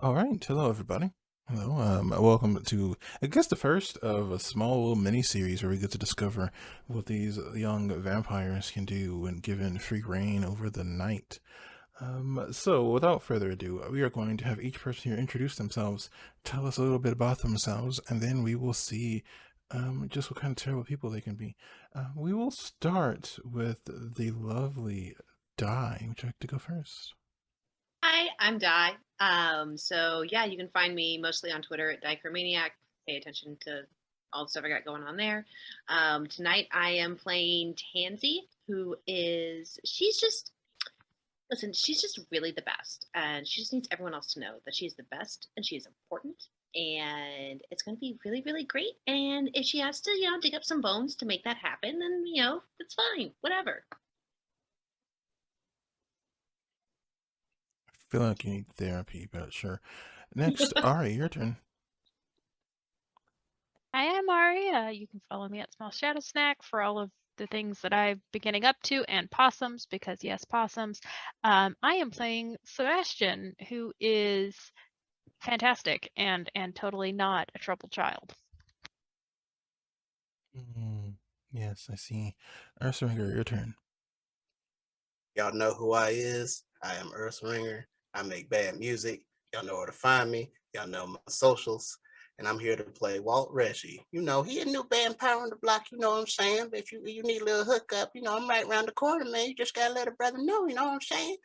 All right, hello everybody. Hello, welcome to I guess the first of a small little mini series where we get to discover what these young vampires can do when given free reign over the night. So without further ado, we are going to have each person here introduce themselves, tell us a little bit about themselves, and then we will see just what kind of terrible people they can be. We will start with the lovely Di. Would you like to go first? Hi, I'm Di. So yeah, you can find me mostly on Twitter at Dichromaniac. Pay attention to all the stuff I got going on there. Tonight I am playing Tansy, who is she's just really the best, and she just needs everyone else to know that she's the best and she is important. And it's going to be really, really great. And if she has to, dig up some bones to make that happen, then it's fine. Whatever. I feel like you need therapy, but sure. Next, Ari, your turn. I am Ari. You can follow me at Small Shadow Snack for all of the things that I've been getting up to, and possums, because yes, possums. I am playing Sebastian, who is fantastic and totally not a troubled child. Yes, I see. Ursula, your turn. Y'all know who I is. I am Earthringer. I make bad music. Y'all know where to find me. Y'all know my socials. And I'm here to play Walt Reggie. You know, he a new vampire on the block, you know what I'm saying? But if you need a little hookup, you know, I'm right around the corner, man. You just gotta let a brother know, you know what I'm saying?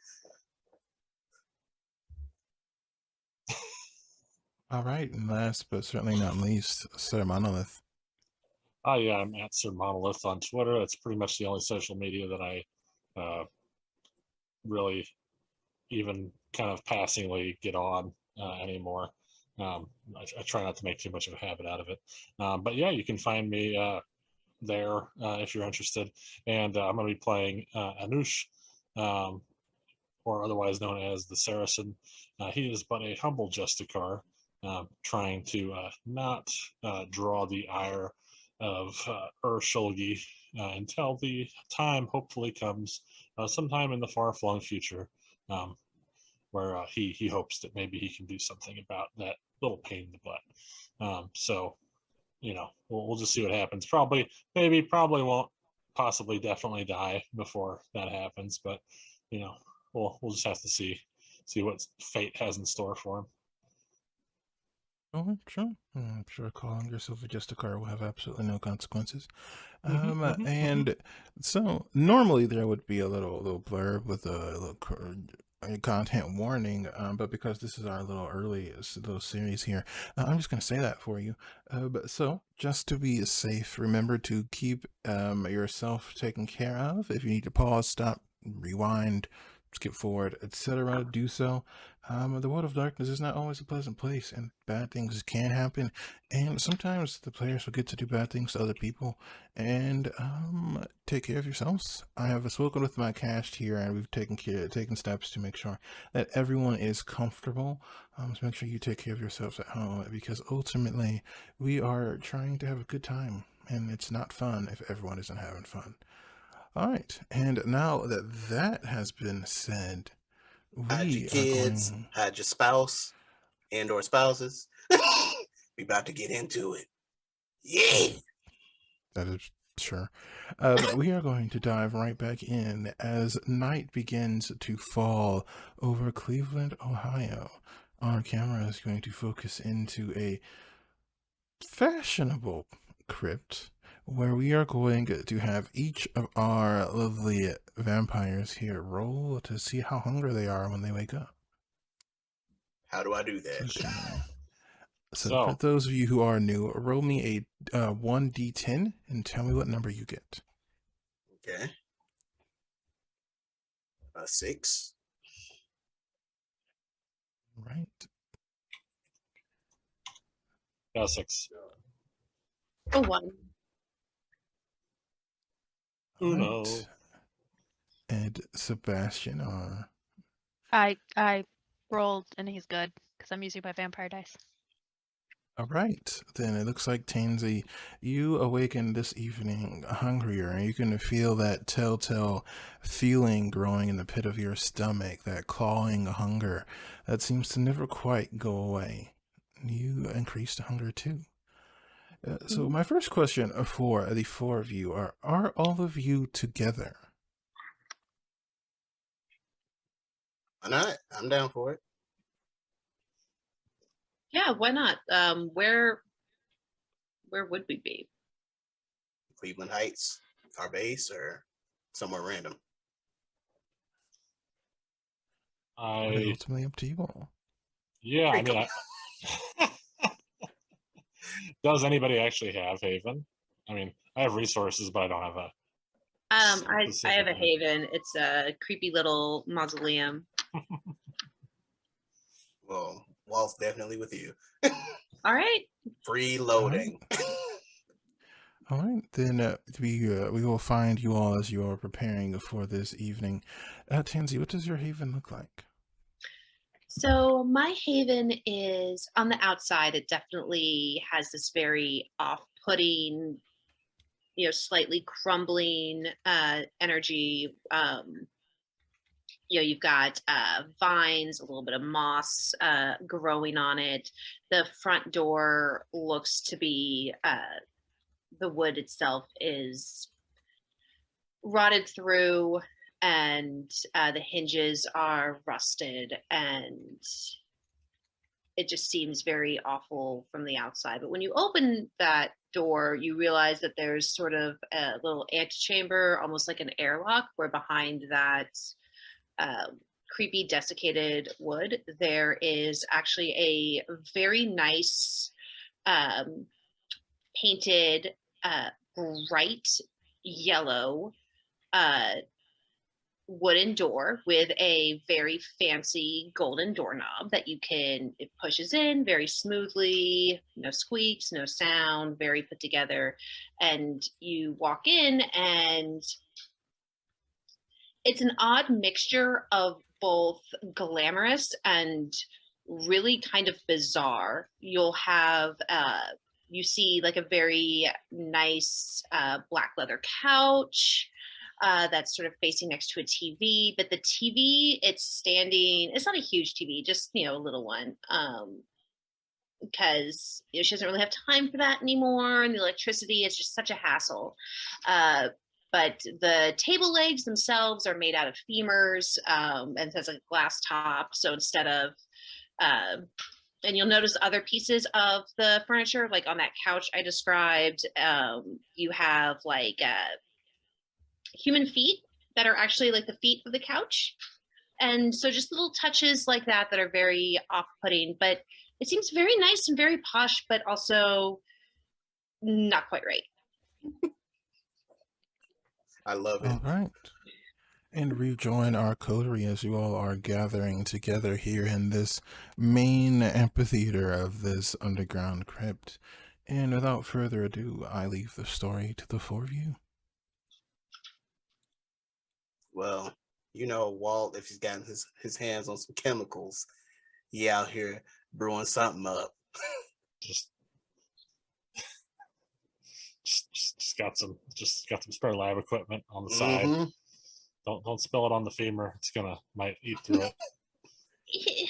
All right, and last but certainly not least, Sir Monolith. Oh yeah, I'm at Sir Monolith on Twitter. That's pretty much the only social media that I really even kind of passingly get on anymore. I try not to make too much of a habit out of it. But yeah, you can find me there if you're interested. And I'm going to be playing Anush, or otherwise known as the Saracen. He is but a humble Justicar, trying to not draw the ire of Shulgi until the time hopefully comes sometime in the far-flung future, where he hopes that maybe he can do something about that little pain in the butt. So, we'll just see what happens. Probably won't, possibly definitely die before that happens, but we'll just have to see what fate has in store for him. Oh, sure. I'm sure calling yourself a Justicar will have absolutely no consequences. And so normally there would be a little blurb with a content warning, but because this is our little little series here, I'm just going to say that for you. But so just to be safe, remember to keep yourself taken care of. If you need to pause, stop, rewind, skip forward, etc., do so. The world of darkness is not always a pleasant place, and bad things can happen. And sometimes the players will get to do bad things to other people. And take care of yourselves. I have spoken with my cast here, and we've taken steps to make sure that everyone is comfortable. So make sure you take care of yourselves at home, because ultimately we are trying to have a good time, and it's not fun if everyone isn't having fun. All right, and now that that has been said, Hide your we are kids, going. hide your spouse and or spouses. We about to get into it. Yeah. That is sure. We are going to dive right back in as night begins to fall over Cleveland, Ohio. Our camera is going to focus into a fashionable crypt where we are going to have each of our lovely vampires here roll to see how hungry they are when they wake up. How do I do that? So for those of you who are new, roll me a 1d10 and tell me what number you get. Okay. A 6. Right. Yeah, 6. A 1. Uno. Right. And Sebastian are. I rolled and he's good because I'm using my vampire dice. All right, then it looks like Tansy, you awaken this evening hungrier, and you can feel that telltale feeling growing in the pit of your stomach, that clawing hunger that seems to never quite go away. You increased hunger too. So my first question for the four of you are all of you together? Why not? I'm down for it. Yeah, why not? Where would we be? Cleveland Heights, our base, or somewhere random. But ultimately up to you all. Yeah, I mean, does anybody actually have Haven? I mean, I have resources, but I don't have a. I have a haven. It's a creepy little mausoleum. Well, Walt's definitely with you. All right. Freeloading. All right, then we will find you all as you are preparing for this evening. Tansy, what does your haven look like? So my haven is on the outside. It definitely has this very off-putting, slightly crumbling energy. You've got vines, a little bit of moss growing on it. The front door looks to be the wood itself is rotted through, and the hinges are rusted, and it just seems very awful from the outside. But when you open that door, you realize that there's sort of a little antechamber, almost like an airlock, where behind that creepy desiccated wood, there is actually a very nice painted bright yellow wooden door with a very fancy golden doorknob that it pushes in very smoothly, no squeaks, no sound, very put together. And you walk in, and it's an odd mixture of both glamorous and really kind of bizarre. You'll have you see like a very nice black leather couch that's sort of facing next to a TV, but the TV, it's not a huge TV, just a little one, because she doesn't really have time for that anymore, and the electricity is just such a hassle. But the table legs themselves are made out of femurs, and it has a glass top. So instead of, and you'll notice other pieces of the furniture, like on that couch I described, you have like human feet that are actually like the feet of the couch. And so just little touches like that are very off-putting, but it seems very nice and very posh, but also not quite right. I love it. All right. And rejoin our coterie as you all are gathering together here in this main amphitheater of this underground crypt. And without further ado, I leave the story to the four of you. Well, Walt, if he's gotten his hands on some chemicals, he out here brewing something up. Just got some spare lab equipment on the side. Don't spill it on the femur. It's might eat through it. Yeah,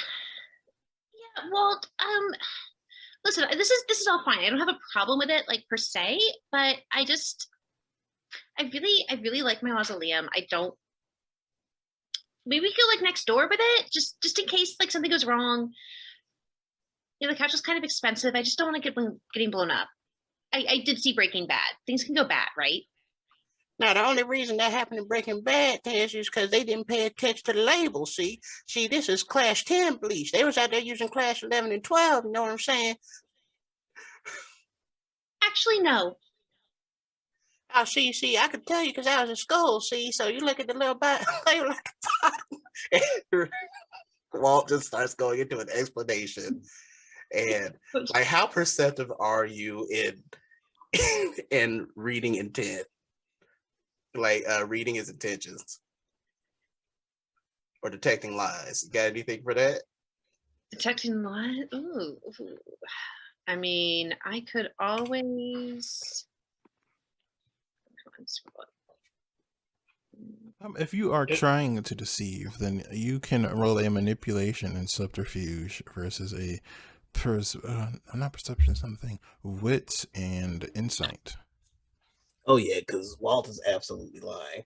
Walt. Listen, this is all fine. I don't have a problem with it, like per se, but I really like my mausoleum. I don't. Maybe we go like next door with it, just in case like something goes wrong. The couch is kind of expensive. I just don't want to getting blown up. I did see Breaking Bad. Things can go bad, right? Now, the only reason that happened in Breaking Bad is because they didn't pay attention to the label. See, this is Class 10 bleach. They was out there using Class 11 and 12. You know what I'm saying? Actually, no. Oh, see, I could tell you because I was in school. See, so you look at the little bit, like Walt just starts going into an explanation, and like, how perceptive are you in in reading intent, like reading his intentions or detecting lies? You got anything for that? Detecting lies? Ooh. I mean, I could always. If you are It- trying to deceive, then you can roll a manipulation and subterfuge versus a not perception, something wits and insight. Oh yeah, because Walt is absolutely lying.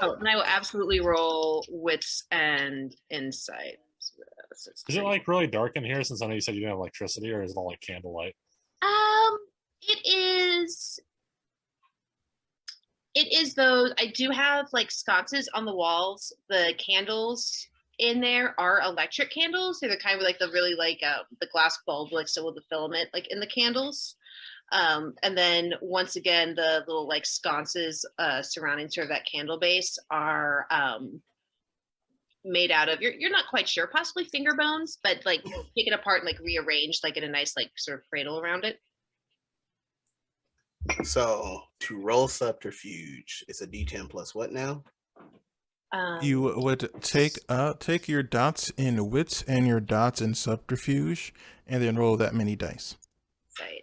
Oh, and I will absolutely roll wits and insight. So Is it like really dark in here? Since I know you said you didn't have electricity, or is it all like candlelight? It is. It is those. I do have like sconces on the walls. The candles in there are electric candles. So they're kind of like the really like the glass bulb, like still with the filament, like in the candles. And then once again, the little like sconces surrounding sort of that candle base are made out of. You're not quite sure, possibly finger bones, but like take it apart and like rearranged like in a nice like sort of cradle around it. So to roll subterfuge, it's a D10 plus what now? You would take your dots in wits and your dots in subterfuge, and then roll that many dice.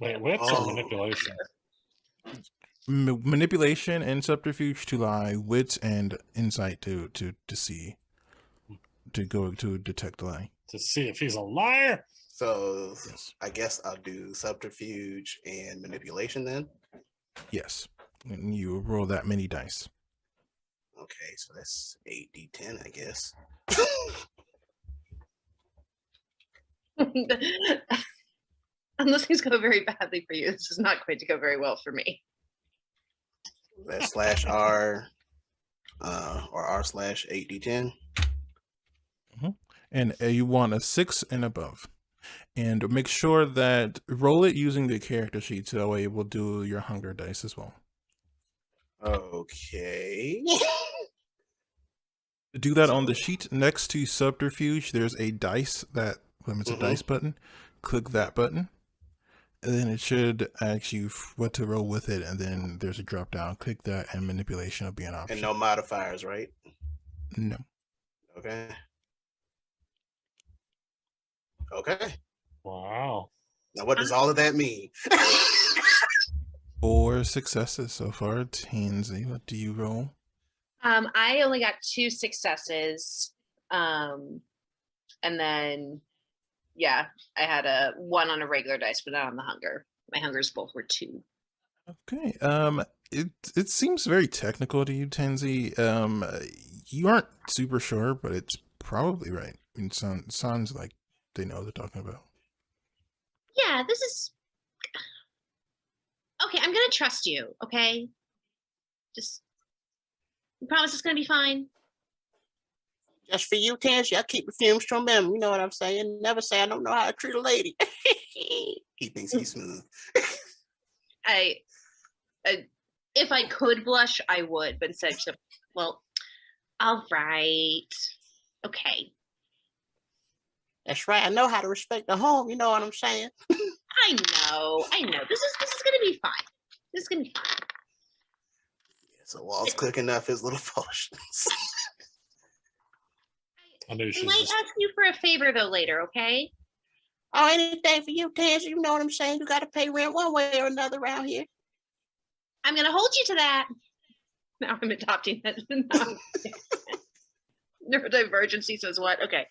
Wait, wits or manipulation? Manipulation and subterfuge to lie, wits and insight to see, to go to detect lie. To see if he's a liar. So Yes. I guess I'll do subterfuge and manipulation then. Yes, and you roll that many dice. Okay, so that's 8d10, I guess. Unless things go very badly for you, this is not going to go very well for me. That's slash R or R slash 8d10. And you want a 6 and above. And make sure that roll it using the character sheet, so that way it will do your hunger dice as well. Okay. To do that on the sheet next to subterfuge, there's a dice that it's a dice button. Click that button, and then it should ask you what to roll with it, and then there's a drop down. Click that, and manipulation will be an option. And no modifiers, right? No. Okay. Okay. Wow. Now what does all of that mean? 4 successes so far. Tansy, what do you roll? I only got 2 successes. And then yeah, I had a 1 on a regular dice, but not on the hunger. My hungers both were 2. Okay. It seems very technical to you, Tansy. You aren't super sure, but it's probably right. It sounds like they know what they're talking about. Yeah, this is okay. I'm gonna trust you. Okay, just you promise it's gonna be fine. Just for you, Tansy, I keep the fumes from them. You know what I'm saying? Never say I don't know how to treat a lady. He thinks he's smooth. I if I could blush, I would, but instead, just, well, all right, okay. That's right. I know how to respect the home. You know what I'm saying? I know. This is gonna be fine. This is gonna be fine. So Walt's cooking up his little potions. I knew I she might was ask you for a favor though later, okay? Oh, anything for you, Tansy. You know what I'm saying? You got to pay rent one way or another around here. I'm gonna hold you to that. Now I'm adopting that. Neurodivergency says what? Okay.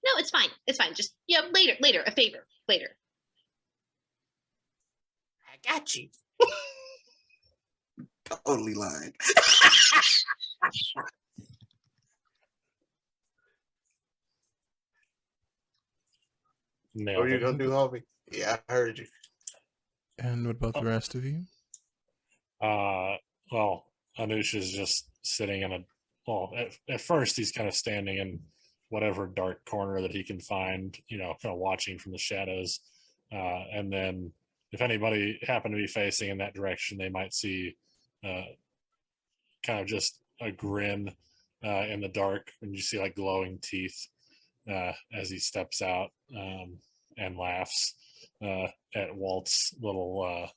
No, it's fine. It's fine. Just later, a favor. Later. I got you. Totally lying. nailed What are you it. gonna do, homie? Yeah, I heard you. And what about the rest of you? Well, Anusha's just sitting in at first he's kind of standing in whatever dark corner that he can find, kind of watching from the shadows. And then if anybody happened to be facing in that direction, they might see kind of just a grin in the dark, and you see like glowing teeth as he steps out and laughs at Walt's little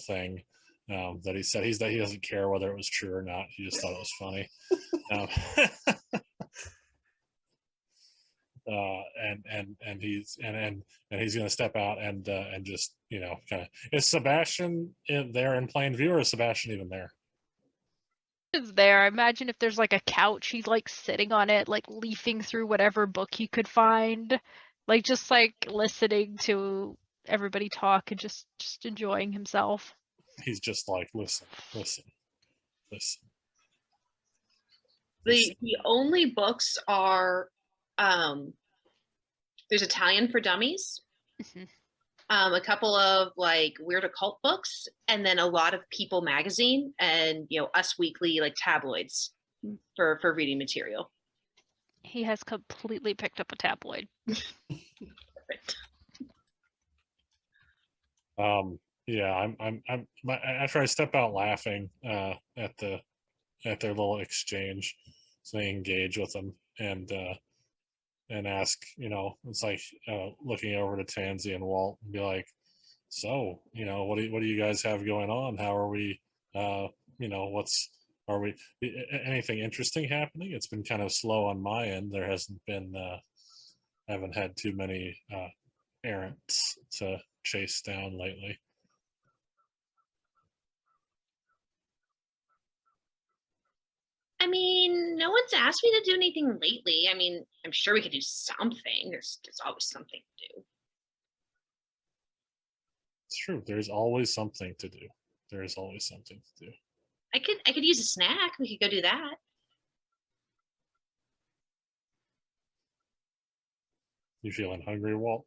thing that he said. He doesn't care whether it was true or not. He just thought it was funny. And he's going to step out and just kind of, is Sebastian there in plain view, or is Sebastian even there? Is there. I imagine if there's like a couch, he's like sitting on it, like leafing through whatever book he could find, like just like listening to everybody talk and just enjoying himself. He's just like, listen. The only books are there's Italian for Dummies, a couple of like weird occult books, and then a lot of People magazine and Us Weekly, like tabloids for reading material. He has completely picked up a tabloid. Perfect. Yeah, I'm after I step out laughing at their little exchange, so they engage with them and ask, it's like looking over to Tansy and Walt and be like, so, what do you guys have going on? How are we, are we, anything interesting happening? It's been kind of slow on my end. There hasn't been, haven't had too many errands to chase down lately. I mean, no one's asked me to do anything lately. I mean, I'm sure we could do something. There's always something to do. It's true. There's always something to do. There's always something to do. I could use a snack. We could go do that. You feeling hungry, Walt?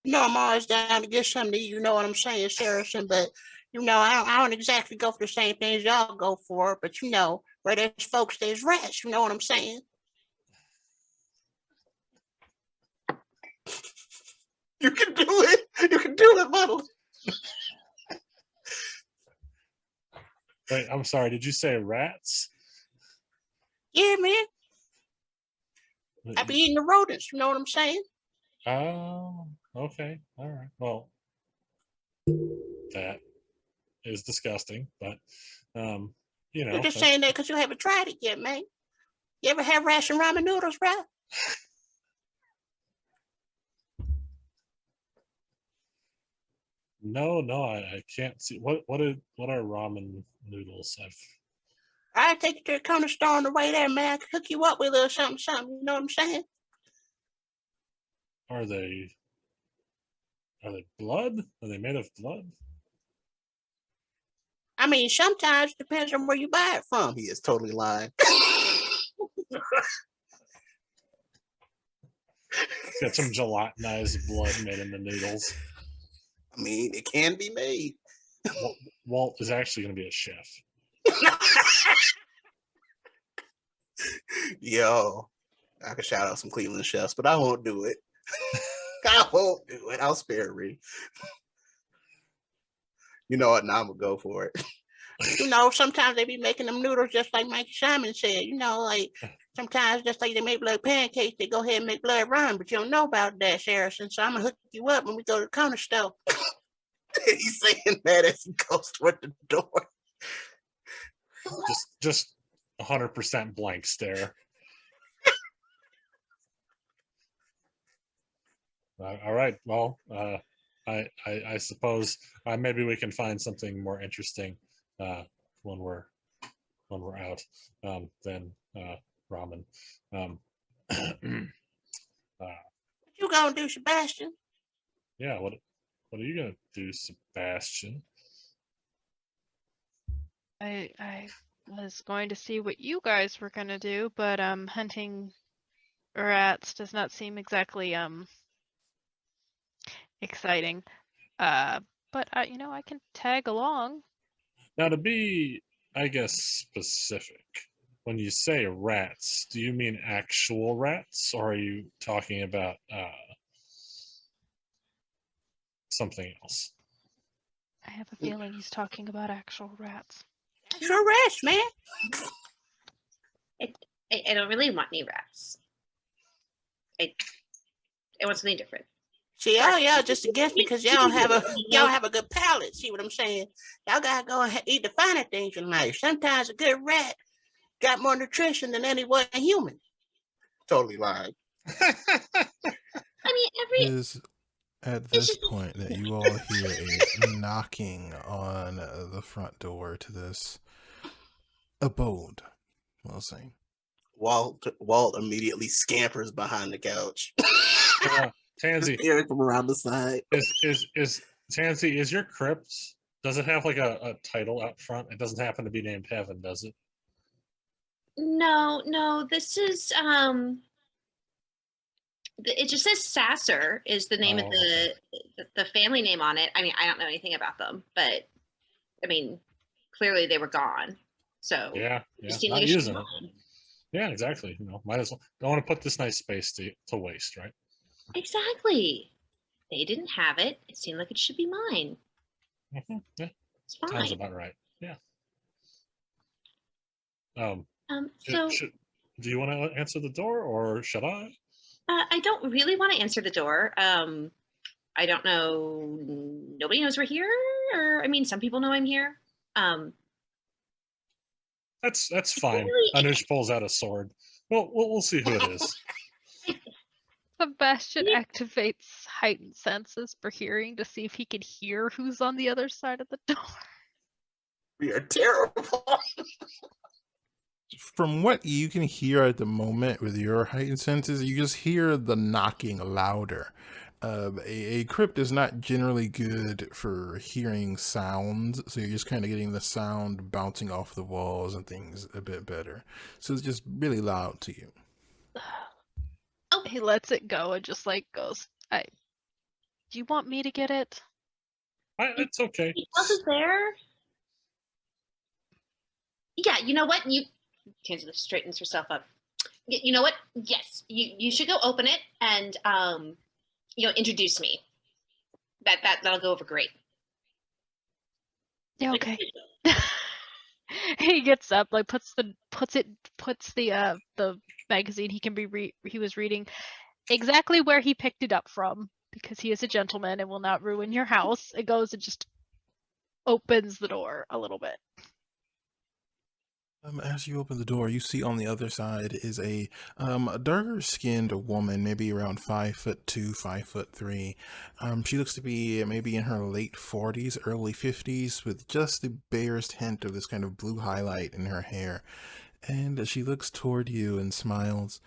I'm always down to get something to eat, you know what I'm saying, Saracen, but I don't exactly go for the same things y'all go for, but where there's folks, there's rats, you know what I'm saying? You can do it. You can do it, Muddle. Wait, I'm sorry, did you say rats? Yeah, man. I be eating the rodents, you know what I'm saying? Oh, okay. All right. Well, that is disgusting, but You're just saying that because you haven't tried it yet, man. You ever have ration ramen noodles, bro? No, I can't see. What are ramen noodles? I take you to the corner store on the way there, man. I can hook you up with a little something, you know what I'm saying? Are they blood? Are they made of blood? I mean, sometimes it depends on where you buy it from. He is totally lying. Got some gelatinized blood made in the noodles. I mean, it can be made. Walt is actually going to be a chef. Yo, I could shout out some Cleveland chefs, but I won't do it. I won't do it. I'll spare Ree. You know what? Now I'm gonna go for it. Sometimes they be making them noodles just like Mikey Simon said. Like sometimes just like they make blood pancakes, they go ahead and make blood run, but you don't know about that, Harrison. So I'm gonna hook you up when we go to the corner store. He's saying that as he goes toward the door. Just 100% blank stare. All right. Well, I suppose maybe we can find something more interesting when we're out than ramen. What you gonna do, Sebastian? Yeah. What are you gonna do, Sebastian? I was going to see what you guys were gonna do, but hunting rats does not seem exactly exciting. But I can tag along. Now, to be, I guess, specific, when you say rats, do you mean actual rats, or are you talking about something else. I have a feeling he's talking about actual rats. You're rats, man. I don't really want any rats. I want something different. See, y'all just against me because y'all have a good palate. See what I'm saying? Y'all gotta go and eat the finer things in life. Sometimes a good rat got more nutrition than any one human. Totally lying. I mean, It is at this point that you all hear a knocking on the front door to this abode, we'll say. Walt immediately scampers behind the couch. Tansy, Hearing from around the side. is Tansy, is your crypt, does it have like a title out front? It doesn't happen to be named Heaven, does it? no. This is it just says Sasser is the name of the family name on it. I mean, I don't know anything about them, but I mean, clearly they were gone. So Yeah, not using it. Yeah, exactly. Might as well. Don't want to put this nice space to waste, right? Exactly. They didn't have it. It seemed like it should be mine. Mm-hmm. Yeah, it's fine. Sounds about right. Yeah. So, do you want to answer the door, or should I? I don't really want to answer the door. I don't know. Nobody knows we're here. Or, I mean, some people know I'm here. That's fine. Anush pulls out a sword. Well, we'll see who it is. Sebastian activates heightened senses for hearing to see if he can hear who's on the other side of the door. We are terrible. From what you can hear at the moment with your heightened senses, you just hear the knocking louder. A crypt is not generally good for hearing sounds, so you're just kind of getting the sound bouncing off the walls and things a bit better. So it's just really loud to you. Oh, he lets it go and just like goes, do you want me to get it? It's okay. Who's there? Yeah, you know what? Tansy straightens herself up. You know what? Yes, you should go open it and introduce me. That'll go over great. Yeah, okay. He gets up, like puts the magazine he was reading exactly where he picked it up from, because he is a gentleman and will not ruin your house. It goes and just opens the door a little bit. As you open the door, you see on the other side is a darker-skinned woman, maybe around 5'2", 5'3". She looks to be maybe in her late 40s, early 50s, with just the barest hint of this kind of blue highlight in her hair. And she looks toward you and smiles.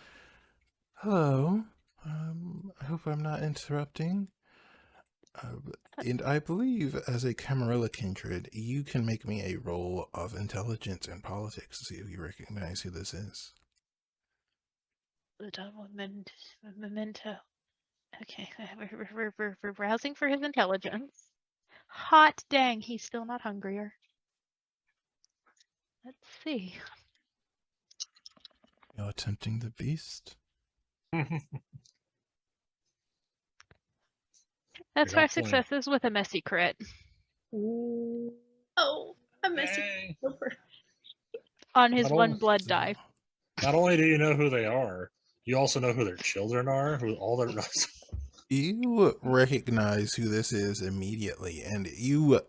Hello. I hope I'm not interrupting. And I believe, as a Camarilla kindred, you can make me a roll of intelligence and politics to see if you recognize who this is. The memento. Okay, we're browsing for his intelligence. Hot dang, he's still not hungrier. Let's see. You're tempting the beast? That's 5 successes with a messy crit. Oh, a messy on his one blood die. Not only do you know who they are, you also know who their children are, who all their... You recognize who this is immediately, and you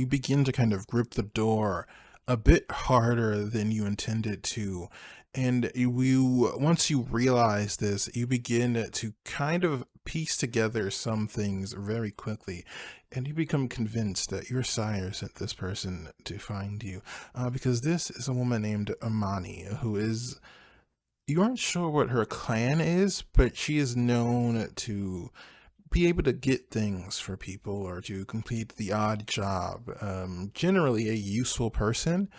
begin to kind of grip the door a bit harder than you intended to. And once you realize this, you begin to kind of piece together some things very quickly, and you become convinced that your sire sent this person to find you, because this is a woman named Amani, who is, you aren't sure what her clan is, but she is known to be able to get things for people or to complete the odd job. Generally a useful person.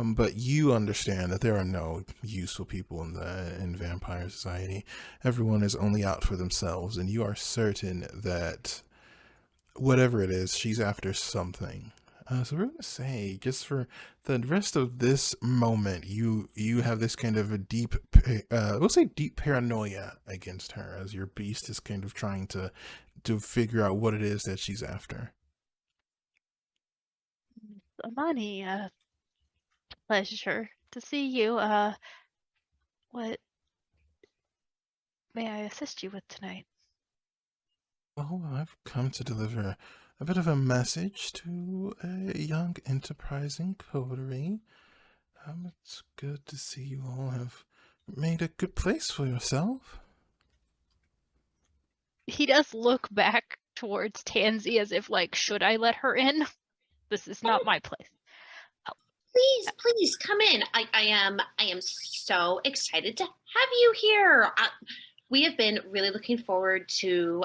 But you understand that there are no useful people in vampire society. Everyone is only out for themselves, and you are certain that whatever it is, she's after something. So we're gonna say, just for the rest of this moment, you have this kind of a we'll say deep paranoia against her, as your beast is kind of trying to figure out what it is that she's after. Amani, pleasure to see you. What may I assist you with tonight? Oh, I've come to deliver a bit of a message to a young, enterprising coterie. It's good to see you all have made a good place for yourself. He does look back towards Tansy as if, like, should I let her in? This is not my place. Please come in. I am so excited to have you here. We have been really looking forward to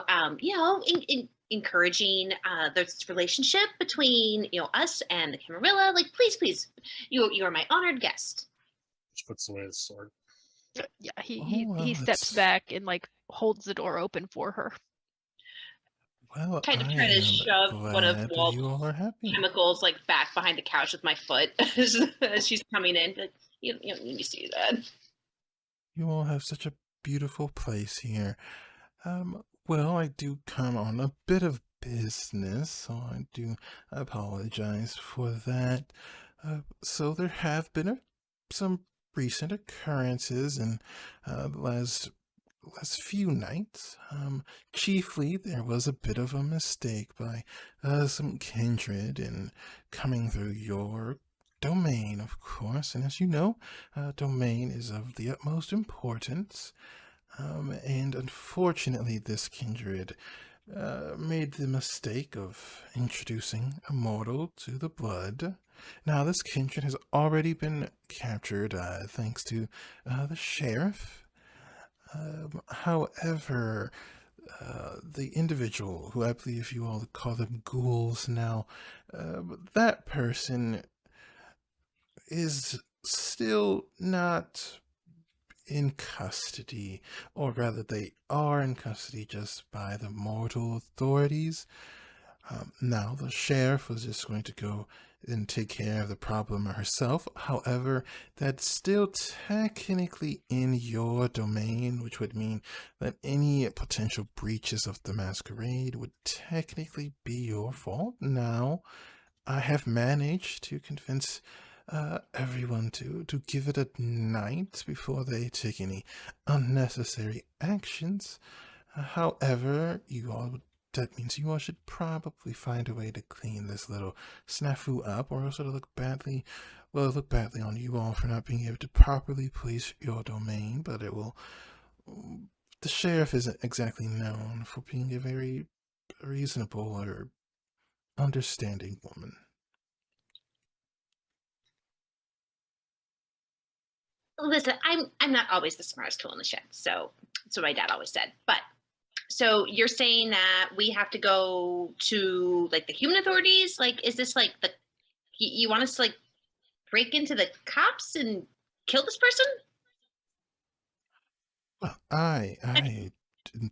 encouraging this relationship between us and the Camarilla. Like, please, you are my honored guest. Which puts away his sword. Yeah, Oh, he well, steps back and like holds the door open for her. Well, Kind of I try to am shove one of glad Walt's you all are happy. chemicals like back behind the couch with my foot as she's coming in. But you don't need to see that. You all have such a beautiful place here. Well, I do come on a bit of business, so I do apologize for that. So there have been some recent occurrences in the last few nights. Chiefly, there was a bit of a mistake by some kindred in coming through your domain, of course. And as you know, domain is of the utmost importance. And unfortunately, this kindred made the mistake of introducing a mortal to the blood. Now, this kindred has already been captured thanks to the sheriff. However, the individual who I believe you all call them ghouls now, that person is still not in custody, or rather, they are in custody just by the mortal authorities. Now, the sheriff was just going to go and take care of the problem herself. However, that's still technically in your domain, which would mean that any potential breaches of the masquerade would technically be your fault. Now, I have managed to convince everyone to give it a night before they take any unnecessary actions. However, that means you all should probably find a way to clean this little snafu up, or else it'll look badly on you all for not being able to properly police your domain. But it will. The sheriff isn't exactly known for being a very reasonable or understanding woman. Listen, I'm not always the smartest tool in the shed, so that's what my dad always said. But so you're saying that we have to go to like the human authorities? Like, is this like you want us to like break into the cops and kill this person? Well, I am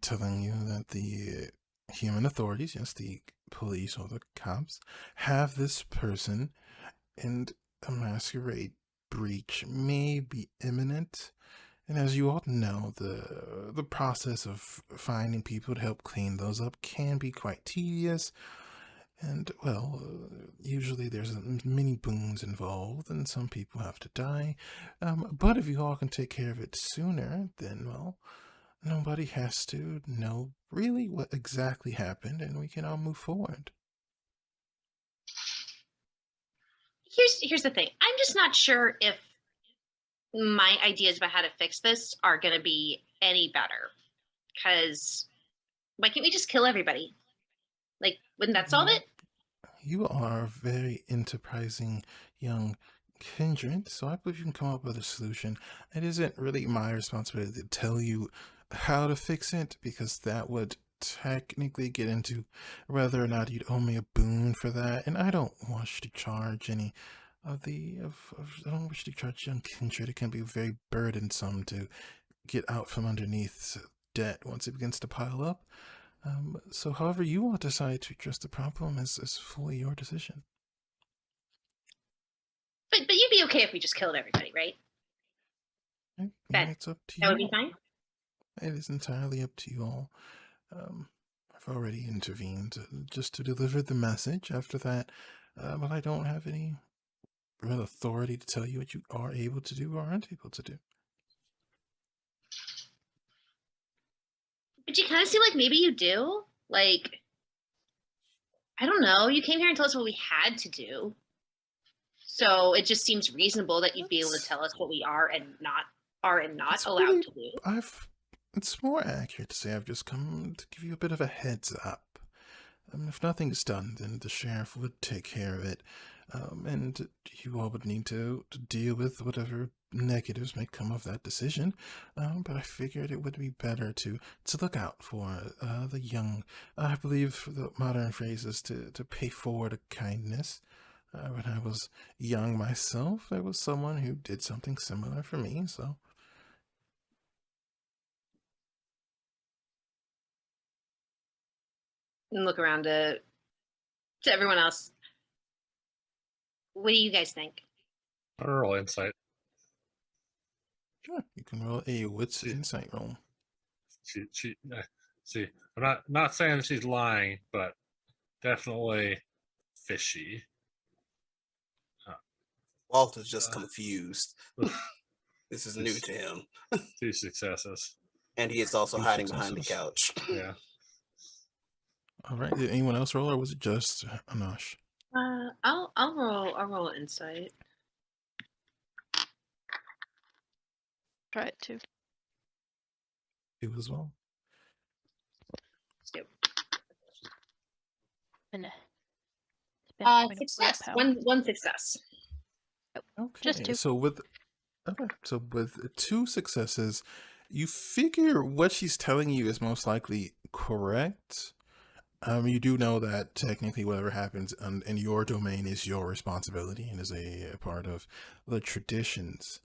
telling you that the human authorities, yes, the police or the cops, have this person, and a masquerade breach may be imminent. And as you all know, the process of finding people to help clean those up can be quite tedious. And, well, usually there's many boons involved, and some people have to die. But if you all can take care of it sooner, then, well, nobody has to know really what exactly happened, and we can all move forward. Here's the thing. I'm just not sure if my ideas about how to fix this are going to be any better. Because why can't we just kill everybody? Like, wouldn't that solve it? You are a very enterprising young kindred, so I believe you can come up with a solution. It isn't really my responsibility to tell you how to fix it, because that would technically get into whether or not you'd owe me a boon for that, and I don't wish to charge any I don't wish to charge young kindred. It can be very burdensome to get out from underneath debt once it begins to pile up. So however you all decide to address the problem is fully your decision. but you'd be okay if we just killed everybody, right? Okay, That it's up to that you would be all. fine. It is entirely up to you all. I've already intervened just to deliver the message. After that, well, I don't have any real authority to tell you what you are able to do or aren't able to do. But you kind of seem like maybe you do. Like, I don't know. You came here and told us what we had to do. So it just seems reasonable that you'd be able to tell us what we are and not It's allowed really, to do. it's more accurate to say I've just come to give you a bit of a heads up. If nothing's done, then the sheriff would take care of it, and you all would need to deal with whatever negatives may come of that decision. But I figured it would be better to look out for the young. I believe the modern phrase is to pay forward a kindness. When I was young myself, there was someone who did something similar for me, so. And look around to everyone else. What do you guys think? Roll insight. Sure, you can roll a wits insight roll. She see, I'm not saying she's lying, but definitely fishy. Walt is just confused. Oof, This is new to him. 2 successes. And he is also 2 hiding behind the successes. couch. Yeah. All right. Did anyone else roll, or was it just Anash? I'll roll insight. Try it too. You as well. Let's do. Spend a point of Success. willpower. One success. Okay. Just 2. So with 2 successes, you figure what she's telling you is most likely correct. You do know that technically whatever happens in your domain is your responsibility and is a part of the traditions.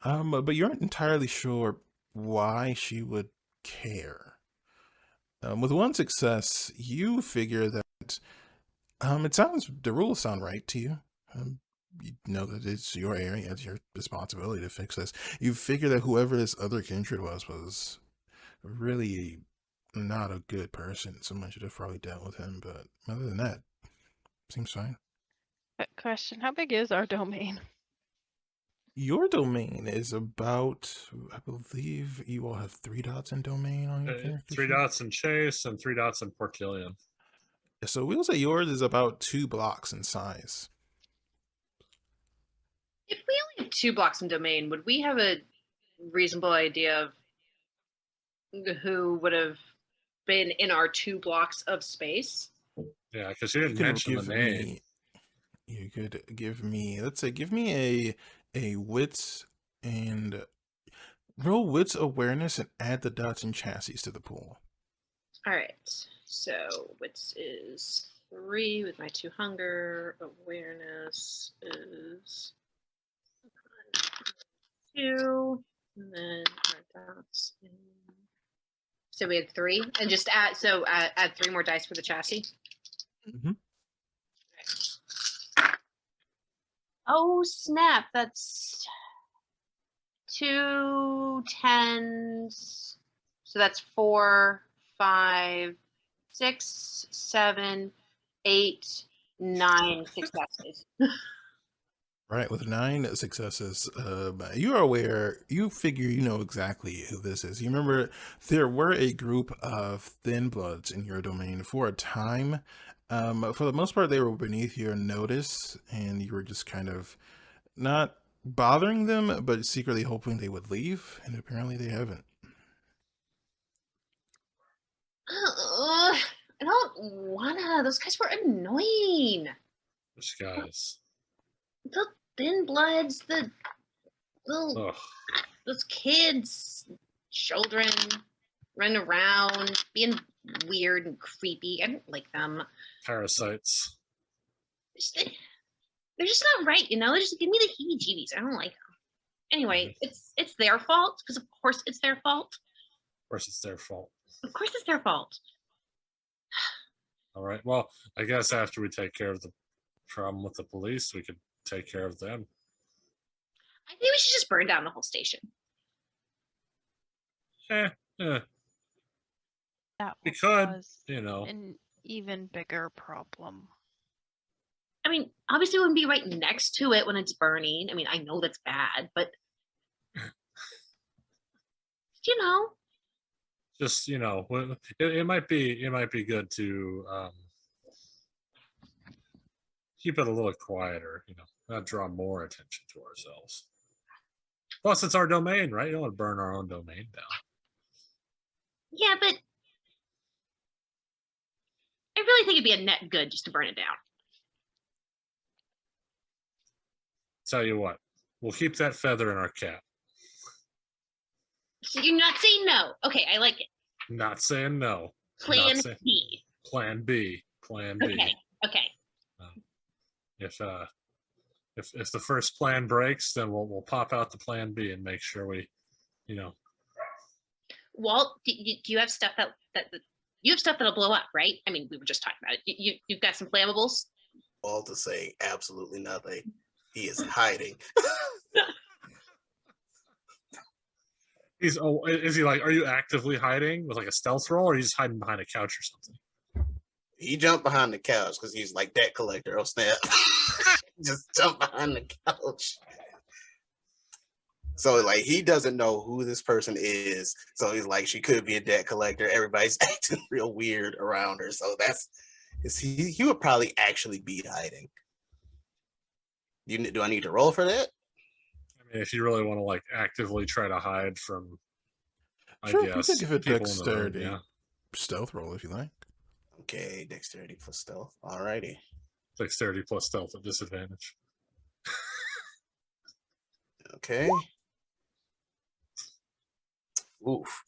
But you're not entirely sure why she would care. With 1 success, you figure that the rules sound right to you. You know that it's your area, it's your responsibility to fix this. You figure that whoever this other kindred was really not a good person. Someone should have probably dealt with him, but other than that, seems fine. Question: how big is our domain? Your domain is about, I believe you all have 3 dots in domain on your character 3 sheet. dots in Chase and 3 dots in Portillion. So we'll say yours is about 2 blocks in size. If we only have 2 blocks in domain, would we have a reasonable idea of who would have been in our 2 blocks of space? Yeah, because you didn't can mention the give name. me, you could give me, let's say, give me a wits and roll wits awareness and add the dots and chassis to the pool. All right. So wits is 3 with my 2 hunger. Awareness is 2, and then our dots. So we had 3, and just add 3 more dice for the chassis. Mhm. Oh snap! That's 2 10s. So that's 4, 5, 6, 7, 8, 9 successes. Right, with 9 successes, you are aware, you figure you know exactly who this is. You remember there were a group of thin bloods in your domain for a time. For the most part, they were beneath your notice, and you were just kind of not bothering them, but secretly hoping they would leave, and apparently they haven't. I don't wanna. Those guys were annoying. Which guys? The thin bloods, the little, Ugh. those kids, children, running around, being weird and creepy. I don't like them. Parasites. They're just not right, you know. They just give me the heebie-jeebies. I don't like them. Anyway, it's their fault because of course it's their fault. Of course, it's their fault. Of course it's their fault. All right. Well, I guess after we take care of the problem with the police, we could take care of them. Maybe we should just burn down the whole station. That We would could, cause an even bigger problem. I mean, obviously, we wouldn't be right next to it when it's burning. I mean, I know that's bad, but just it might be good to keep it a little quieter, not draw more attention to ourselves. Plus, it's our domain, right? You don't want to burn our own domain down. Yeah, but I really think it'd be a net good just to burn it down. Tell you what, we'll keep that feather in our cap. So you're not saying no. Okay, I like it. Not saying no. Plan B. Plan B. Plan B. Okay. If the first plan breaks, then we'll pop out the plan B and make sure we, Walt, do you have stuff that you have stuff that'll blow up, right? I mean, we were just talking about it. You've got some flammables. Walt is saying absolutely nothing. He is hiding. Is he like? Are you actively hiding with like a stealth roll, or are you just hiding behind a couch or something? He jumped behind the couch because he's like debt collector. Oh snap! Just jump behind the couch. So like he doesn't know who this person is. So he's like, she could be a debt collector. Everybody's acting real weird around her. So he would probably actually be hiding. Do I need to roll for that? I mean, if you really want to like actively try to hide from, Sure, I guess you could give it people in the dexterity. room, Stealth roll if you like. Okay, dexterity plus stealth. Alrighty. Dexterity plus stealth at disadvantage. Okay. Oof.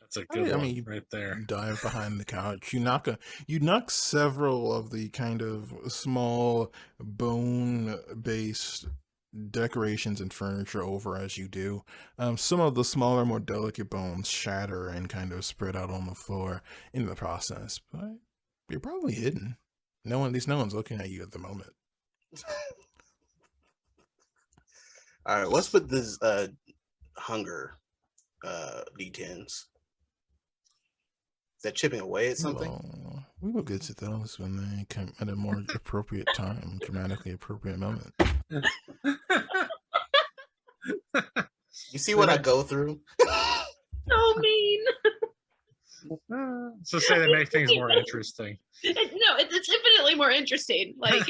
That's a good one right there. Dive behind the couch. You knock several of the kind of small bone-based decorations and furniture over as you do. Some of the smaller, more delicate bones shatter and kind of spread out on the floor in the process. But you're probably hidden. No one's looking at you at the moment. All right, what's with this hunger D10s? Is that chipping away at something? Well, we will get to those when they come at a more appropriate time, dramatically appropriate moment. You see what I go through? So mean. So say they make things more interesting. No, it's infinitely more interesting. Like,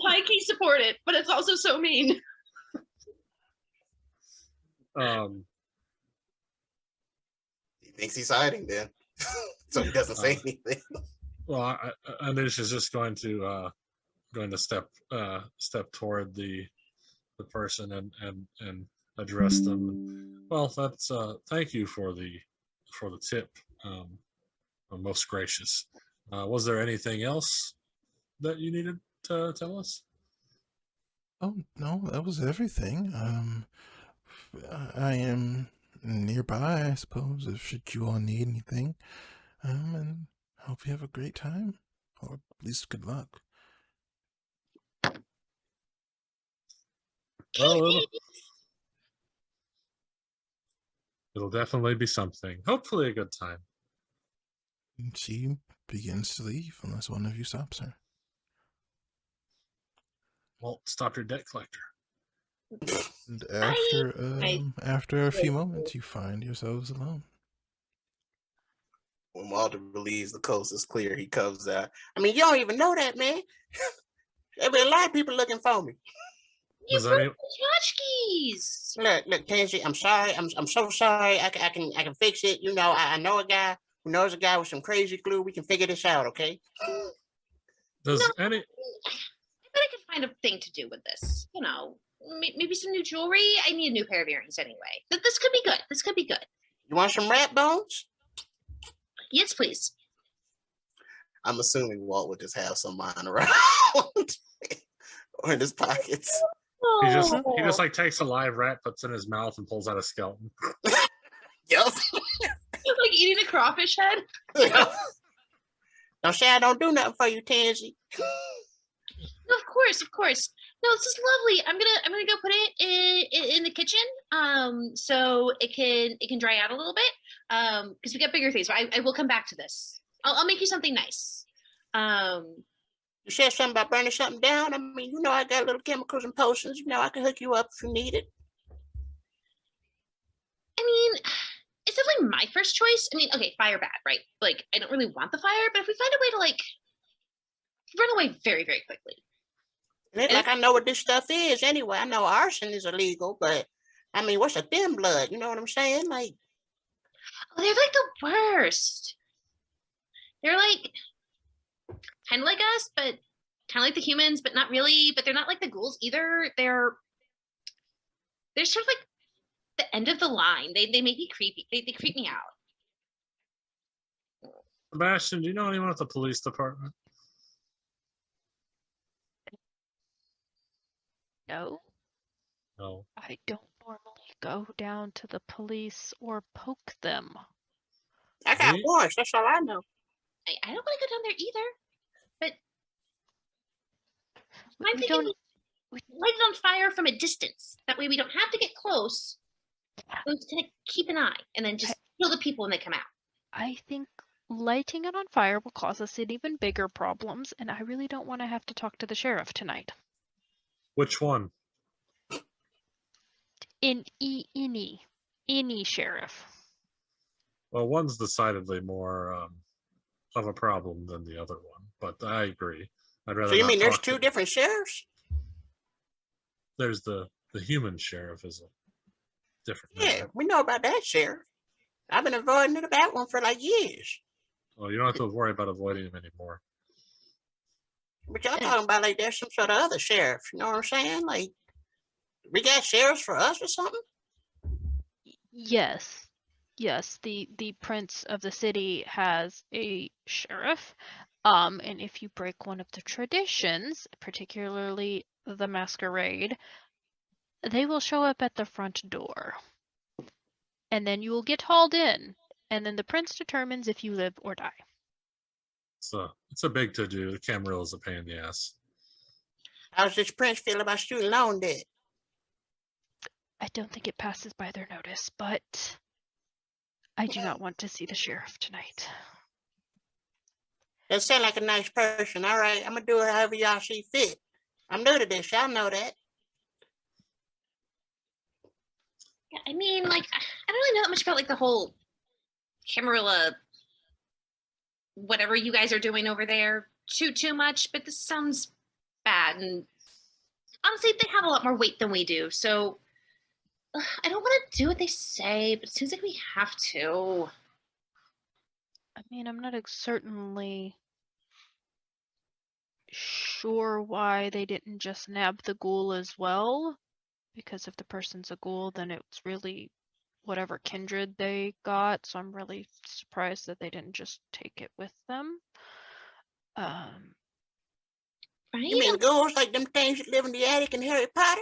high key support it, but it's also so mean. He thinks he's hiding then. So he doesn't say anything. Well, Anish is just going to step toward the person and address them. Well, that's thank you for the tip. Most gracious. Was there anything else that you needed to tell us? Oh no, that was everything. I am nearby, I suppose, if should you all need anything. And hope you have a great time, or at least good luck. Well, it'll definitely be something. Hopefully a good time. And she begins to leave unless one of you stops her. Well, stop your debt collector. And after a few moments, you find yourselves alone. When Walter believes the coast is clear, he comes out. I mean, you don't even know that, man. There be a lot of people looking for me. You broke the tchotchkes. Look, Tansy, I'm sorry. I'm so sorry. I can fix it. You know, I know a guy who knows a guy with some crazy glue. We can figure this out, okay? Does I any? bet I could find a thing to do with this. You know, maybe some new jewelry. I need a new pair of earrings anyway. This could be good. This could be good. You want some rat bones? Yes, please. I'm assuming Walt would just have some lying around or in his pockets. He just like takes a live rat, puts it in his mouth, and pulls out a skeleton. Yep. Like eating a crawfish head. Yep. No, Shad, don't do nothing for you, Tansy. Of course, of course. No, this is lovely. I'm gonna go put it in the kitchen, so it can dry out a little bit, because we got bigger things. But I will come back to this. I'll make you something nice. You said something about burning something down. I mean, you know, I got little chemicals and potions. You know, I can hook you up if you need it. I mean, it's definitely my first choice. I mean, okay, fire bad, right? Like, I don't really want the fire, but if we find a way to like run away very, very quickly. And it's like I know what this stuff is anyway. I know arson is illegal, but I mean, what's a thin blood? You know what I'm saying? Like, oh, they're like the worst. They're like kind of like us, but kind of like the humans, but not really. But they're not like the ghouls either. They're sort of like the end of the line. They make me creepy. They creep me out. Sebastian, do you know anyone at the police department? No, No. I don't normally go down to the police or poke them. I got Me? warrants. That's all I know. I don't want to go down there either. But I'm We thinking don't. light it on fire from a distance. That way we don't have to get close. We're just gonna keep an eye and then just kill the people when they come out. I think lighting it on fire will cause us even bigger problems, and I really don't want to have to talk to the sheriff tonight. Which one? Any sheriff. Well, one's decidedly more of a problem than the other one, but I agree. I'd rather. So you not mean there's talk to two different sheriffs? There's the human sheriff is a different. Yeah, matter. we know about that, Sheriff. I've been avoiding that one for like years. Well, you don't have to worry about avoiding him anymore. But y'all talking about like there's some sort of other sheriff. You know what I'm saying? Like, we got sheriffs for us or something? Yes. The prince of the city has a sheriff. And if you break one of the traditions, particularly the masquerade, they will show up at the front door. And then you will get hauled in, and then the prince determines if you live or die. It's a big to do. The Camarilla is a pain in the ass. How's this prince feel about student loan debt? I don't think it passes by their notice, but I do not want to see the sheriff tonight. That sound like a nice person. All right, I'm gonna do it however y'all see fit. I'm new to this. Y'all know that. Yeah, I mean, like, I don't really know that much about like the whole Camarilla, whatever you guys are doing over there, too much. But this sounds bad, and honestly, they have a lot more weight than we do. So I don't want to do what they say, but it seems like we have to. I mean, I'm not certainly sure why they didn't just nab the ghoul as well. Because if the person's a ghoul, then it's really whatever kindred they got. So I'm really surprised that they didn't just take it with them. Right? You mean ghouls like them things that live in the attic in Harry Potter?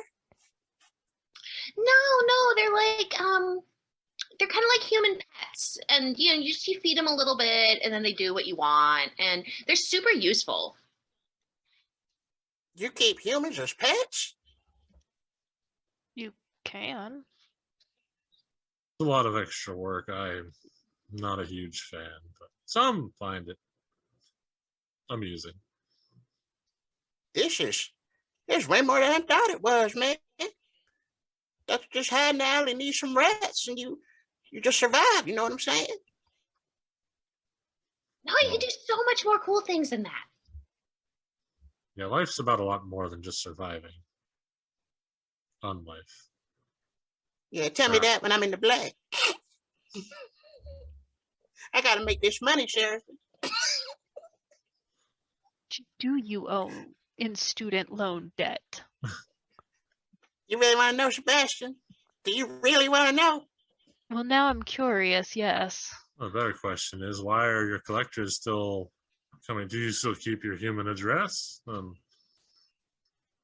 No, they're like they're kind of like human pets, and you feed them a little bit, and then they do what you want, and they're super useful. You keep humans as pets? You can. It's a lot of extra work. I'm not a huge fan, but some find it amusing. There's way more than I thought it was, man. That's just hiding out and need some rats, and you just survive. You know what I'm saying? No, you can do so much more cool things than that. Yeah, life's about a lot more than just surviving. On life. Yeah, tell me that when I'm in the black. I gotta make this money, Sheriff. Do you owe in student loan debt? You really want to know, Sebastian? Do you really want to know? Well, now I'm curious, yes. The better question is, why are your collectors still coming? Do you still keep your human address? No,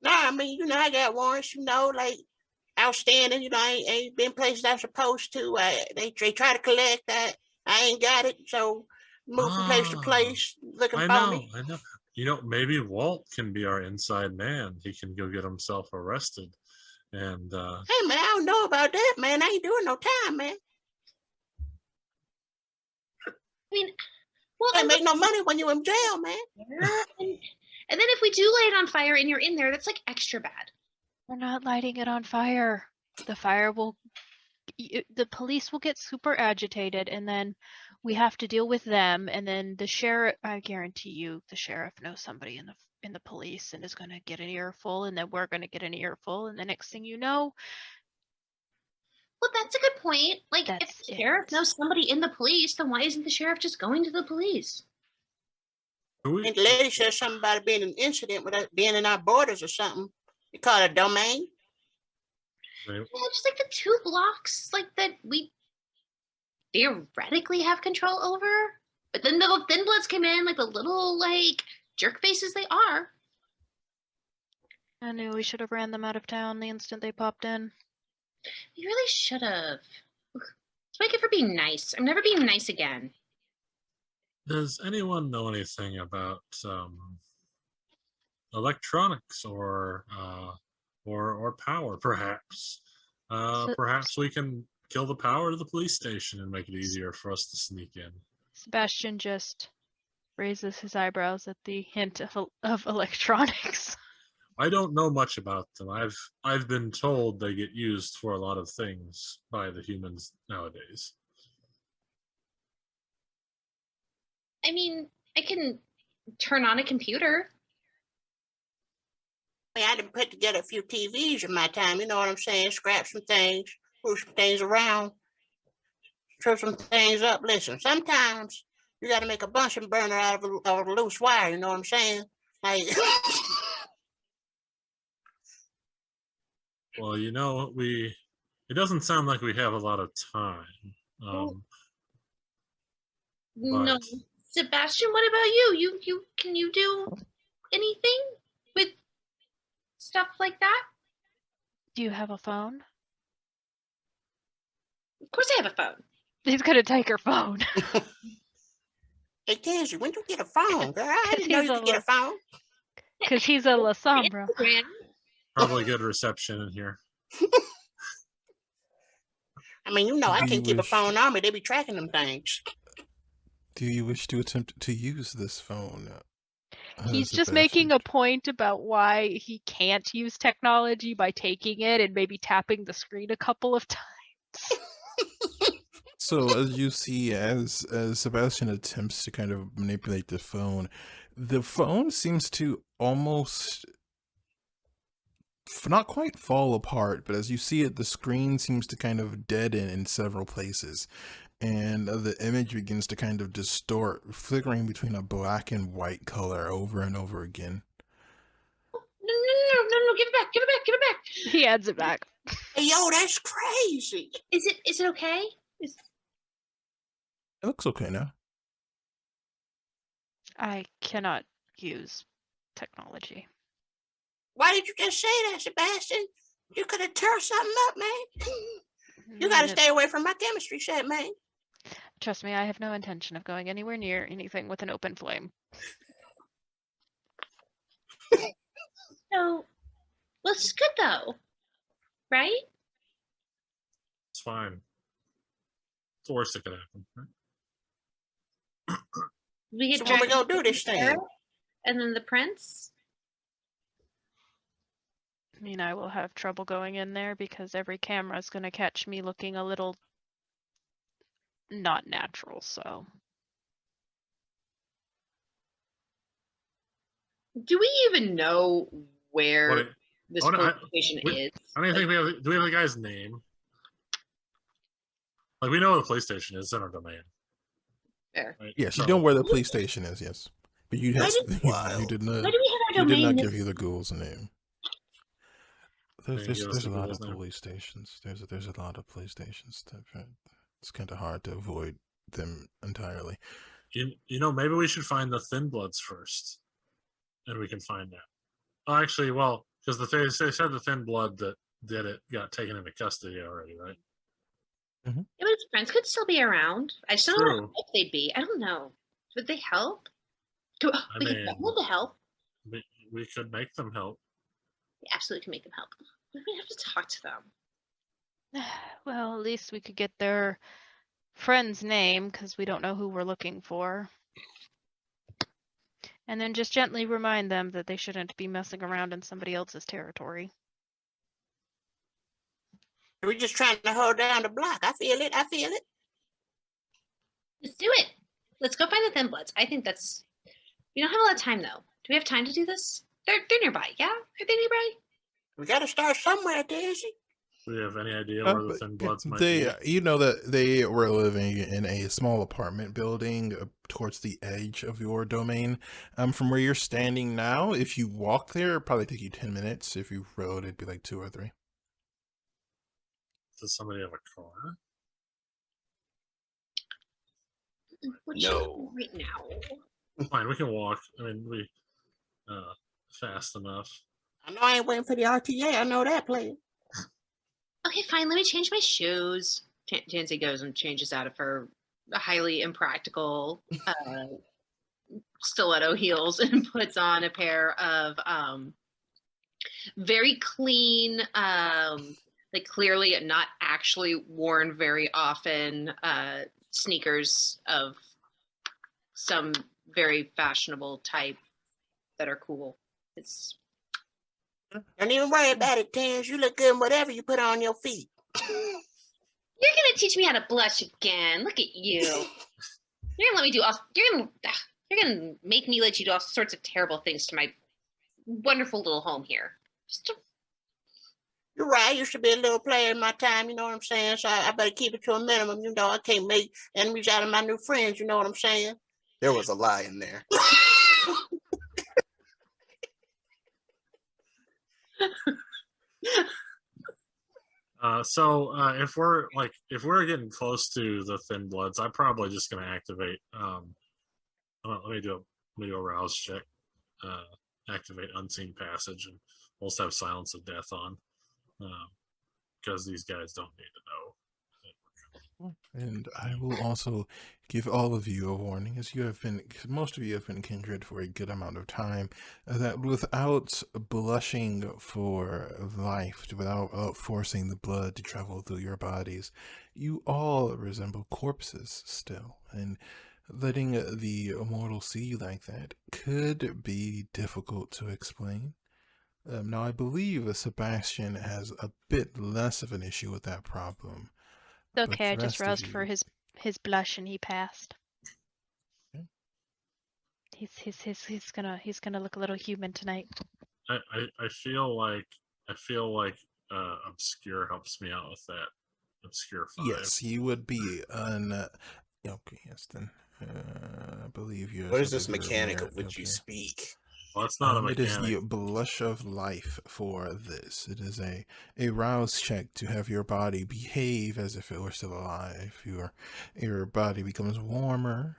I mean, I got warrants, like outstanding. I ain't been places I'm supposed to. They try to collect that. I ain't got it, so move from place to place looking for me. I know. Maybe Walt can be our inside man. He can go get himself arrested. And Hey, man, I don't know about that, man. I ain't doing no time, man. I mean, well, Can't make no money when you're in jail, man. And then if we do light it on fire and you're in there, that's like extra bad. We're not lighting it on fire. The fire will, the police will get super agitated, and then we have to deal with them. And then the sheriff, I guarantee you, the sheriff knows somebody in the police and is going to get an earful, and then we're going to get an earful, and the next thing you know, Well, that's a good point. Like, if That's the sheriff it. knows somebody in the police, then why isn't the sheriff just going to the police? And the lady said something about it being an incident with us being in our borders or something. You call it a domain? Yeah, just like the 2 blocks, like that we theoretically have control over. But then the Thin Bloods came in, like the little like jerk faces they are. I knew we should have ran them out of town the instant they popped in. You really should have. Let's make it for being nice. I'm never being nice again. does anyone know anything about electronics or power? Perhaps, perhaps we can kill the power to the police station and make it easier for us to sneak in. Sebastian just raises his eyebrows at the hint of electronics. I don't know much about them. I've been told they get used for a lot of things by the humans nowadays. I mean, I can turn on a computer. I mean, I done put together a few TVs in my time. You know what I'm saying? Scrap some things, move some things around, throw some things up. Listen, sometimes you got to make a Bunsen burner out of a loose wire. You know what I'm saying? Like, Well, it doesn't sound like we have a lot of time. No, But Sebastian, what about you? Can you do anything with stuff like that? Do you have a phone? Of course, I have a phone. He's gonna take her phone. hey, Kenzie, when you get a phone, girl? I didn't know you could get a phone. Because he's a La Sombra. Instagram. probably good reception in here. I mean, you know, I can't keep a phone on me. They be tracking them things. Do you wish to attempt to use this phone? He's just making a point about why he can't use technology by taking it and maybe tapping the screen a couple of times. So as you see, as Sebastian attempts to kind of manipulate the phone seems to almost not quite fall apart, but as you see it, the screen seems to kind of deaden in several places, and the image begins to kind of distort, flickering between a black and white color over and over again. No, give it back, give it back, give it back. He hands it back. Hey, yo, that's crazy. Is it okay? It looks okay now. I cannot use technology. Why did you just say that, Sebastian? You could have turned something up, man. You got to stay away from my chemistry set, man. Trust me, I have no intention of going anywhere near anything with an open flame. So, well, this is good though, right? It's fine. It's the worst that could happen. Right? We get So when we dragged gonna do this thing? and then the prince. I mean, I will have trouble going in there because every camera is going to catch me looking a little not natural, so. Do we even know where What- this I wanna- police station is? I don't even think we have. Do we have the guy's name? Like, we know what the police station is in our domain. There. Right? Yes, you So- know where the police station is. Yes, but you Why have did- you did not. Why do we have our He did domain? not give you the ghoul's name. Can you give us There's the a lot ghoul's of name? police stations. There's a lot of police stations. It's kind of hard to avoid them entirely. Maybe we should find the Thin Bloods first, and we can find out. Oh, actually, well, because they said the Thin Blood that did it got taken into custody already, right? Yeah, but his friends could still be around. I just don't know True. if they'd be. I don't know. Would they help? We I can mean, get them to help. we could make them help. We absolutely can make them help. We have to talk to them. Well, at least we could get their friend's name because we don't know who we're looking for. And then just gently remind them that they shouldn't be messing around in somebody else's territory. We're just trying to hold down the block. I feel it. Let's do it. Let's go find the Thin Bloods. I think that's. We don't have a lot of time though. Do we have time to do this? They're nearby. Yeah, are they nearby? We got to start somewhere, Daisy. Do we have any idea where the Thin Bloods might they, be? You know that they were living in a small apartment building towards the edge of your domain. From where you're standing now, if you walk there, it'd probably take you 10 minutes. If you rode, it'd be like 2 or 3. Does somebody have a car? No. Right now. Fine, we can walk. I mean, we fast enough. I know I ain't waiting for the RTA. I know that, player. Okay, fine. Let me change my shoes. Tansy goes and changes out of her highly impractical stiletto heels and puts on a pair of very clean, like clearly not actually worn very often sneakers of some very fashionable type that are cool. It's. Don't even worry about it, Tans. You look good in whatever you put on your feet. You're gonna teach me how to blush again. Look at you. You're gonna let me do all. You're gonna make me let you do all sorts of terrible things to my wonderful little home here. You're right. I used to be a little player in my time. You know what I'm saying? So I better keep it to a minimum. You know, I can't make enemies out of my new friends. You know what I'm saying? There was a lie in there. If we're getting close to the Thin Bloods, I'm probably just gonna activate. Let me do a rouse check. Activate unseen passage, and we'll just have silence of death on, because these guys don't need to know. And I will also give all of you a warning, as most of you have been kindred for a good amount of time, that without blushing for life, without forcing the blood to travel through your bodies, you all resemble corpses still. And letting the immortal see you like that could be difficult to explain. Now, I believe Sebastian has a bit less of an issue with that problem. It's okay, I just roused for his blush and he passed. Okay. He's gonna look a little human tonight. I feel like obscure helps me out with that. Obscure 5. Yes, you would be okay, yes then. I believe you. What is this mechanic of which you speak? Well, it's not a mechanic. It is the blush of life for this. It is a rouse check to have your body behave as if it were still alive. Your body becomes warmer.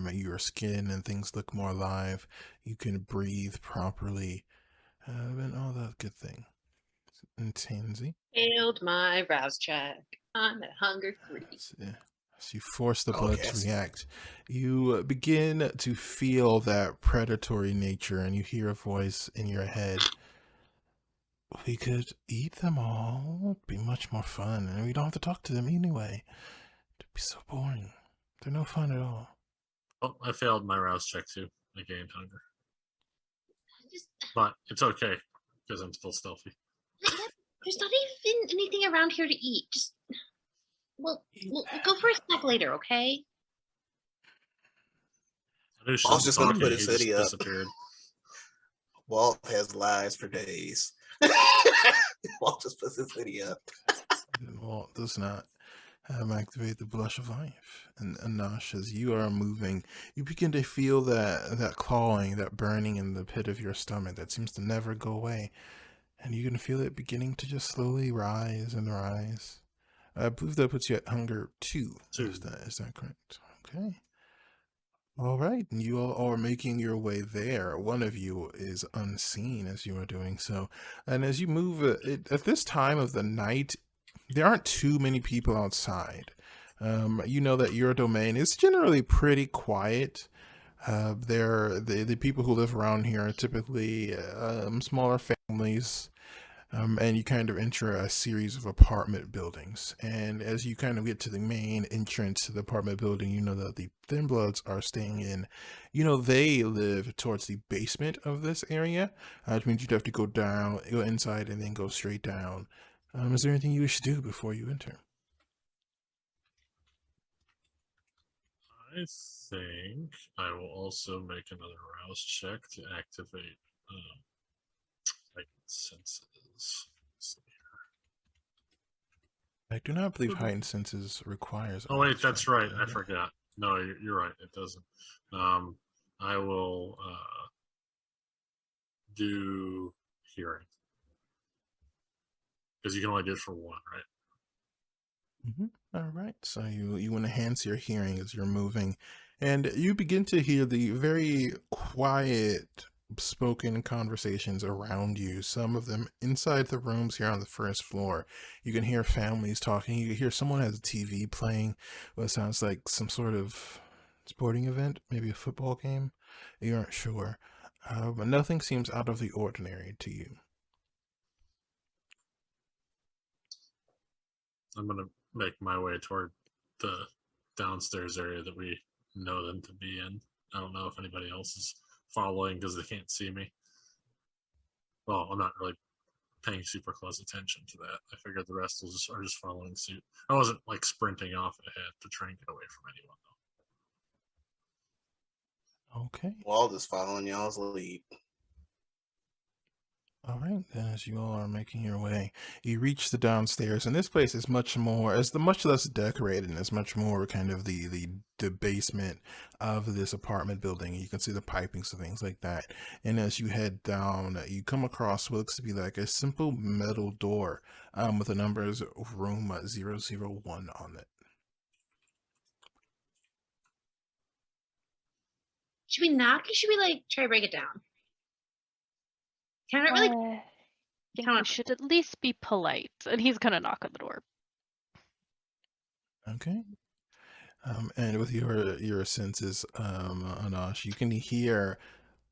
Your skin and things look more alive. You can breathe properly, and all that good thing. And Tansy Failed my rouse check. I'm at hunger 3. As you force the blood to react, you begin to feel that predatory nature, and you hear a voice in your head. We could eat them all. It'd be much more fun, and we don't have to talk to them anyway. It'd be so boring. They're no fun at all. Oh, I failed my rouse check too. I gained hunger. But it's okay, because I'm still stealthy. There's not even anything around here to eat. Just we'll go for a snack later, okay? I was just gonna put his hoodie up. Disappeared. Walt has lies for days. Walt just puts his hoodie up. Walt does not activate the blush of life. And Anash, as you are moving, you begin to feel that clawing, that burning in the pit of your stomach that seems to never go away. And you can feel it beginning to just slowly rise and rise. I believe that puts you at hunger 2. Is that correct? Okay. All right. And you all are making your way there. One of you is unseen as you are doing so. And as you move, at this time of the night, there aren't too many people outside. You know that your domain is generally pretty quiet. The people who live around here are typically smaller families. And you kind of enter a series of apartment buildings. And as you kind of get to the main entrance to the apartment building, you know that the Thin Bloods are staying in. You know, they live towards the basement of this area, which means you'd have to go down, go inside, and then go straight down. Is there anything you wish to do before you enter? I think I will also make another rouse check to activate heightened senses. Let's see. I do not believe heightened senses requires. Oh wait, that's right. I forgot. No, you're right. It doesn't. I will do hearing because you can only do it for one, right? All right, so you enhance your hearing as you're moving, and you begin to hear the very quiet spoken conversations around you. Some of them inside the rooms here on the first floor. You can hear families talking. You can hear someone has a TV playing what sounds like some sort of sporting event, maybe a football game. You aren't sure, but nothing seems out of the ordinary to you. I'm gonna make my way toward the downstairs area that we know them to be in. I don't know if anybody else is following because they can't see me. Well, I'm not really paying super close attention to that. I figured the rest are just following suit. I wasn't like sprinting off ahead to try and get away from anyone though. Okay. Walt is following y'all's lead. All right, then as you all are making your way, you reach the downstairs, and this place is much less decorated, and it's much more kind of the basement of this apartment building. You can see the pipings and things like that. And as you head down, you come across what looks to be like a simple metal door with the numbers room 001 on it. Should we knock or should we like try to break it down? Can I really? I think we should at least be polite. And he's gonna knock on the door. Okay. And with your senses, Anash, you can hear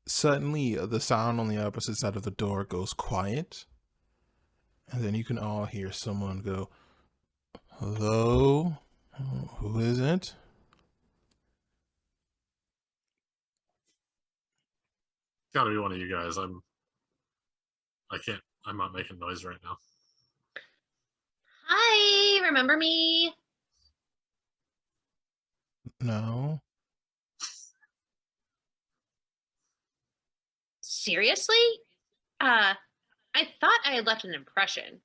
suddenly the sound on the opposite side of the door goes quiet, and then you can all hear someone go, "Hello, who is it?" Gotta be one of you guys. I'm not making noise right now. Hi, remember me? No. Seriously? I thought I had left an impression.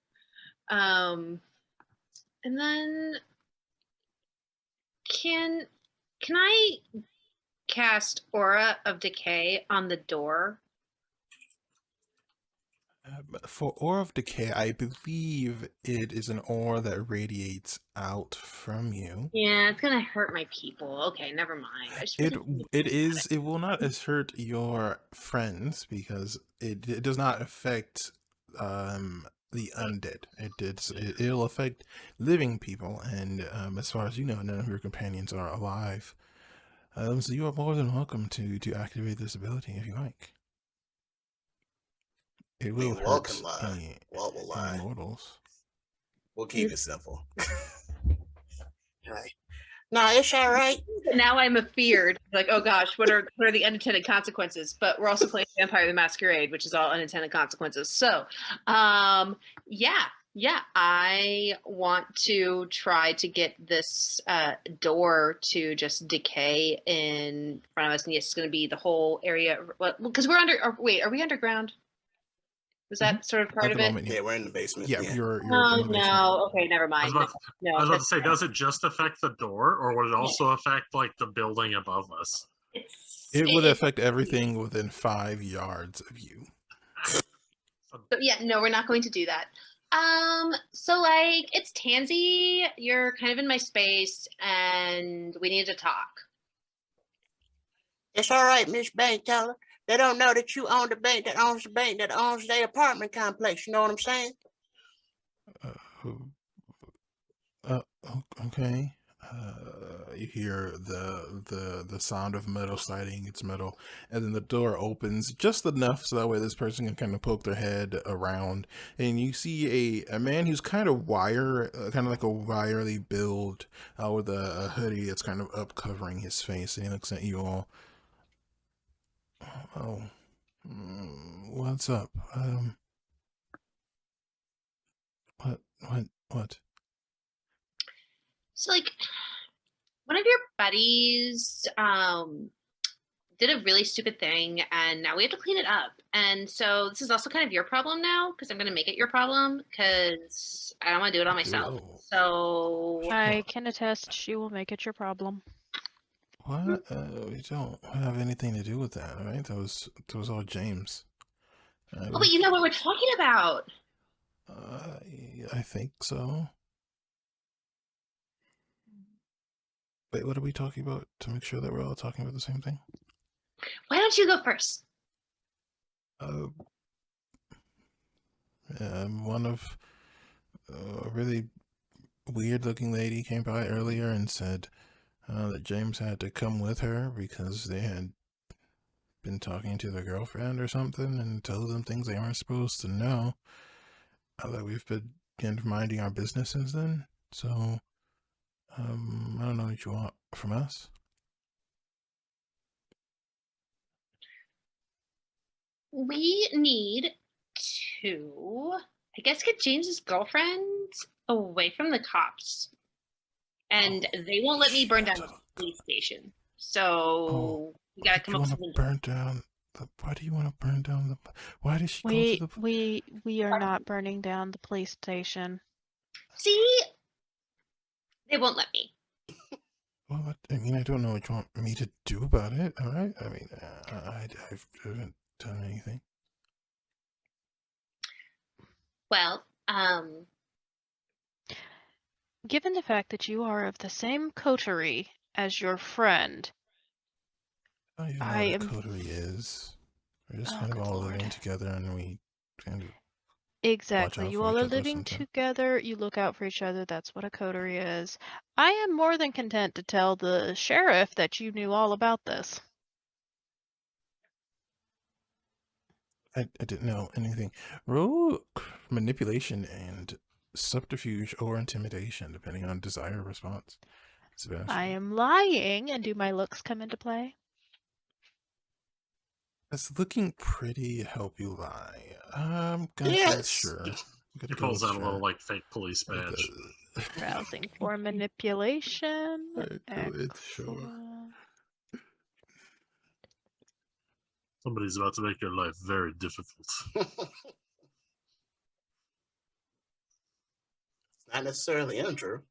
And then can I cast Aura of Decay on the door? For Aura of Decay, I believe it is an aura that radiates out from you. Yeah, it's gonna hurt my people. Okay, never mind. It will not hurt your friends because it does not affect the undead. It'll affect living people, and as far as you know, none of your companions are alive. So you are more than welcome to activate this ability if you like. It will hurt Walt can lie. Walt will lie. Mortals. We'll keep it simple. Right. No, it's all right. Now I'm afeared. Like, oh gosh, what are the unintended consequences? But we're also playing Vampire the Masquerade, which is all unintended consequences. So, yeah, I want to try to get this door to just decay in front of us. And yes, it's going to be the whole area. Because we're under. Wait, are we underground? Was that sort of part of it? Yeah, we're in the basement. Yeah, you're in the basement. No. Okay, never mind. I was about to say, does it just affect the door, or would it also affect like the building above us? It would affect everything within 5 yards of you. But yeah, no, we're not going to do that. So like, it's Tansy. You're kind of in my space, and we need to talk. It's all right, Miss Bank Teller. They don't know that you own the bank that owns the bank that owns the apartment complex. You know what I'm saying? Okay. you hear the sound of metal sliding its metal, and then the door opens just enough so that way this person can kind of poke their head around, and you see a man who's kind of kind of like a wiry build, with a hoodie that's kind of up covering his face, and he looks at you all. Oh, what's up? What? So, like, one of your buddies did a really stupid thing, and now we have to clean it up. And so this is also kind of your problem now, because I'm going to make it your problem, because I don't want to do it all myself. Oh. So I can attest she will make it your problem. What? We don't have anything to do with that, right? That was all James. oh, but you know what we're talking about. I think so. Wait, what are we talking about to make sure that we're all talking about the same thing? Why don't you go first? One of a really weird-looking lady came by earlier and said that James had to come with her because they had been talking to their girlfriend or something and told them things they weren't supposed to know. That we've been minding our business since then. So, I don't know what you want from us. We need to, I guess, get James's girlfriend away from the cops. And they won't let me burn down the police station. So we gotta come up with something. Burn down. Why do you want to burn down the? Why did she go to the? We are not burning down the police station. See, they won't let me. Well, I mean, I don't know what you want me to do about it. All right. I mean, I haven't done anything. Well, given the fact that you are of the same coterie as your friend, I don't even know what a coterie is. We're just kind of all living together, and we kind of exactly. You all are living together. You look out for each other. That's what a coterie is. I am more than content to tell the sheriff that you knew all about this. I didn't know anything. Roll manipulation and subterfuge or intimidation, depending on desired response. Sebastian. I am lying, and do my looks come into play? That's looking pretty help you lie. Yes. Sure. He pulls out a little like fake police badge. Browsing for manipulation. It's sure. Somebody's about to make your life very difficult. Not necessarily untrue.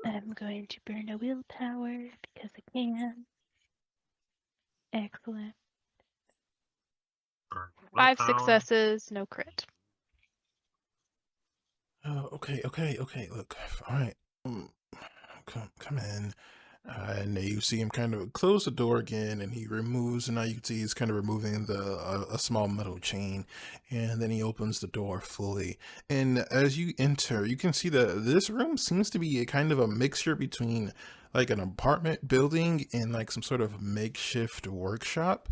I'm going to burn a willpower because I can. Excellent. 5 successes, no crit. Oh, okay. Look, all right. Come in. And you see him kind of close the door again, and he removes, and now you can see he's kind of removing a small metal chain, and then he opens the door fully. And as you enter, you can see that this room seems to be a kind of a mixture between like an apartment building and like some sort of makeshift workshop.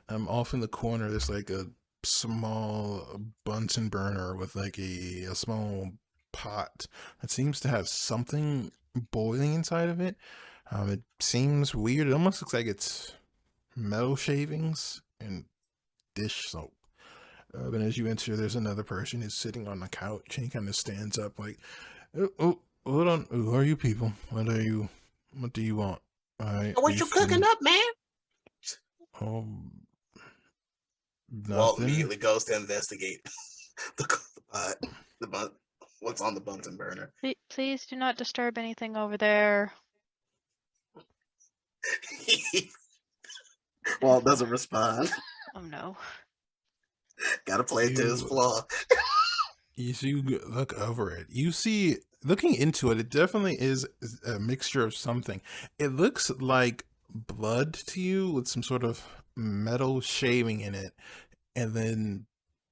Off in the corner, there's like a small Bunsen burner with like a small pot that seems to have something boiling inside of it. It seems weird. It almost looks like it's metal shavings and dish soap. But as you enter, there's another person who's sitting on the couch, and he kind of stands up like, oh, hold on. Who are you people? What do you want? What you cooking up, man? Nothing. Walt immediately goes to investigate what's on the Bunsen burner. Please do not disturb anything over there. Walt doesn't respond. Oh no. Gotta play to his flaw. You look over it. You see, looking into it, it definitely is a mixture of something. It looks like blood to you with some sort of metal shaving in it, and then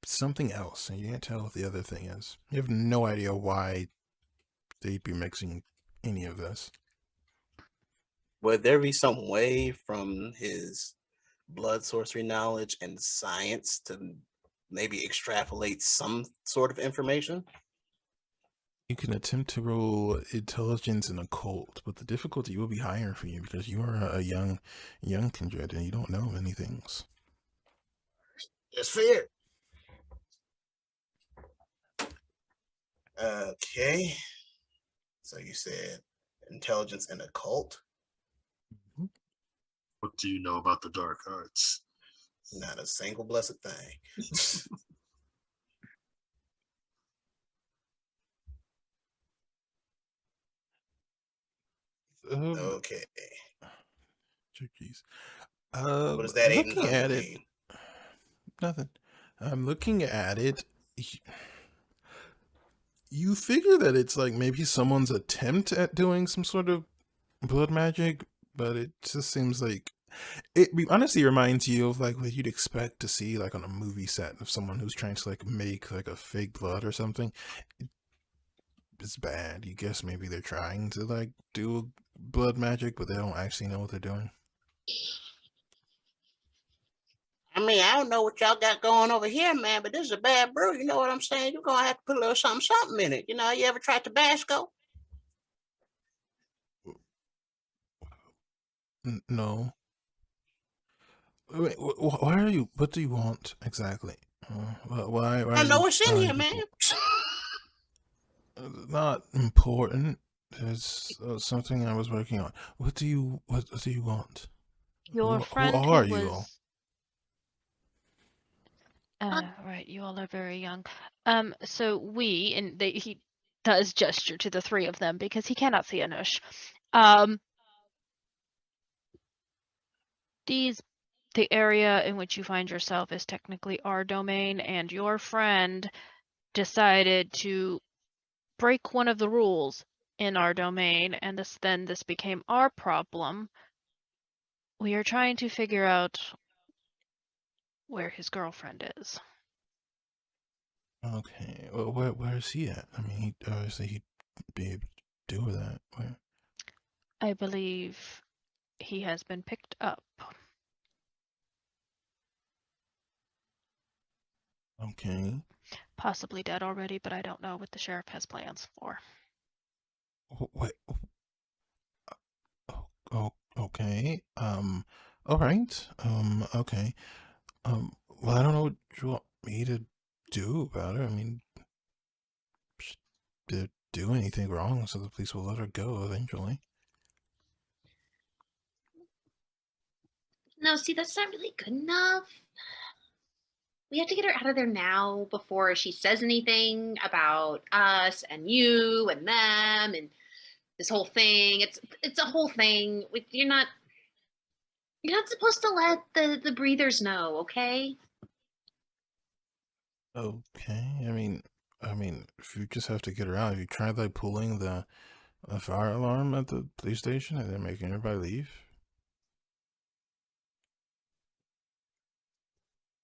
something else, and you can't tell what the other thing is. You have no idea why they'd be mixing any of this. would there be some way from his blood sorcery knowledge and science to maybe extrapolate some sort of information? You can attempt to roll intelligence in occult, but the difficulty will be higher for you because you are a young kindred and you don't know many things. It's fair. Okay. So you said intelligence and occult? What do you know about the dark arts? Not a single blessed thing. Okay. Jeez. What does that 800 Looking at it, mean? nothing. I'm looking at it. You figure that it's like maybe someone's attempt at doing some sort of blood magic, but it just seems like honestly reminds you of like what you'd expect to see like on a movie set of someone who's trying to like make like a fake blood or something. It's bad. You guess maybe they're trying to like do blood magic, but they don't actually know what they're doing. I mean, I don't know what y'all got going over here, man, but this is a bad brew. You know what I'm saying? You're going to have to put a little something in it. You know, you ever tried Tabasco? No. Wait, why are you? What do you want exactly? Why I are know you what's in telling here, man. people? Not important. There's something I was working on. What do you want? Your Who friend are who you all? was right, you all are very young. So we and he does gesture to the three of them because he cannot see Anush. The area in which you find yourself is technically our domain, and your friend decided to break one of the rules in our domain, and this became our problem. We are trying to figure out where his girlfriend is. Okay. Well, where is he at? I mean, obviously he'd be able to do that. Where? I believe he has been picked up. Okay. Possibly dead already, but I don't know what the sheriff has plans for. Wait. Oh, okay. All right. Okay. Well, I don't know what you want me to do about it. I mean, she did do anything wrong, so the police will let her go eventually. No, see, that's not really good enough. We have to get her out of there now before she says anything about us and you and them and this whole thing. It's a whole thing. You're not supposed to let the breathers know, okay? Okay. I mean, if you just have to get her out, have you tried like pulling the fire alarm at the police station and then making everybody leave?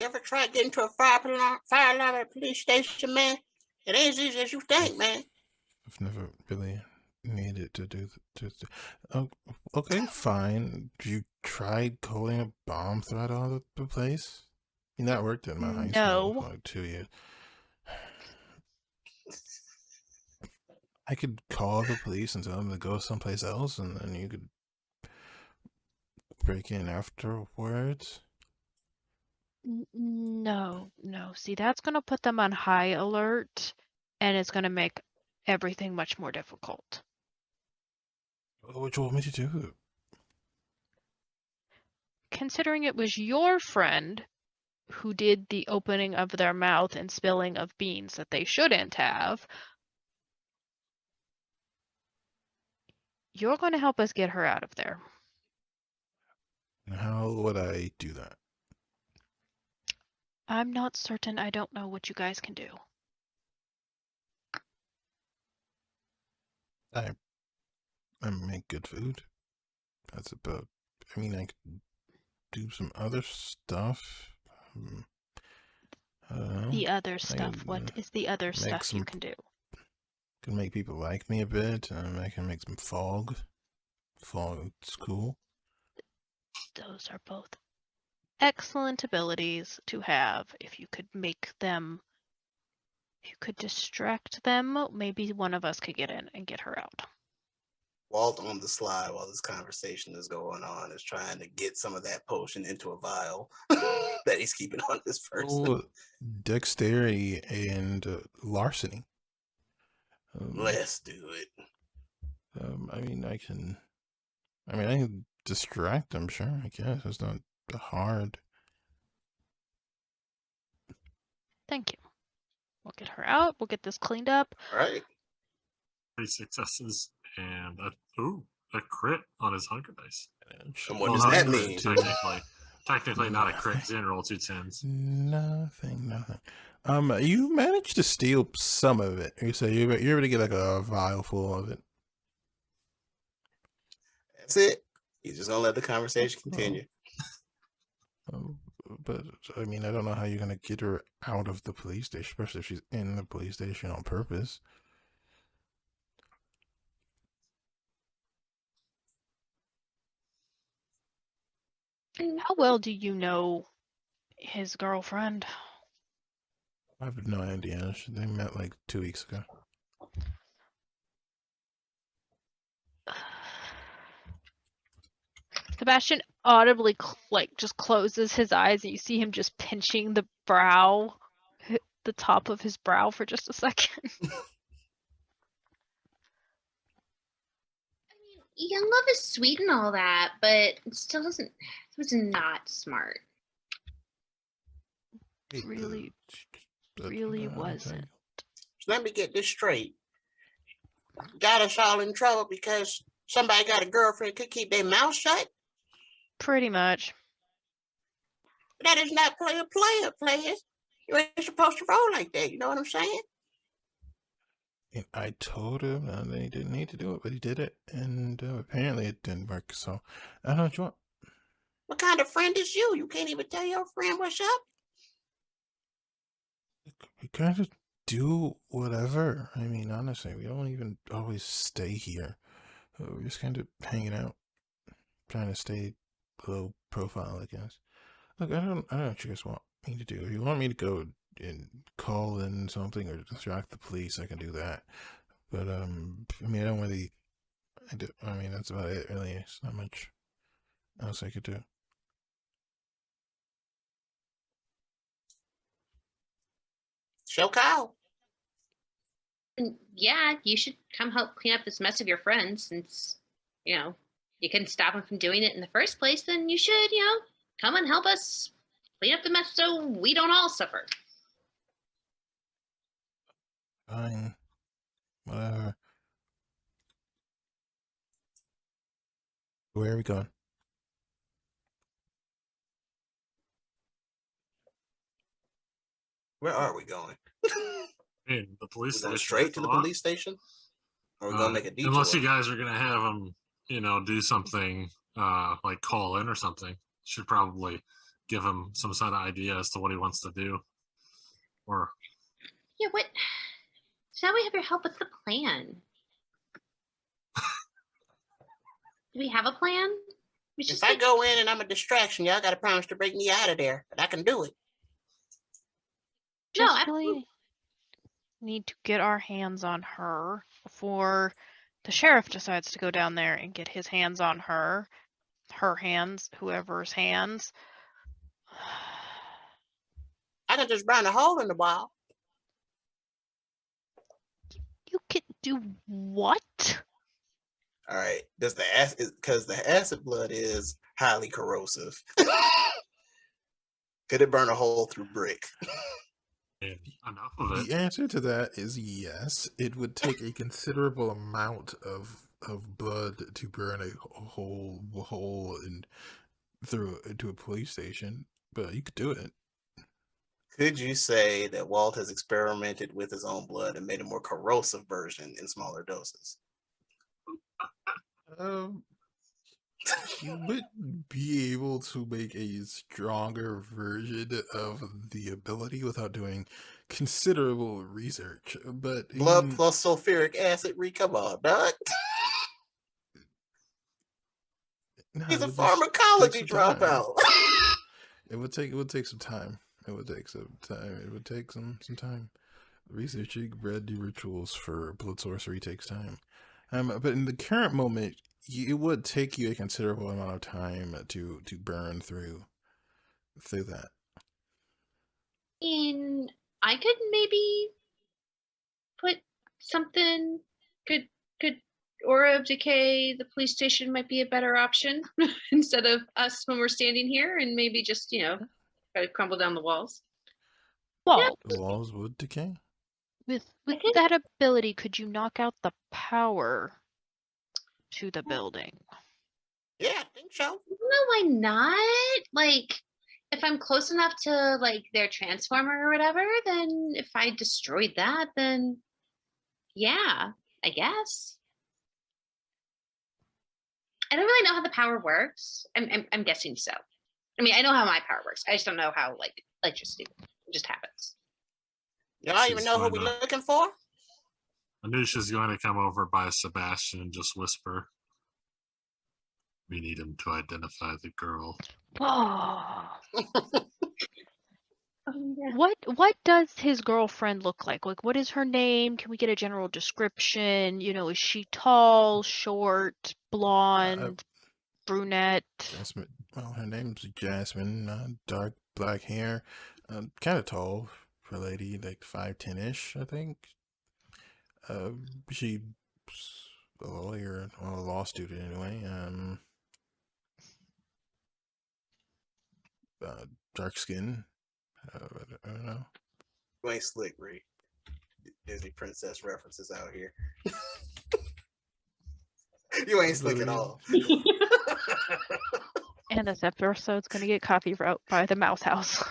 You ever tried getting to a fire alarm at a police station, man? It ain't as easy as you think, man. I've never really needed to do oh, okay, fine. You tried calling a bomb threat on the place? I mean, that worked in my high school for like 2 years. I could call the police and tell them to go someplace else, and then you could break in afterwards. No. See, that's going to put them on high alert, and it's going to make everything much more difficult. What do you want me to do? Considering it was your friend who did the opening of their mouth and spilling of beans that they shouldn't have, you're going to help us get her out of there. How would I do that? I'm not certain. I don't know what you guys can do. I make good food. That's about. I mean, I could do some other stuff. I don't know. The other stuff. What is the other stuff you can do? Can make people like me a bit. I can make some fog. It's cool. Those are both excellent abilities to have. If you could make them, if you could distract them, maybe one of us could get in and get her out. Walt on the slide while this conversation is going on is trying to get some of that potion into a vial that he's keeping on this person. Oh, dexterity and larceny. Let's do it. I mean, I can distract them, sure, I guess. It's not hard. Thank you. We'll get her out. We'll get this cleaned up. All right. 3 successes and a crit on his hunger dice. And what does that mean? Technically not a crit because he didn't roll 2 10s. Nothing. You managed to steal some of it. You say you're able to get like a vial full of it. That's it. He's just gonna let the conversation continue. But I mean, I don't know how you're gonna get her out of the police station, especially if she's in the police station on purpose. How well do you know his girlfriend? I have no idea. They met like 2 weeks ago. Sebastian audibly just closes his eyes, and you see him just pinching the brow, the top of his brow for just a second. Young love is sweet and all that, but it still doesn't. It was not smart. Really wasn't. Let me get this straight. Got us all in trouble because somebody got a girlfriend could keep their mouth shut? Pretty much. That is not players. You ain't supposed to roll like that. You know what I'm saying? And I told him that he didn't need to do it, but he did it, and apparently it didn't work. So I don't know what you want. What kind of friend is you? You can't even tell your friend what's up? We kind of do whatever. I mean, honestly, we don't even always stay here. We're just kind of hanging out, trying to stay low profile, I guess. Look, I don't know what you guys want me to do. If you want me to go and call in something or distract the police, I can do that. But I mean, I don't really. I mean, that's about it. Really, it's not much else I could do. Show Kyle. Yeah, you should come help clean up this mess of your friends, since you couldn't stop them from doing it in the first place. Then you should, come and help us clean up the mess so we don't all suffer. Fine. Whatever. Where are we going? Where are we going? The police We're going station. straight to the police station? Or are we going to make a detour? Unless you guys are going to have him, do something like call in or something. Should probably give him some sort of idea as to what he wants to do. Or yeah, what? So now we have your help. What's the plan? Do we have a plan? If I go in and I'm a distraction, y'all got to promise to break me out of there, but I can do it. Just really need to get our hands on her before the sheriff decides to go down there and get his hands on her hands, whoever's hands. I can just burn a hole in the wall. You can do what? All right, does the acid, because the acid blood is highly corrosive. Could it burn a hole through brick? Enough of it. The answer to that is yes. It would take a considerable amount of blood to burn a hole and through into a police station, but you could do it. Could you say that Walt has experimented with his own blood and made a more corrosive version in smaller doses? You would be able to make a stronger version of the ability without doing considerable research, but blood plus sulfuric acid, come on, dog. No, He's it a would just take pharmacology some time. dropout. It would take some time. It would take some time. It would take some time. Researching red rituals for blood sorcery takes time. But in the current moment, it would take you a considerable amount of time to burn through that. And I could maybe put something. Could Aura of Decay, the police station, might be a better option instead of us when we're standing here, and maybe just try to crumble down the walls. Well, The walls would decay. with I think- that ability, could you knock out the power to the building? Yeah, I think so. No, why not? Like, if I'm close enough to like their transformer or whatever, then if I destroyed that, then yeah, I guess. I don't really know how the power works. I'm guessing so. I mean, I know how my power works. I just don't know how like electricity just happens. Y'all even She's know who going we to- looking for? Anusha's going to come over by Sebastian and just whisper, "We need him to identify the girl." Oh. Yeah. What does his girlfriend look like? Like, what is her name? Can we get a general description? Is she tall, short, blonde, brunette? Jasmine. Well, her name's Jasmine. Dark black hair. Kind of tall for a lady, like 5'10" I think. She's a lawyer, or a law student anyway. Dark skin. I don't know. You ain't slick, Reed. Disney princess references out here. You ain't slick at all. And this episode's gonna get copyright by the Mouse House.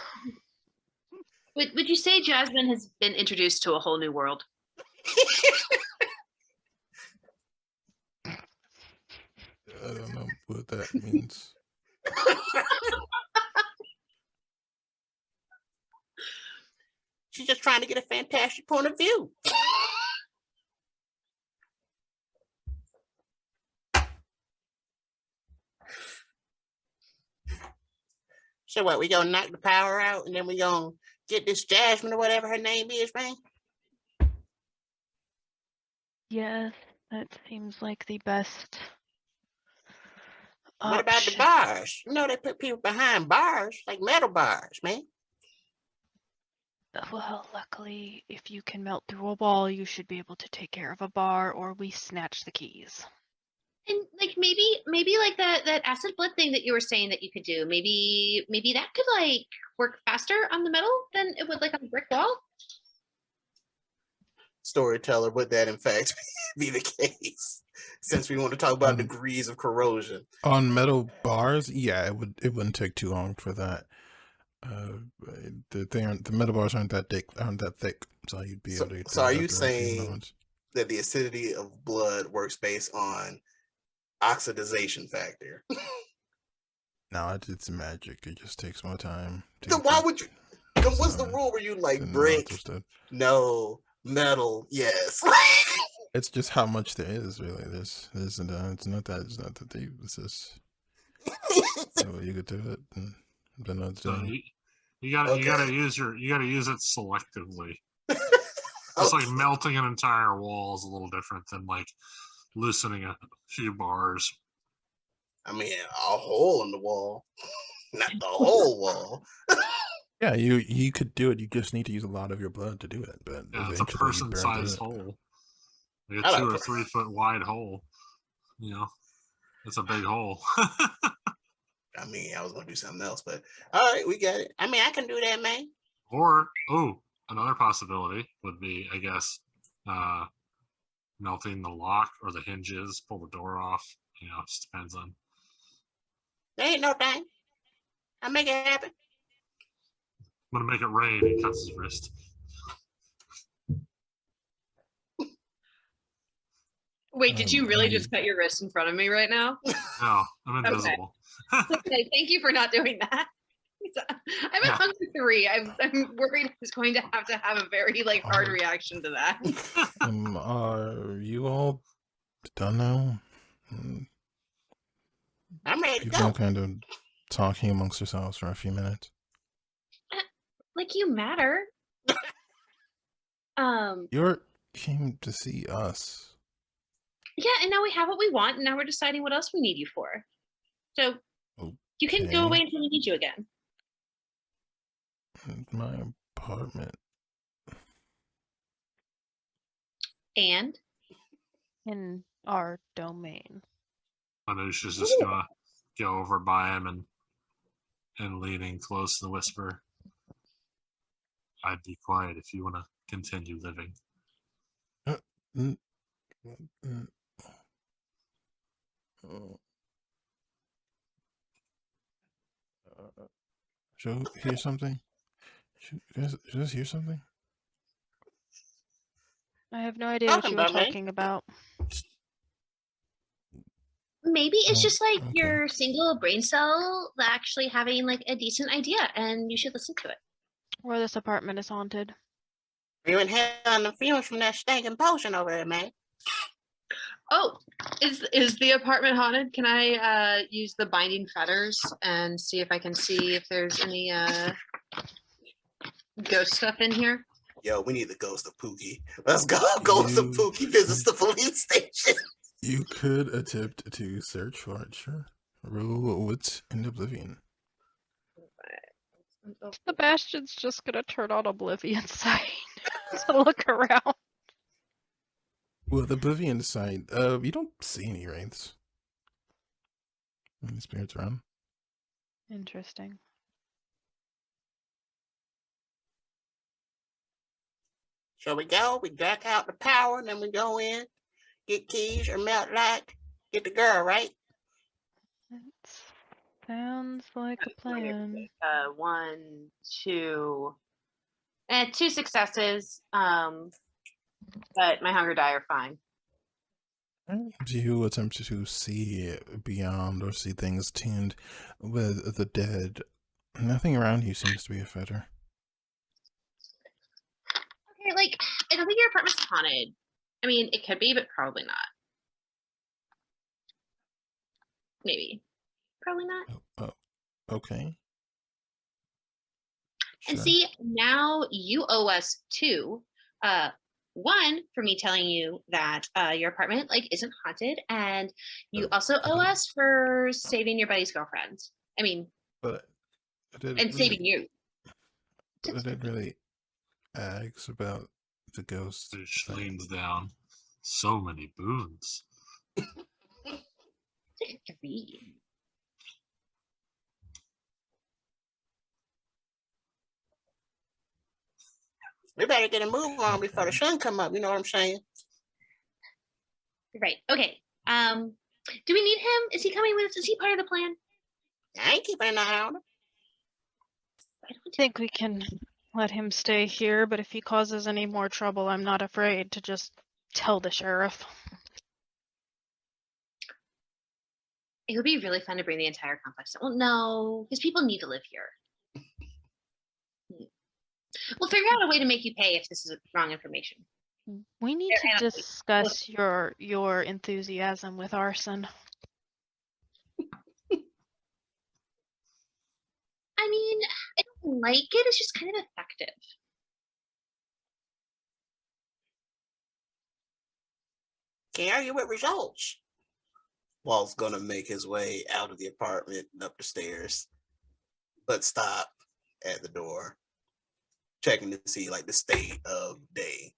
Would you say Jasmine has been introduced to a whole new world? I don't know what that means. She's just trying to get a fantastic point of view. So what, we gonna knock the power out and then we gonna get this Jasmine or whatever her name is, man? Yes, that seems like the best What about the option. bars? They put people behind bars, like metal bars, man. Well, luckily, if you can melt through a wall, you should be able to take care of a bar, or we snatch the keys. And like maybe like that acid blood thing that you were saying that you could do. Maybe that could like work faster on the metal than it would like on a brick wall. Storyteller, would that in fact be the case? Since we want to talk about degrees of corrosion. On metal bars, yeah, it wouldn't take too long for that. The metal bars aren't that thick, so you'd be able to. So are you saying that the acidity of blood works based on oxidization factor? No, it's magic. It just takes more time. Then why would you? Then what's the rule where you like brick? No, metal, yes. It's just how much there is, really. There's it's not that deep. It's just so you could do it. And then you gotta use it selectively. It's like melting an entire wall is a little different than like loosening a few bars. I mean, a hole in the wall, not the whole wall. Yeah, you could do it. You just need to use a lot of your blood to do it. But yeah, it's a person-sized hole, like a 2 or 3 foot wide hole. It's a big hole. I mean, I was gonna do something else, but all right, we got it. I mean, I can do that, man. Or another possibility would be, I guess, melting the lock or the hinges, pull the door off. It just depends on. There ain't no thing. I'll make it happen. I'm gonna make it rain. He cuts his wrist. Wait, did you really just cut your wrist in front of me right now? No, I'm invisible. Okay, thank you for not doing that. I'm at Hungry 3. I'm worried he's going to have a very hard reaction to that. Are you all done now? I'm ready to You've go. been kind of talking amongst yourselves for a few minutes. Like you matter. You came to see us. Yeah, and now we have what we want, and now we're deciding what else we need you for. So you can go away Okay. until we need you again. My apartment. And In our domain. Anusha's just gonna go over by him and leaning close to whisper, I'd be quiet if you want to continue living. Mm, mm, oh. Should I hear something? Should you guys hear something? I have no idea what Talking you were about me. talking about. maybe it's Oh, just like okay. your single brain cell actually having like a decent idea, and you should listen to it. Or this apartment is haunted. You inhaling the fumes from that stinking potion over there, man. Oh, is the apartment haunted? Can I use the binding fetters and see if I can see if there's any ghost stuff in here? Yo, we need the ghost of Pookie. Let's go, ghost of You- Pookie visits the police station. You could attempt to search for it, sure. Roll wits in oblivion. Sebastian's just gonna turn on Oblivion sight to look around. Well, the oblivion side, you don't see any wraiths. Any spirits around? Interesting. Shall we go? We jack out the power, and then we go in, get keys or melt light, get the girl, right? It sounds like a plan. 1, 2, and 2 successes. But my hunger die are fine. Do you attempt to see beyond or see things tuned with the dead? Nothing around you seems to be a fetter. Okay, like I don't think your apartment's haunted. I mean, it could be, but probably not. Maybe, probably not. Oh, okay. And Sure. see, now you owe us 2. 1 for me telling you that your apartment like isn't haunted, and you also owe us for saving your buddy's girlfriend. I mean, But and saving you. But I didn't really ask about the ghost Fish thing. leans down. So many boons. It's like 3. We better get a move on before the sun come up. You know what I'm saying? Right. Okay. Do we need him? Is he coming with us? Is he part of the plan? I ain't keeping an eye on him. I think we can let him stay here, but if he causes any more trouble, I'm not afraid to just tell the sheriff. It would be really fun to bring the entire complex. Well, no, because people need to live here. We'll figure out a way to make you pay if this is wrong information. We need to discuss your enthusiasm with arson. I mean, I don't like it. It's just kind of effective. Can't argue with results. Walt's gonna make his way out of the apartment and up the stairs, but stop at the door, checking to see like the state of day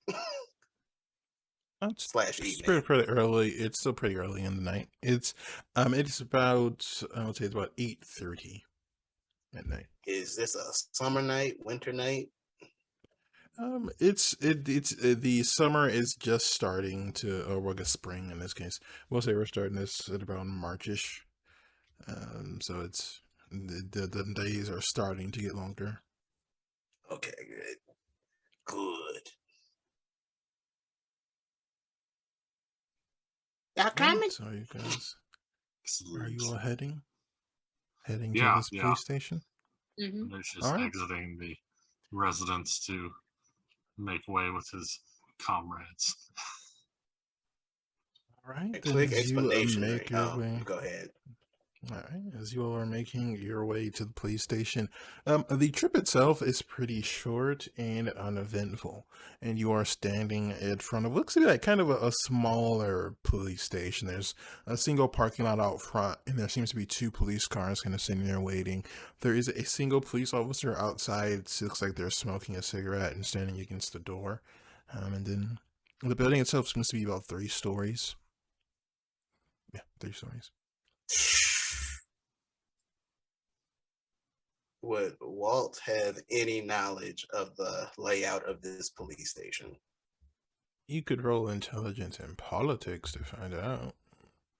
It's / evening. pretty early. It's still pretty early in the night. It's about I would say it's about 8:30 at night. Is this a summer night, winter night? It's the summer is just starting to, or I guess spring in this case. We'll say we're starting this at about Marchish. So it's the days are starting to get longer. Okay, good. Y'all coming? Right, so you guys, are you all heading to Yeah, this yeah. police station? Mm-hmm. There's just Alright. exiting the residence to make way with his comrades. All right, A then quick as you explanation. make Right? your way. Go ahead. All right, as you all are making your way to the police station, the trip itself is pretty short and uneventful, and you are standing in front of looks to be like kind of a smaller police station. There's a single parking lot out front, and there seems to be two police cars kind of sitting there waiting. There is a single police officer outside. It looks like they're smoking a cigarette and standing against the door, and then the building itself seems to be about 3 stories. Yeah, 3 stories. Would Walt have any knowledge of the layout of this police station? You could roll intelligence and politics to find out.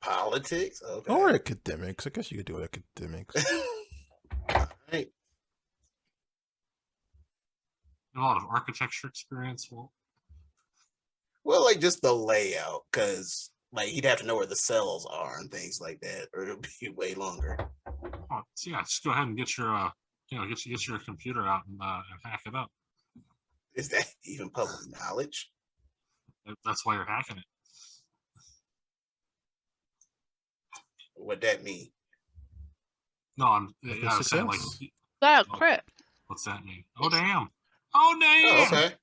Politics? Okay. Or academics. I guess you could do academics. Right. A lot of architecture experience. Well, like just the layout, because like he'd have to know where the cells are and things like that, or it'll be way longer. So yeah, just go ahead and get your get your computer out and hack it up. Is that even public knowledge? That's why you're hacking it. What that mean? No, I was saying like, That crit. what's that mean? Oh damn! Oh damn! Oh, okay.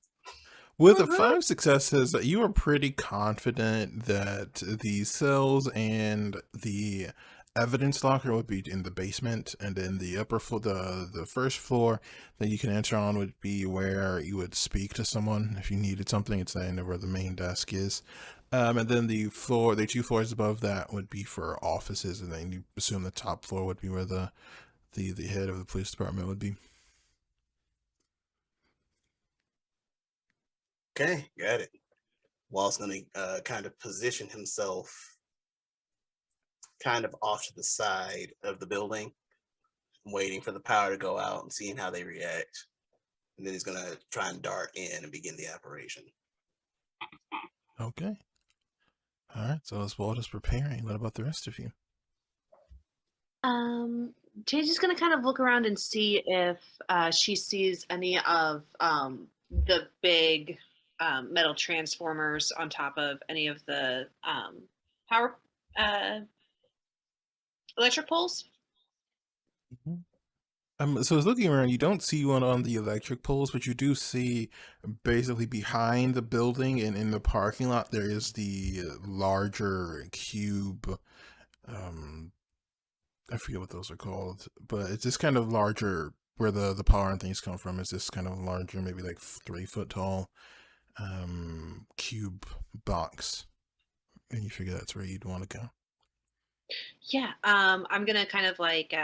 With the 5 successes, you are pretty confident that the cells and the evidence locker would be in the basement, and then the upper floor, the first floor that you can enter on would be where you would speak to someone if you needed something. It's where the main desk is. And then the 2 floors above that would be for offices, and then you assume the top floor would be where the head of the police department would be. Okay, got it. Walt's gonna kind of position himself kind of off to the side of the building, waiting for the power to go out and seeing how they react. And then he's gonna try and dart in and begin the operation. Okay. All right. So as Walt is preparing, what about the rest of you? Change is gonna kind of look around and see if she sees any of the big metal transformers on top of any of the power electric poles. So I was looking around. You don't see one on the electric poles, but you do see basically behind the building and in the parking lot there is the larger cube. I forget what those are called, but it's this kind of larger where the power and things come from. Is this kind of larger, maybe like 3 foot tall, cube box, and you figure that's where you'd want to go. Yeah. I'm gonna kind of like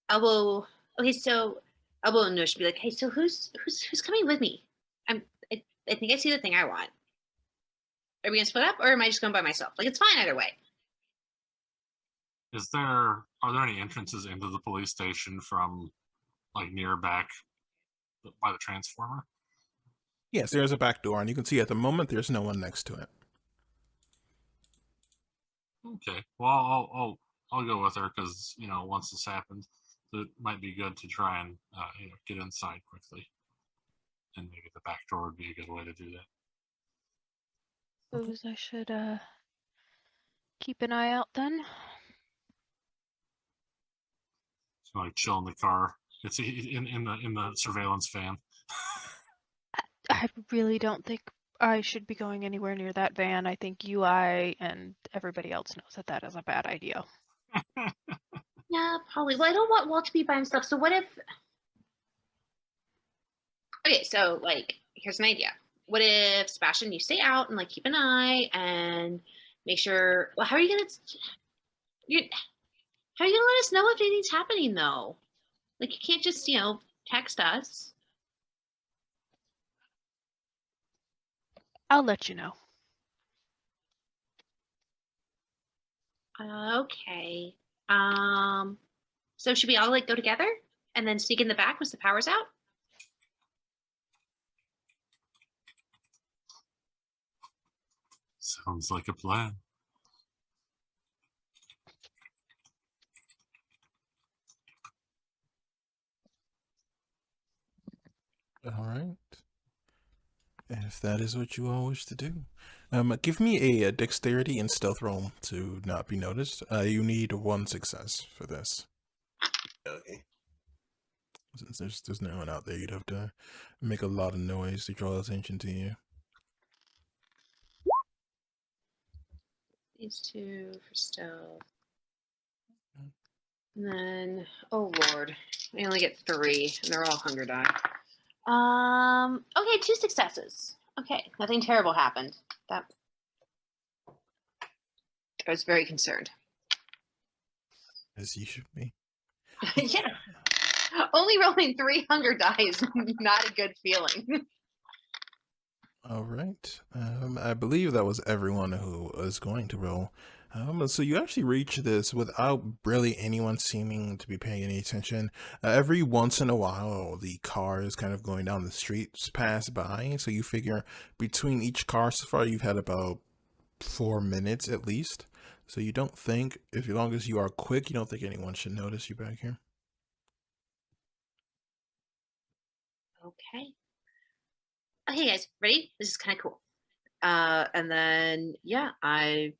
elbow. Okay, so elbow and Nush be like, hey, so who's coming with me? I think I see the thing I want. Are we gonna split up, or am I just going by myself? Like, it's fine either way. Are there any entrances into the police station from like near back by the transformer? Yes, there's a back door, and you can see at the moment there's no one next to it. Okay, well I'll go with her because once this happens, it might be good to try and get inside quickly, and maybe the back door would be a good way to do that. Suppose I should keep an eye out then. So like chill in the car. It's in the surveillance van. I really don't think I should be going anywhere near that van. I think UI and everybody else knows that that is a bad idea. Yeah, probably. Well, I don't want Walt to be by himself. So what if? Okay, so like, here's an idea. What if Sebastian, you stay out and like keep an eye and make sure? Well, how are you gonna? How are you gonna let us know if anything's happening though? Like, you can't just text us. I'll let you know. Okay. So should we all like go together and then sneak in the back once the power's out? Sounds like a plan. All right. And if that is what you all wish to do, Give me a dexterity and stealth roll to not be noticed. You need 1 success for this. Okay. Since there's no one out there, you'd have to make a lot of noise to draw attention to you. These 2 for stealth. And then, oh lord, I only get 3, and they're all hunger die. Okay, 2 successes. Okay, nothing terrible happened. That I was very concerned. As you should be. Yeah, only rolling 3 hunger die is not a good feeling. All right. I believe that was everyone who was going to roll. So you actually reach this without really anyone seeming to be paying any attention. Every once in a while, the cars kind of going down the streets pass by. So you figure between each car so far, you've had about 4 minutes at least. So you don't think, as long as you are quick, you don't think anyone should notice you back here. Okay. Okay, guys, ready? This is kind of cool. And then, yeah, I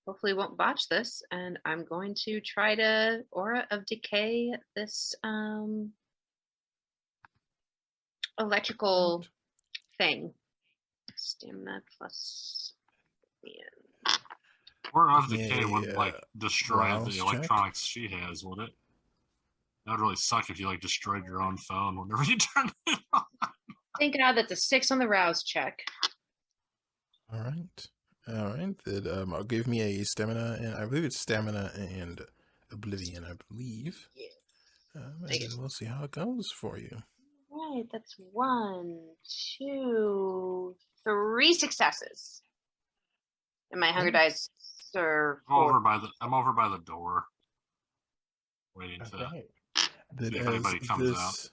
hopefully won't botch this, and I'm going to try to Aura of Decay this electrical thing. Stamina plus. Or out of Give me decay would a, like destroy Rouse the check. electronics she has, would it? That would really suck if you like destroyed your own phone whenever you turn it on. Thank God that's a 6 on the rouse check. All right. All right. Then give me a stamina, and I believe it's stamina and oblivion, I believe. Yeah. And then we'll see how it goes for you. Right, that's 1, 2, 3 successes. And my hunger dice are I'm over by the door, waiting to Okay. That see if as anybody comes out.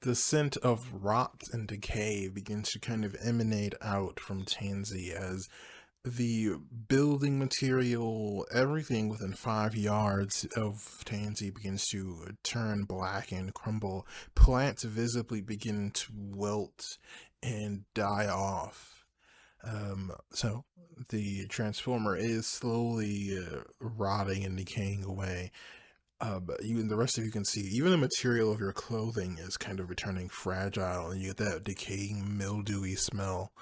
the scent of rot and decay begins to kind of emanate out from Tansy as the building material, everything within 5 yards of Tansy begins to turn black and crumble. Plants visibly begin to wilt and die off. So the transformer is slowly rotting and decaying away. But you and the rest of you can see even the material of your clothing is kind of returning fragile, and you get that decaying, mildewy smell.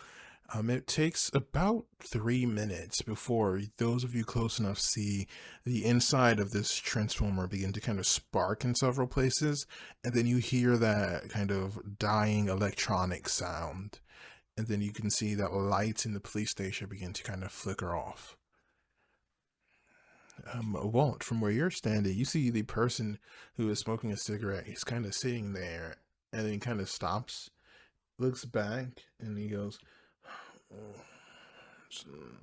It takes about 3 minutes before those of you close enough see the inside of this transformer begin to kind of spark in several places, and then you hear that kind of dying electronic sound, and then you can see that lights in the police station begin to kind of flicker off. Walt, from where you're standing, you see the person who is smoking a cigarette. He's kind of sitting there, and then he kind of stops, looks back, and he goes, oh,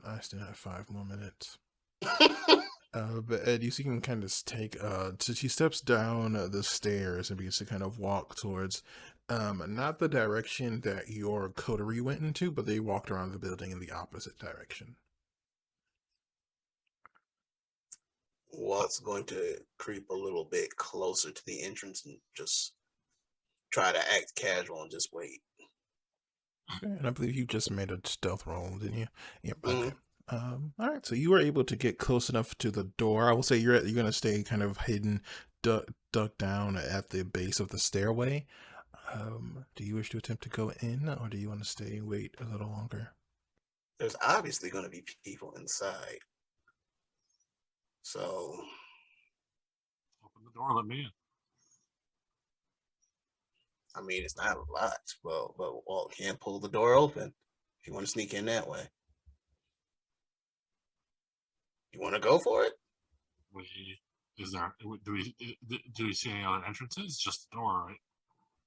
I still have 5 more minutes. But Ed, you see him kind of take, so she steps down the stairs and begins to kind of walk towards, not the direction that your coterie went into, but they walked around the building in the opposite direction. Walt's going to creep a little bit closer to the entrance and just try to act casual and just wait. Okay, and I believe you just made a stealth roll, didn't you? Yep. Okay. Mhm. All right. So you were able to get close enough to the door. I will say you're gonna stay kind of hidden, ducked down at the base of the stairway. Do you wish to attempt to go in, or do you want to stay and wait a little longer? There's obviously going to be people inside. So, Open the door, let me in. I mean, it's not a lot, but Walt can't pull the door open if you want to sneak in that way. You want to go for it? Do we see any other entrances? Just the door, right?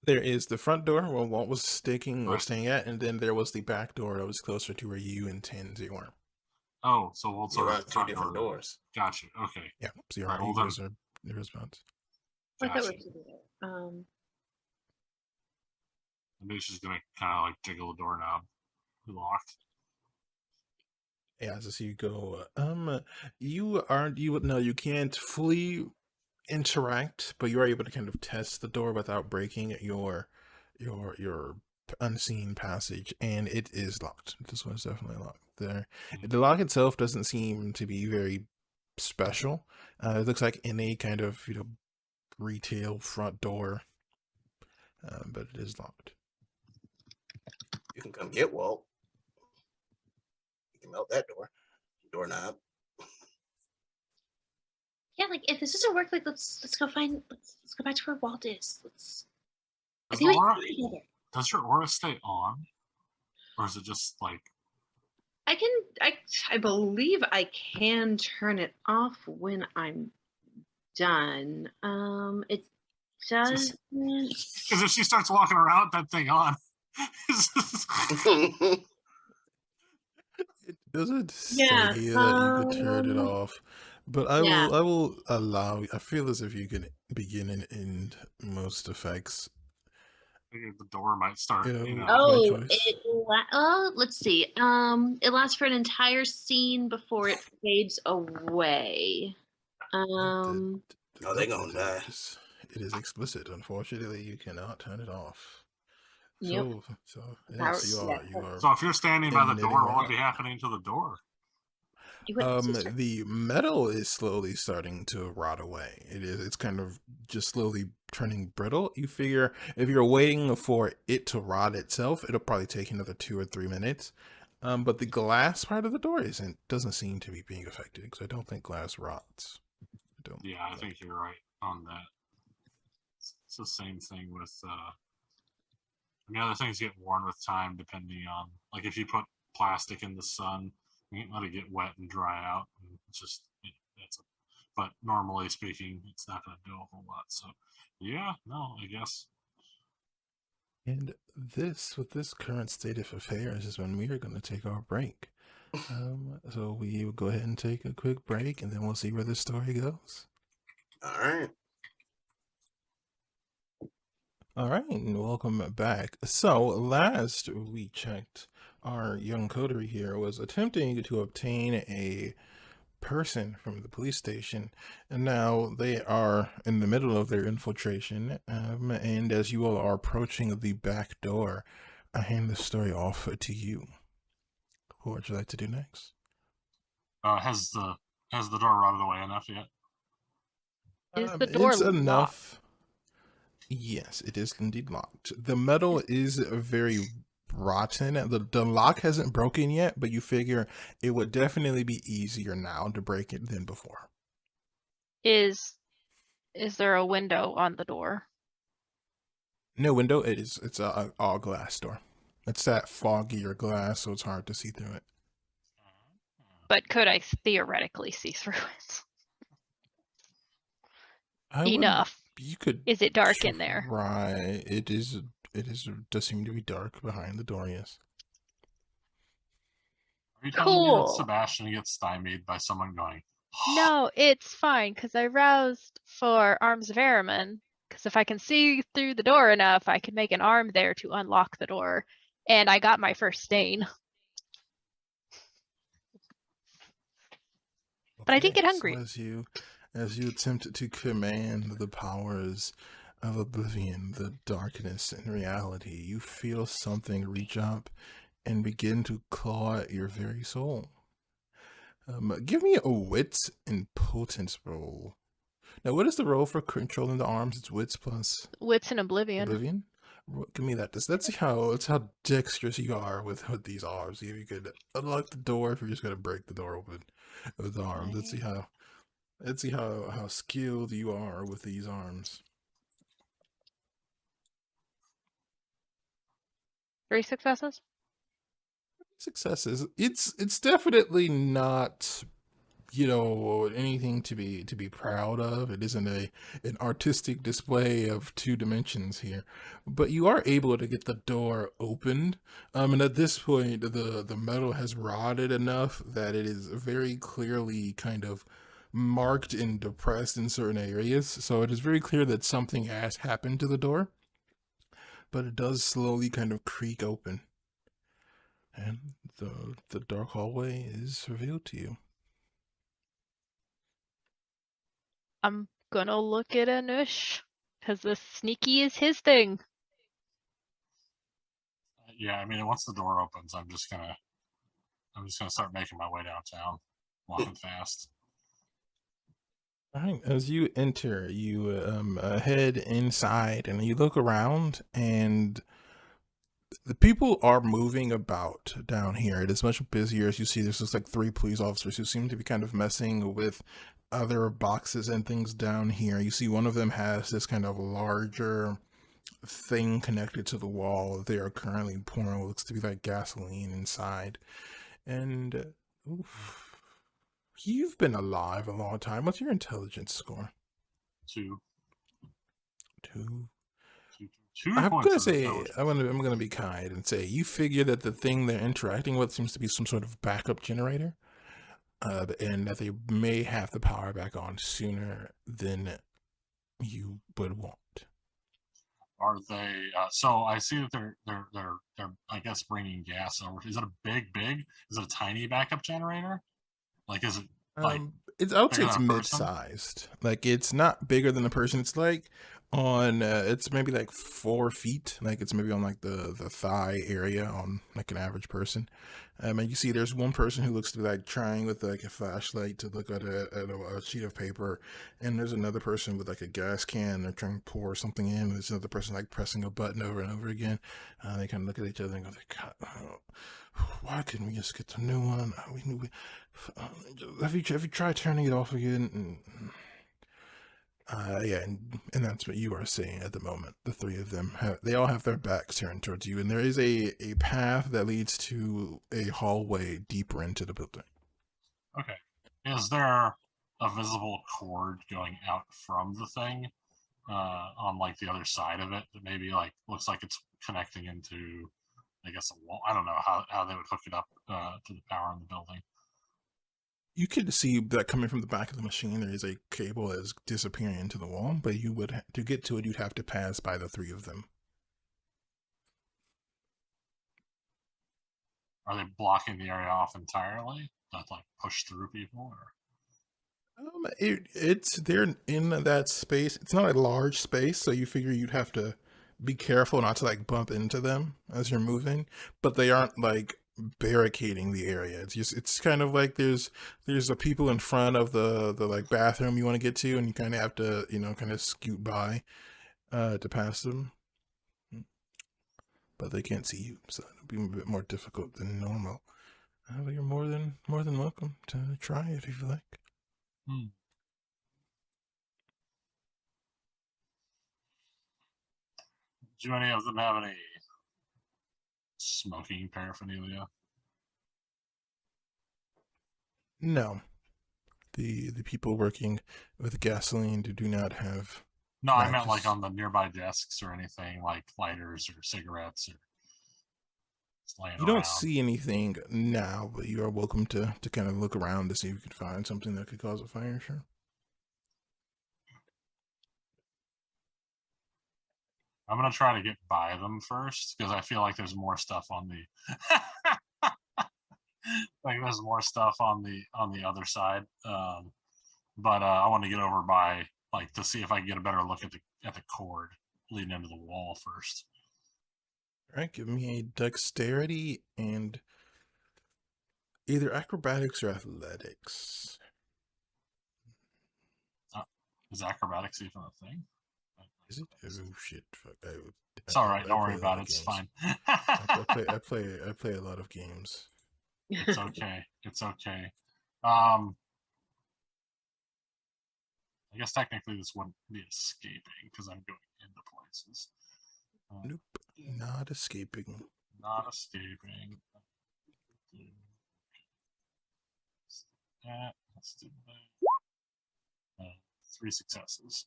There is the front door where Walt was sticking or Right. staying at, and then there was the back door that was closer to where you and Tansy were. Oh, so Walt's You're our on two front different door. doors. Gotcha. Okay. Yeah. So your Alright, well yours are your response. I thought Gotcha. we could do that. Maybe she's gonna kind of like jiggle the doorknob. Locked. Yeah, so you go. You can't fully interact, but you are able to kind of test the door without breaking your unseen passage, and it is locked. This one's definitely locked. The lock itself doesn't seem to be very special. It looks like any kind of retail front door, but it is locked. You can come get Walt. You can melt that doorknob. Yeah, like if this doesn't work, like let's go back to where Walt is. I Does, think we Aura, can go together. does your aura stay on? Or is it just like I believe I can turn it off when I'm done. It does. because if she starts walking around with that thing on, It doesn't say Yeah, that you could turn it um, off, but I yeah. will allow. I feel as if you can begin and end most effects. the door might start, My Oh, choice. let's see. It lasts for an entire scene before it fades away. Oh, they gonna die. It is explicit. Unfortunately, you cannot turn it off. Yep. So yes, you Yeah. are. So if you're standing by the emitting door, what would rot. be happening to the door? You would, The metal is slowly starting to rot away. It's kind of just slowly turning brittle. You figure if you're waiting for it to rot itself, it'll probably take another 2 or 3 minutes. But the glass part of the door doesn't seem to be being affected, because I don't think glass rots. I think you're right on that. It's the same thing with other things get worn with time, depending on, like, if you put plastic in the sun, you can let it get wet and dry out, and it's just but normally speaking, it's not going to do a whole lot. So I guess. And with this current state of affairs, is when we are going to take our break. So we will go ahead and take a quick break, and then we'll see where the story goes. All right. All right, and welcome back. So last we checked, our young coterie here was attempting to obtain a person from the police station, and now they are in the middle of their infiltration. And as you all are approaching the back door, I hand the story off to you. What would you like to do next? Has the door rotted away enough yet? Is the door It's locked? enough. Yes, it is indeed locked. The metal is very rotten. The lock hasn't broken yet, but you figure it would definitely be easier now to break it than before. Is there a window on the door? No window. It's a all glass door. It's that foggier glass, so it's hard to see through it. But could I theoretically see through it? Enough. You could. Is it dark in there? Right. It is. It does seem to be dark behind the door. Yes. Are you telling me that Cool. Sebastian gets stymied by someone going? No, it's fine, because I roused for Arms of Araman, because if I can see through the door enough, I can make an arm there to unlock the door. And I got my first stain. But I didn't get hungry. So as you attempt to command the powers of oblivion, the darkness and reality, you feel something reach up and begin to claw at your very soul. Give me a wits and potence roll. Now, what is the roll for controlling the arms? It's wits plus Wits and Oblivion. oblivion. Give me that. That's how dexterous you are with these arms. If you could unlock the door, if you're just gonna break the door open with the arms. Let's see how skilled you are with these arms. 3 successes. Successes. It's definitely not, anything to be proud of. It isn't an artistic display of 2 dimensions here, but you are able to get the door opened. And at this point, the metal has rotted enough that it is very clearly kind of marked and depressed in certain areas. So it is very clear that something has happened to the door, but it does slowly kind of creak open. And the dark hallway is revealed to you. I'm gonna look at Anush, because the sneaky is his thing. Yeah, I mean, once the door opens, I'm just gonna start making my way downtown, walking fast. All right. As you enter, you head inside and you look around, and the people are moving about down here. It is much busier. As you see, there's just like 3 police officers who seem to be kind of messing with other boxes and things down here. You see, one of them has this kind of larger thing connected to the wall. They are currently pouring what looks to be like gasoline inside. And oof, you've been alive a long time. What's your intelligence score? 2. 2. 2 I'm points gonna of say intelligence. I'm gonna be kind and say you figure that the thing they're interacting with seems to be some sort of backup generator, and that they may have the power back on sooner than you would want. Are they? So I see that they're I guess bringing gas over. Is it a big? Is it a tiny backup generator? Like, is it like It's I would say bigger it's than a person? mid-sized. Like it's not bigger than a person. It's like on it's maybe like 4 feet. Like it's maybe on like the thigh area on like an average person. And you see there's one person who looks to be like trying with like a flashlight to look at a sheet of paper, and there's another person with like a gas can. They're trying to pour something in. There's another person like pressing a button over and over again. They kind of look at each other and go, God, why couldn't we just get the new one? We knew we. Have you tried turning it off again? Yeah, and that's what you are seeing at the moment. The 3 of them they all have their backs turned towards you, and there is a path that leads to a hallway deeper into the building. Okay. Is there a visible cord going out from the thing on like the other side of it that maybe like looks like it's connecting into, I guess, a wall? I don't know how they would hook it up to the power in the building. You could see that coming from the back of the machine. There is a cable that is disappearing into the wall, but you would to get to it, you'd have to pass by the 3 of them. Are they blocking the area off entirely? Not like push through people, or It's they're in that space. It's not a large space, so you figure you'd have to be careful not to like bump into them as you're moving. But they aren't like barricading the area. It's kind of like there's the people in front of the like bathroom you want to get to, and you kind of have to kind of scoot by to pass them. But they can't see you, so it'll be a bit more difficult than normal. But you're more than welcome to try it if you like. Do any of them have any smoking paraphernalia? No, the people working with gasoline do not have. No, I meant matches. like on the nearby desks or anything, like lighters or cigarettes or just laying You don't around. see anything now, but you are welcome to kind of look around to see if you can find something that could cause a fire. Sure. I'm gonna try to get by them first because I feel like there's more stuff on the like there's more stuff on the other side. But I want to get over by like to see if I can get a better look at the cord leading into the wall first. All right, give me a dexterity and either acrobatics or athletics. Is acrobatics even a thing? Is it? Oh shit! Fuck! It's all right. I Don't play worry a lot about it. of It's games. fine. I play a lot of games. It's okay. It's okay. I guess technically this wouldn't be escaping because I'm going into places. Nope, not escaping. Not escaping. Let's do that. 3 successes.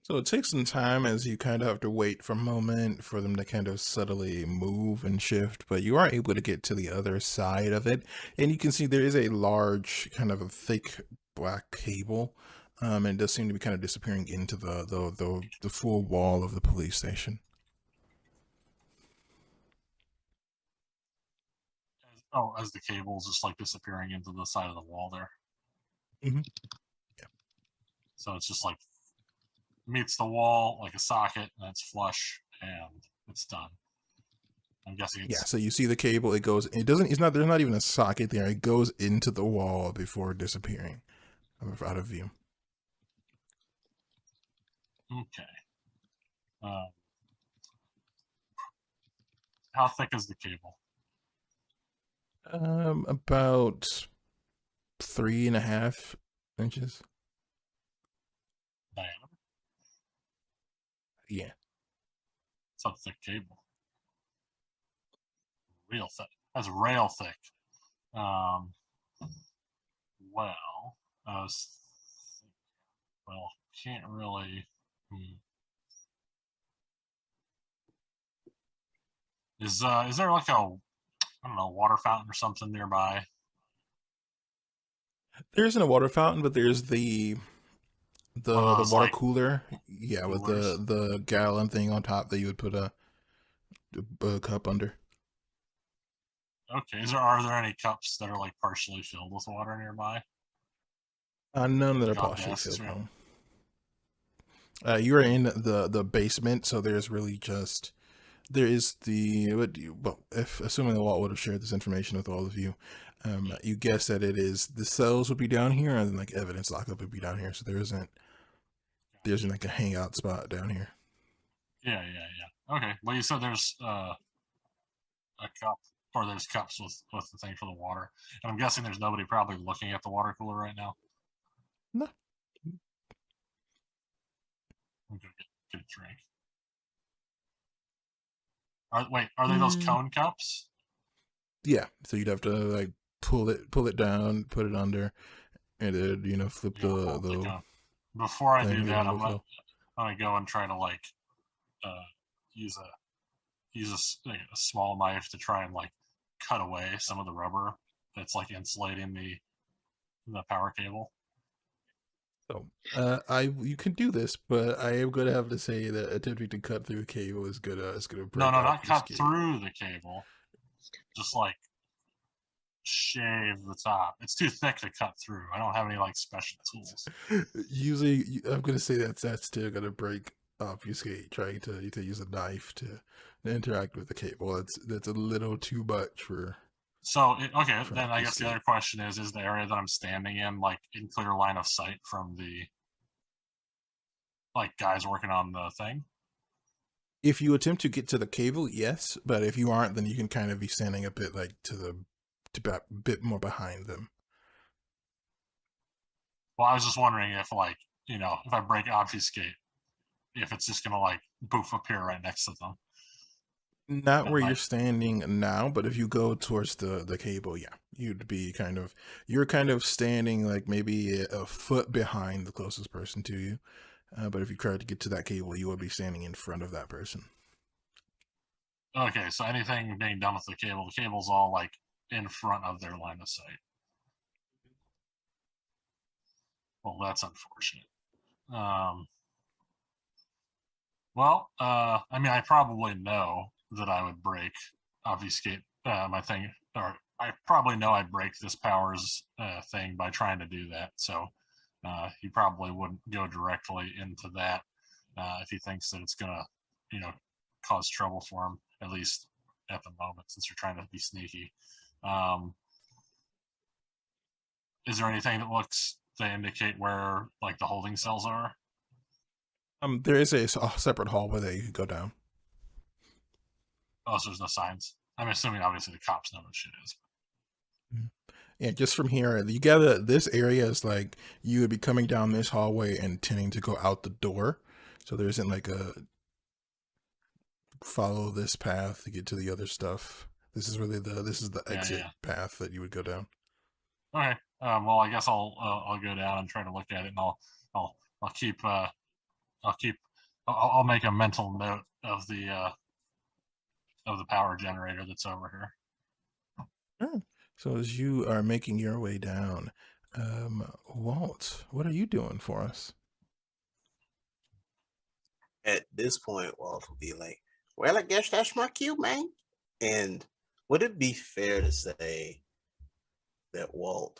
So it takes some time as you kind of have to wait for a moment for them to kind of subtly move and shift, but you are able to get to the other side of it. And you can see there is a large kind of a thick black cable. And it does seem to be kind of disappearing into the full wall of the police station. As the cable's just like disappearing into the side of the wall there. Mm-hmm. Yeah. So it's just like meets the wall like a socket, and it's flush, and it's done. I'm guessing Yeah, it's so you see the cable, it goes, it doesn't, it's not, there's not even a socket there. It goes into the wall before disappearing out of view. okay. How thick is the cable? About 3.5 inches. Diameter? Yeah. It's a thick cable. Real thick. That's rail thick. Well, I was, well, can't really. Is there like a, I don't know, water fountain or something nearby? There isn't a water fountain, but there's the One of the those water like cooler. Yeah, with coolers. the gallon thing on top that you would put a cup under. Okay. Are there any cups that are like partially filled with water nearby? None that are Like on partially desks filled. or No. You're in the basement, so there's really just there is the well, if assuming the Walt would have shared this information with all of you, you guess that it is the cells would be down here, and then like evidence lockup would be down here. So there isn't like a hangout spot down here. Yeah. Okay. Well, you said there's a cup, or there's cups with the thing for the water, and I'm guessing there's nobody probably looking at the water cooler right now. No. I'm gonna get a drink. Are they those cone cups? Yeah, so you'd have to like pull it down, put it under, and then flip Yeah. the Before I do thing, get that, into flow. I'm gonna go and try to like uh, use like a small knife to try and like cut away some of the rubber that's like insulating the power cable. So you can do this, but I am going to have to say that attempting to cut through a cable is gonna No, break not cut obfuscate. through the cable. Just like shave the top. It's too thick to cut through. I don't have any like special tools. Usually, I'm going to say that's still going to break obfuscate. Trying to use a knife to interact with the cable. That's a little too much for. So okay, For then I guess the obfuscate. other question is the area that I'm standing in like in clear line of sight from the like guys working on the thing? If you attempt to get to the cable, yes, but if you aren't, then you can kind of be standing a bit like bit more behind them. Well, I was just wondering if like if I break obfuscate, if it's just gonna like poof appear right next to them. Not That where you're might. standing now, but if you go towards the cable, yeah, you're kind of standing like maybe a foot behind the closest person to you. But if you try to get to that cable, you will be standing in front of that person. Okay, so anything being done with the cable's all like in front of their line of sight. Well, that's unfortunate. Well, I mean, I probably know that I would break obfuscate my thing, or I probably know I'd break this powers thing by trying to do that. So he probably wouldn't go directly into that if he thinks that it's gonna, cause trouble for him, at least at the moment, since you're trying to be sneaky. Um, is there anything that looks to indicate where like the holding cells are? There is a separate hallway that you can go down. Oh, so there's no signs. I'm assuming obviously the cops know what shit is. Yeah, just from here, you gather this area is like you would be coming down this hallway and intending to go out the door. So there isn't like a follow this path to get to the other stuff. This is the exit path that you would go down. Okay. Well, I guess I'll go down and try to look at it, and I'll keep I'll make a mental note of the power generator that's over here. Oh. So as you are making your way down, Walt, what are you doing for us? At this point, Walt will be like, well, I guess that's my cue, man. And would it be fair to say that Walt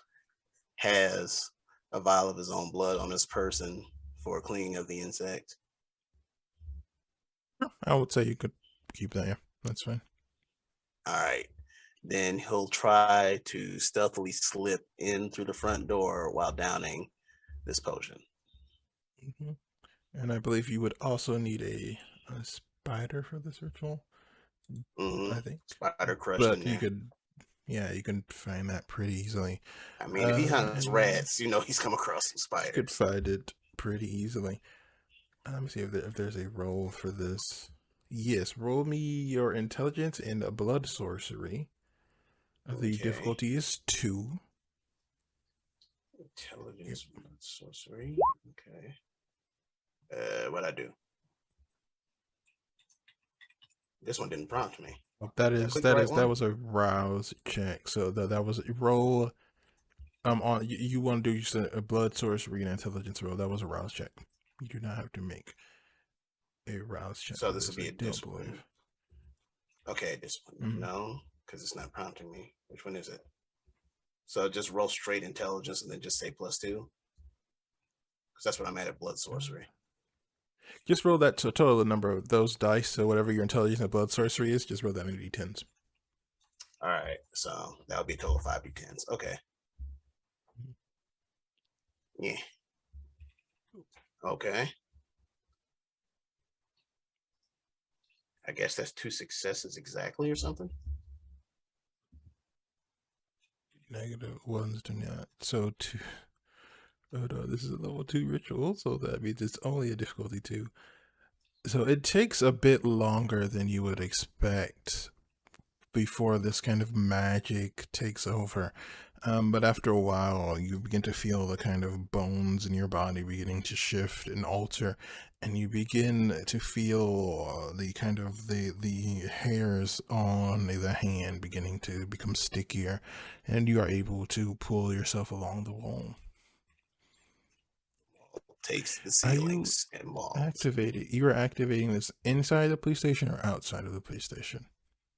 has a vial of his own blood on his person for cleaning of the insect? I would say you could keep that. Yeah, that's fine. All right. Then he'll try to stealthily slip in through the front door while downing this potion. Mhm. And I believe you would also need a spider for this ritual, I think. Spider crushed in But you there. could, yeah, you can find that pretty easily. I mean, if he hunts And rats, he's come across some you could spiders. find it pretty easily. Let me see if there's a roll for this. Yes, roll me your intelligence and a blood sorcery. The Okay. difficulty is 2. Intelligence, sorcery. Okay. What'd I do? This one didn't prompt me. That was a rouse check. So that was roll. On you want to do just a blood sorcery and intelligence roll. That was a rouse check. You do not have to make a rouse check. So this will be a don't discipline. believe. Okay, discipline. No, because it's not prompting me. Which one is it? So just roll straight intelligence and then just say +2. Because that's what I'm at blood sorcery. Just roll that to total the number of those dice. So whatever your intelligence and blood sorcery is, just roll that into d10s. All right, so that would be a total of 5 d10s. Okay. Yeah. Okay. I guess that's 2 successes exactly or something. Negative ones do not. So 2. Oh no, this is a level 2 ritual, so that means it's only a difficulty 2. So it takes a bit longer than you would expect before this kind of magic takes over. But after a while, you begin to feel the kind of bones in your body beginning to shift and alter, and you begin to feel the kind of the hairs on the hand beginning to become stickier, and you are able to pull yourself along the wall. Takes the ceilings and walls. Activated. You are activating this inside the police station or outside of the police station?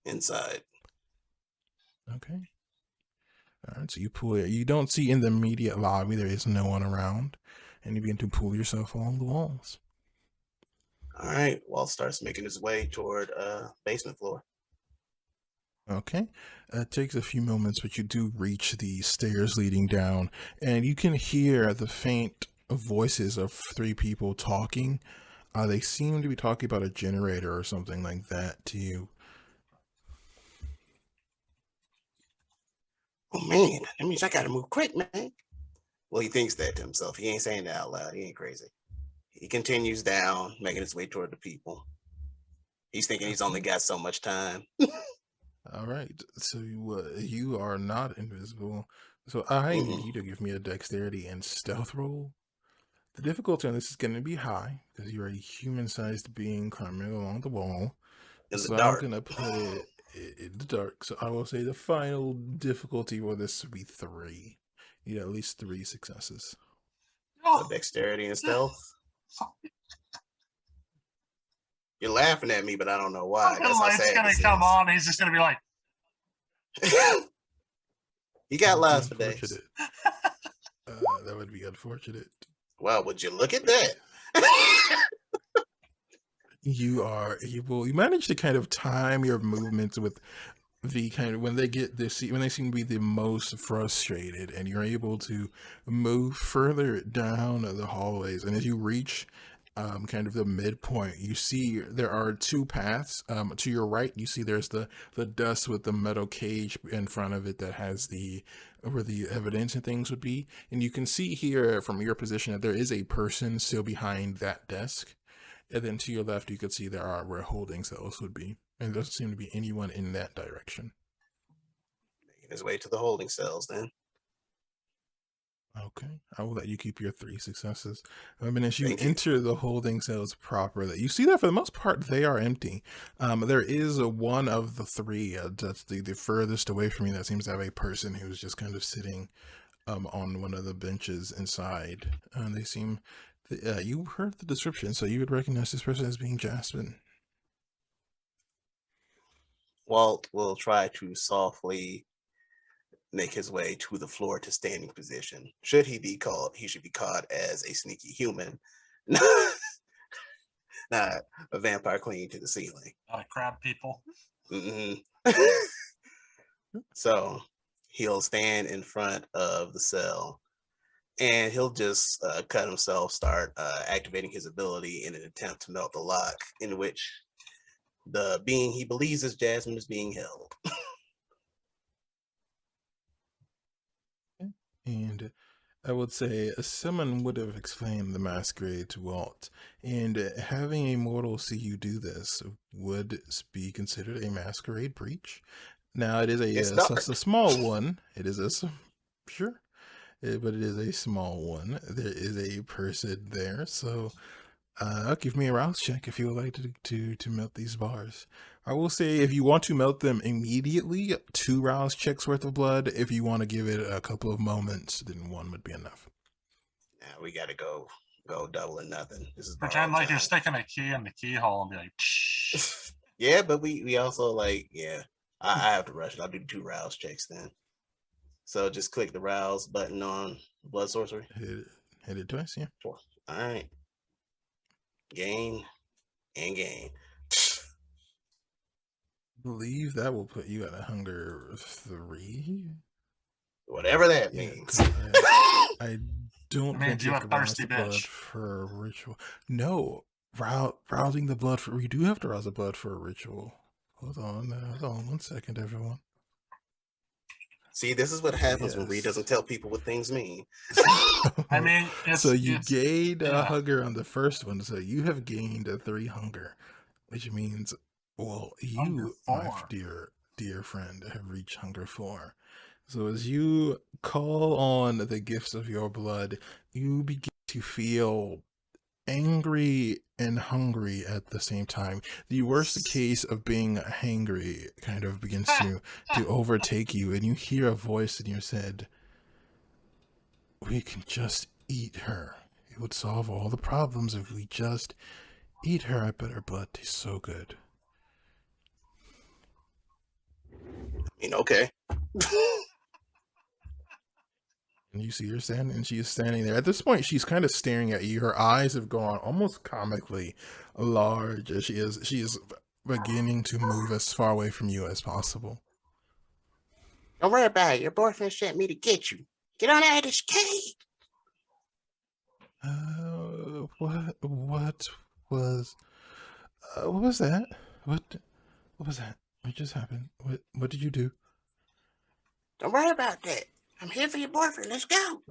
Inside. Okay. All right, so you pull it. You don't see in the immediate lobby, there is no one around, and you begin to pull yourself along the walls. All right, Walt starts making his way toward basement floor. Okay. It takes a few moments, but you do reach the stairs leading down, and you can hear the faint voices of 3 people talking. They seem to be talking about a generator or something like that to you. Oh man, that means I gotta move quick, man. Well, he thinks that to himself. He ain't saying that out loud. He ain't crazy. He continues down, making his way toward the people. He's thinking he's only got so much time. All right, so you are not invisible. So I need you to give me a dexterity and stealth roll. The difficulty on this is going to be high because you're a human-sized being climbing along the wall. In the So dark. I'm going to put it in the dark. So I will say the final difficulty for this would be 3. You need at least 3 successes. So dexterity and stealth. You're laughing at me, but I don't know why. The light's gonna come on. He's just gonna be like, "You got lives for days." That would be unfortunate. Well, would you look at that? You manage to kind of time your movements with the kind of when they seem to be the most frustrated, and you're able to move further down the hallways, and as you reach kind of the midpoint, you see there are 2 paths. To your right, you see there's the dust with the metal cage in front of it that has where the evidence and things would be, and you can see here from your position that there is a person still behind that desk, and then to your left you could see there are where holding cells would be, and there doesn't seem to be anyone in that direction. Making his way to the holding cells then. Okay, I will let you keep your 3 successes. And as you enter the holding cells properly, you see that for the most part they are empty. There is one of the 3 that's the furthest away from you that seems to have a person who's just kind of sitting on one of the benches inside. And they seem, you heard the description, so you would recognize this person as being Jasmine. Walt will try to softly make his way to the floor to standing position. Should he be caught, he should be caught as a sneaky human, not a vampire clinging to the ceiling. crab people. Mm-hmm. So he'll stand in front of the cell and he'll just cut himself, start activating his ability in an attempt to melt the lock in which the being he believes is Jasmine is being held. And I would say someone would have explained the masquerade to Walt, and having a mortal see you do this would be considered a masquerade breach. Now, it is It's a dark. small one. It is sure, but it is a small one. There is a person there, so give me a rouse check if you would like to melt these bars. I will say if you want to melt them immediately, 2 rouse checks worth of blood. If you want to give it a couple of moments, then 1 would be enough. Now we gotta go double or nothing. This is Pretend like you're time. sticking a key in the keyhole and be like, psh. Yeah, but we also like, yeah, I have to rush it. I'll do 2 rouse checks then. So just click the rouse button on blood sorcery. Hit it twice, yeah. 4. All right. Gain and gain. I believe that will put you at a hunger 3. Whatever that Yeah, means. 'cause I don't means think you you a have to rouse thirsty the blood bitch. for a ritual. No, rousing the blood for, we do have to rouse the blood for a ritual. Hold on 1 second, everyone. See, this is what happens when Ree Yes. doesn't tell people what things mean. I mean, so you gained a yeah. hunger on the first one, so you have gained a 3 hunger, which means, well, you, my 4. dear friend, have reached hunger 4. So as you call on the gifts of your blood, you begin to feel angry and hungry at the same time. The worst case of being hangry kind of begins to overtake you, and you hear a voice in your head. We can just eat her. It would solve all the problems if we just eat her. I bet her blood tastes so good. I mean, okay. And you see her standing, and she is standing there. At this point, she's kind of staring at you. Her eyes have gone almost comically large as she is beginning to move as far away from you as possible. Don't worry about it. Your boyfriend sent me to get you. Get on out of this cave. What was that? What was that? What just happened? What did you do? Don't worry about that. I'm here for your boyfriend. Let's go.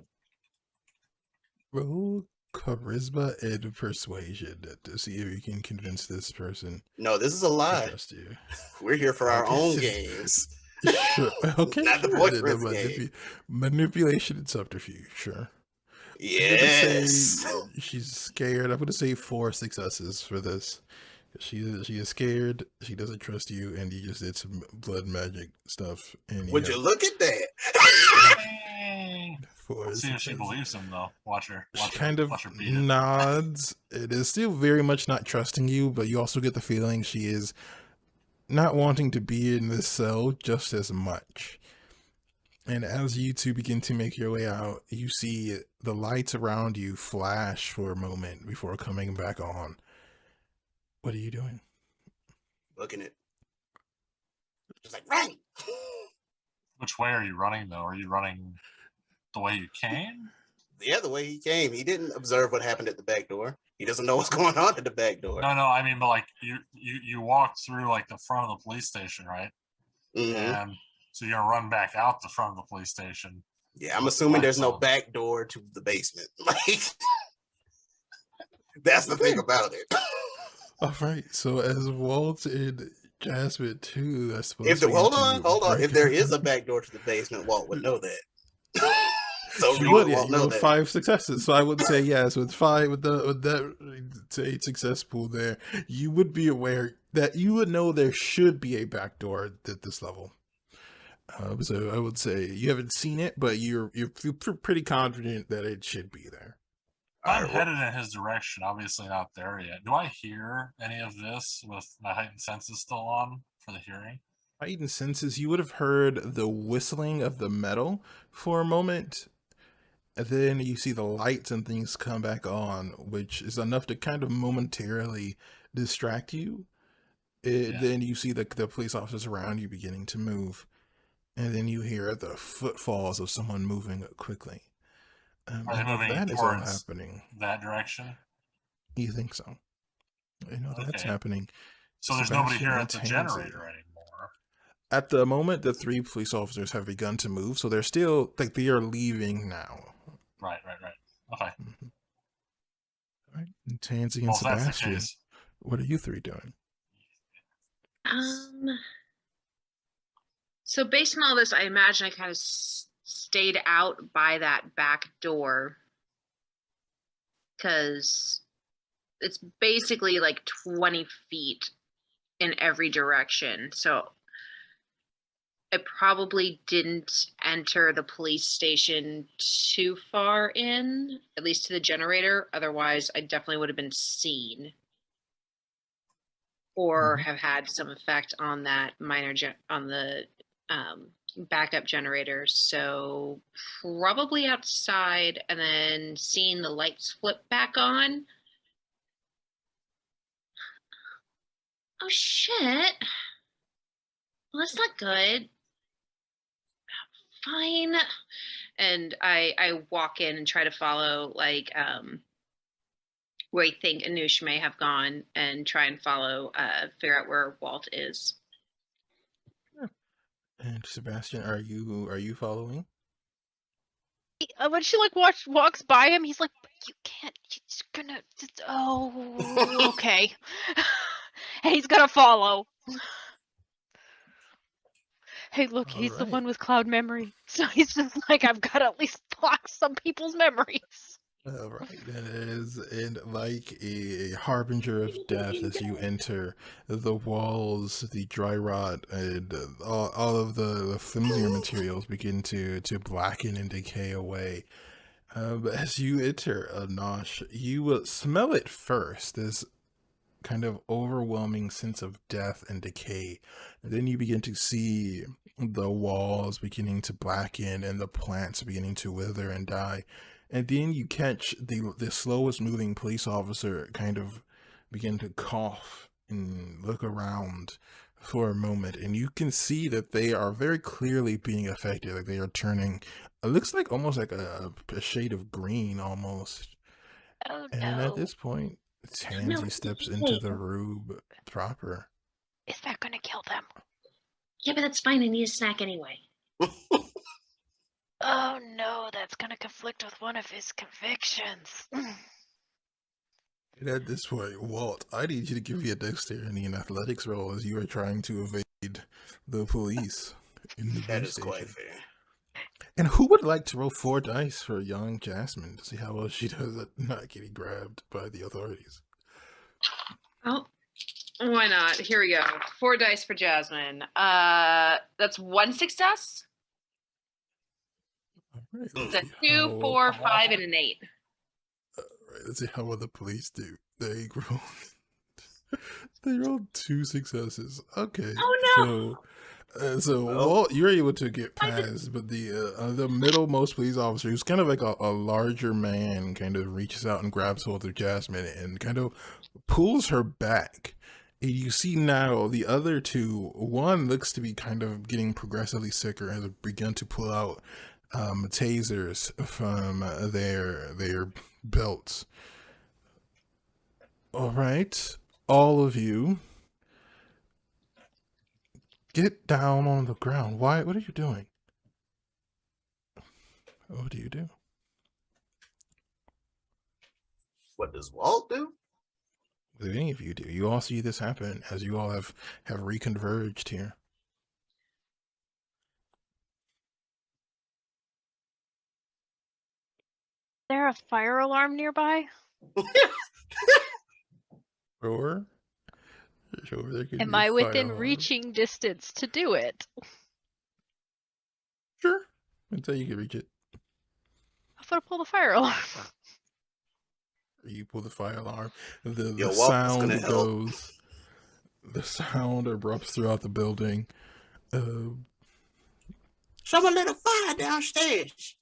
Roll charisma and persuasion to see if you can convince this person. No, this is a lie. To trust you. We're here for our own games. Sure. Okay. Not the boyfriend's game. Manipulation and subterfuge. Sure. Yes. She's scared. I'm going to say 4 successes for this. She is scared. She doesn't trust you, and you just did some blood magic stuff. And Would you look at that? Let's see if she believes him, though. Watch her. She kind of nods. It is still very much not trusting you, but you also get the feeling she is not wanting to be in this cell just as much. And as you two begin to make your way out, you see the lights around you flash for a moment before coming back on. What are you doing? Looking at. Just like, run! Which way are you running, though? Are you running the way you came? Yeah, the way he came. He didn't observe what happened at the back door. He doesn't know what's going on at the back door. No, I mean, but like you walked through like the front of the police station, right? Mm-hmm. And so you're gonna run back out the front of the police station. Yeah, I'm assuming there's no back door to the basement. Like, that's the thing about it. All right. So as Walt and Jasmine too, I suppose. Hold on. If there is a back door to the basement, Walt would know that. So you would, yeah, you know, 5 successes. So I would say yes. With 5, with that 8 success pool there, you would be aware that you would know there should be a back door at this level. So I would say you haven't seen it, but you're pretty confident that it should be there. I'm headed in his direction. Obviously not there yet. Do I hear any of this with my heightened senses still on for the hearing? Heightened senses, you would have heard the whistling of the metal for a moment. And then you see the lights and things come back on, which is enough to kind of momentarily distract you. Yeah. Then you see the police officers around you beginning to move, and then you hear the footfalls of someone moving quickly. Are they And while moving that is all towards happening, that direction? you think so. That's Okay. happening. So there's nobody Sebastian here and at the Tansy. generator anymore. At the moment, the 3 police officers have begun to move, so they're still like they are leaving now. Right. Okay. Mhm. All right, and Tansy and Well, if that's the Sebastian, case, what are you 3 doing? So based on all this, I imagine I kind of stayed out by that back door because it's basically like 20 feet in every direction. So I probably didn't enter the police station too far in, at least to the generator. Otherwise, I definitely would have been seen or have had some effect on that on the backup generator. So probably outside and then seeing the lights flip back on. Oh shit. Well, that's not good. Fine. And I walk in and try to follow like where I think Anush may have gone and try and follow, figure out where Walt is. And Sebastian, are you following? When she like walks by him, he's like, "You can't. You're just gonna. Oh, okay." And he's gonna follow. Hey, look, All he's the right. one with cloud memory, so he's just like, I've got to at least block some people's memories. All right, that is and like a harbinger of death as you enter the walls, the dry rot, and all of the familiar materials begin to blacken and decay away. But as you enter, Nosh, you will smell it first. This kind of overwhelming sense of death and decay. And then you begin to see the walls beginning to blacken and the plants beginning to wither and die. And then you catch the slowest moving police officer kind of begin to cough and look around for a moment, and you can see that they are very clearly being affected. Like they are turning, it looks like almost like a shade of green almost. Oh And at no. this point, No, Tansy steps into the rube proper. Is that gonna kill them? Yeah, but that's fine. I need a snack anyway. Oh no, that's gonna conflict with one of his convictions. And at this point, Walt, I need you to give me a dexterity and athletics roll as you are trying to evade the police in the That police is quite station. fair. And who would like to roll 4 dice for young Jasmine to see how well she does at not getting grabbed by the authorities? Oh, why not? Here we go. 4 dice for Jasmine. That's 1 success. All right, It's a 2, 4, 5, and an 8. All right, let's see how well the police do. They roll. They rolled 2 successes. Okay, Oh no! so Well. Walt, you're able to get past, but the middlemost police officer, who's kind of like a larger man, kind of reaches out and grabs hold of Jasmine and kind of pulls her back. And you see now the other 2. One looks to be kind of getting progressively sicker, has begun to pull out tasers from their belts. All right, all of you, get down on the ground. Why? What are you doing? What do you do? What does Walt do? What do any of you do? You all see this happen as you all have reconverged here. Is there a fire alarm nearby? Sure, there could Am be a I fire within alarm. reaching distance to do it? Sure, until you can reach it. I'm gonna pull the fire alarm. You pull the fire alarm. The Yo, Walt is gonna sound help. goes. The sound erupts throughout the building. Someone lit a fire downstairs.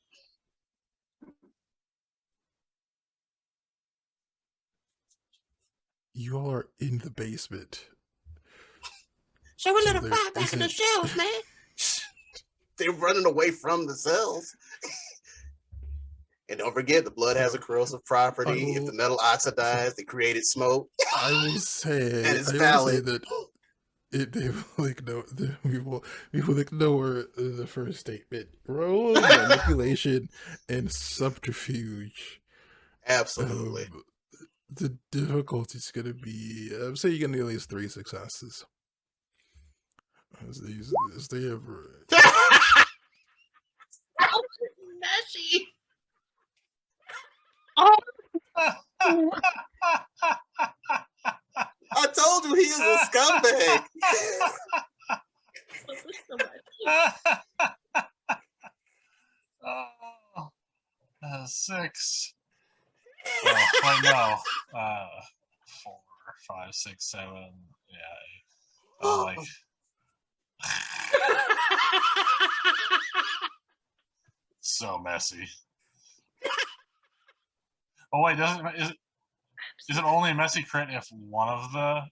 You all are in the basement. Show a So little there fire back in the isn't. shells, man. They're running away from the cells. And don't forget, the blood has a corrosive property. If the metal oxidized, it created smoke. I will say, And it's I will say valid. that they will ignore. We will ignore the first statement. Roll manipulation and subterfuge. Absolutely. The difficulty is going to be. I'm saying you're going to need at least 3 successes. As they ever. Oh, messy. Oh, I told you he is a scumbag. So much. Oh, 6. Wait, no. 4, 5, 6, 7. Yeah. Like. So messy. Oh wait, is it only a messy crit if one of the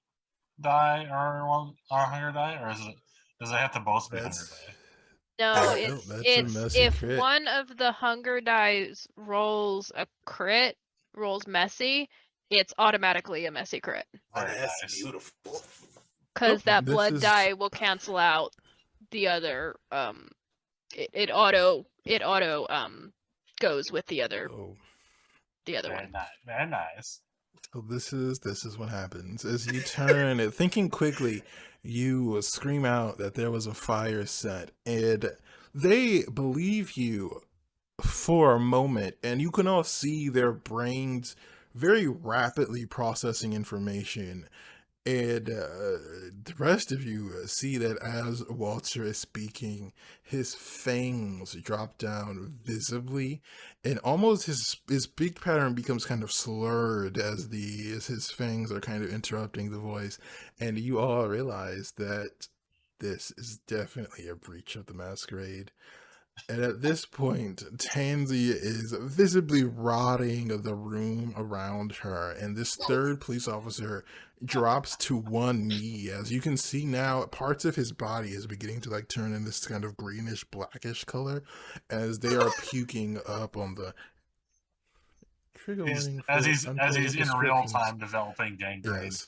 die are hunger die, or does it have to both be hunger die? no, That's a it's messy if crit. one of the hunger dice rolls a crit, rolls messy, it's automatically a messy crit. Oh, Very that's nice. beautiful. Because that this blood is- die will cancel out the other it auto goes with the other Oh. Very one. nice. Very nice. So this is what happens. As you turn, thinking quickly, you scream out that there was a fire set, and they believe you for a moment, and you can all see their brains very rapidly processing information. And the rest of you see that as Walter is speaking, his fangs drop down visibly, and almost his speech pattern becomes kind of slurred as his fangs are kind of interrupting the voice, and you all realize that this is definitely a breach of the masquerade. And at this point, Tansy is visibly rotting the room around her, and this third police officer drops to one knee. As you can see now, parts of his body is beginning to like turn in this kind of greenish blackish color as they are puking up on the trigger warning As for he's unpleasant in real descriptions. time developing gangrene. Yes.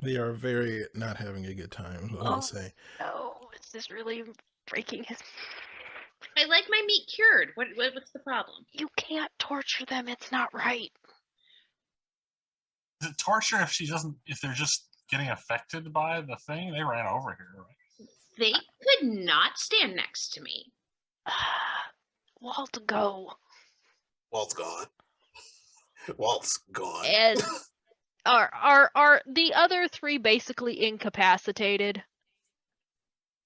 They are very not having a good time, I will say. No, is this really breaking his? I like my meat cured. What's the problem? You can't torture them. It's not right. Is it torture if they're just getting affected by the thing? They ran over here, right? They could not stand next to me. Walt, go. Walt's gone. Walt's gone. And are the other 3 basically incapacitated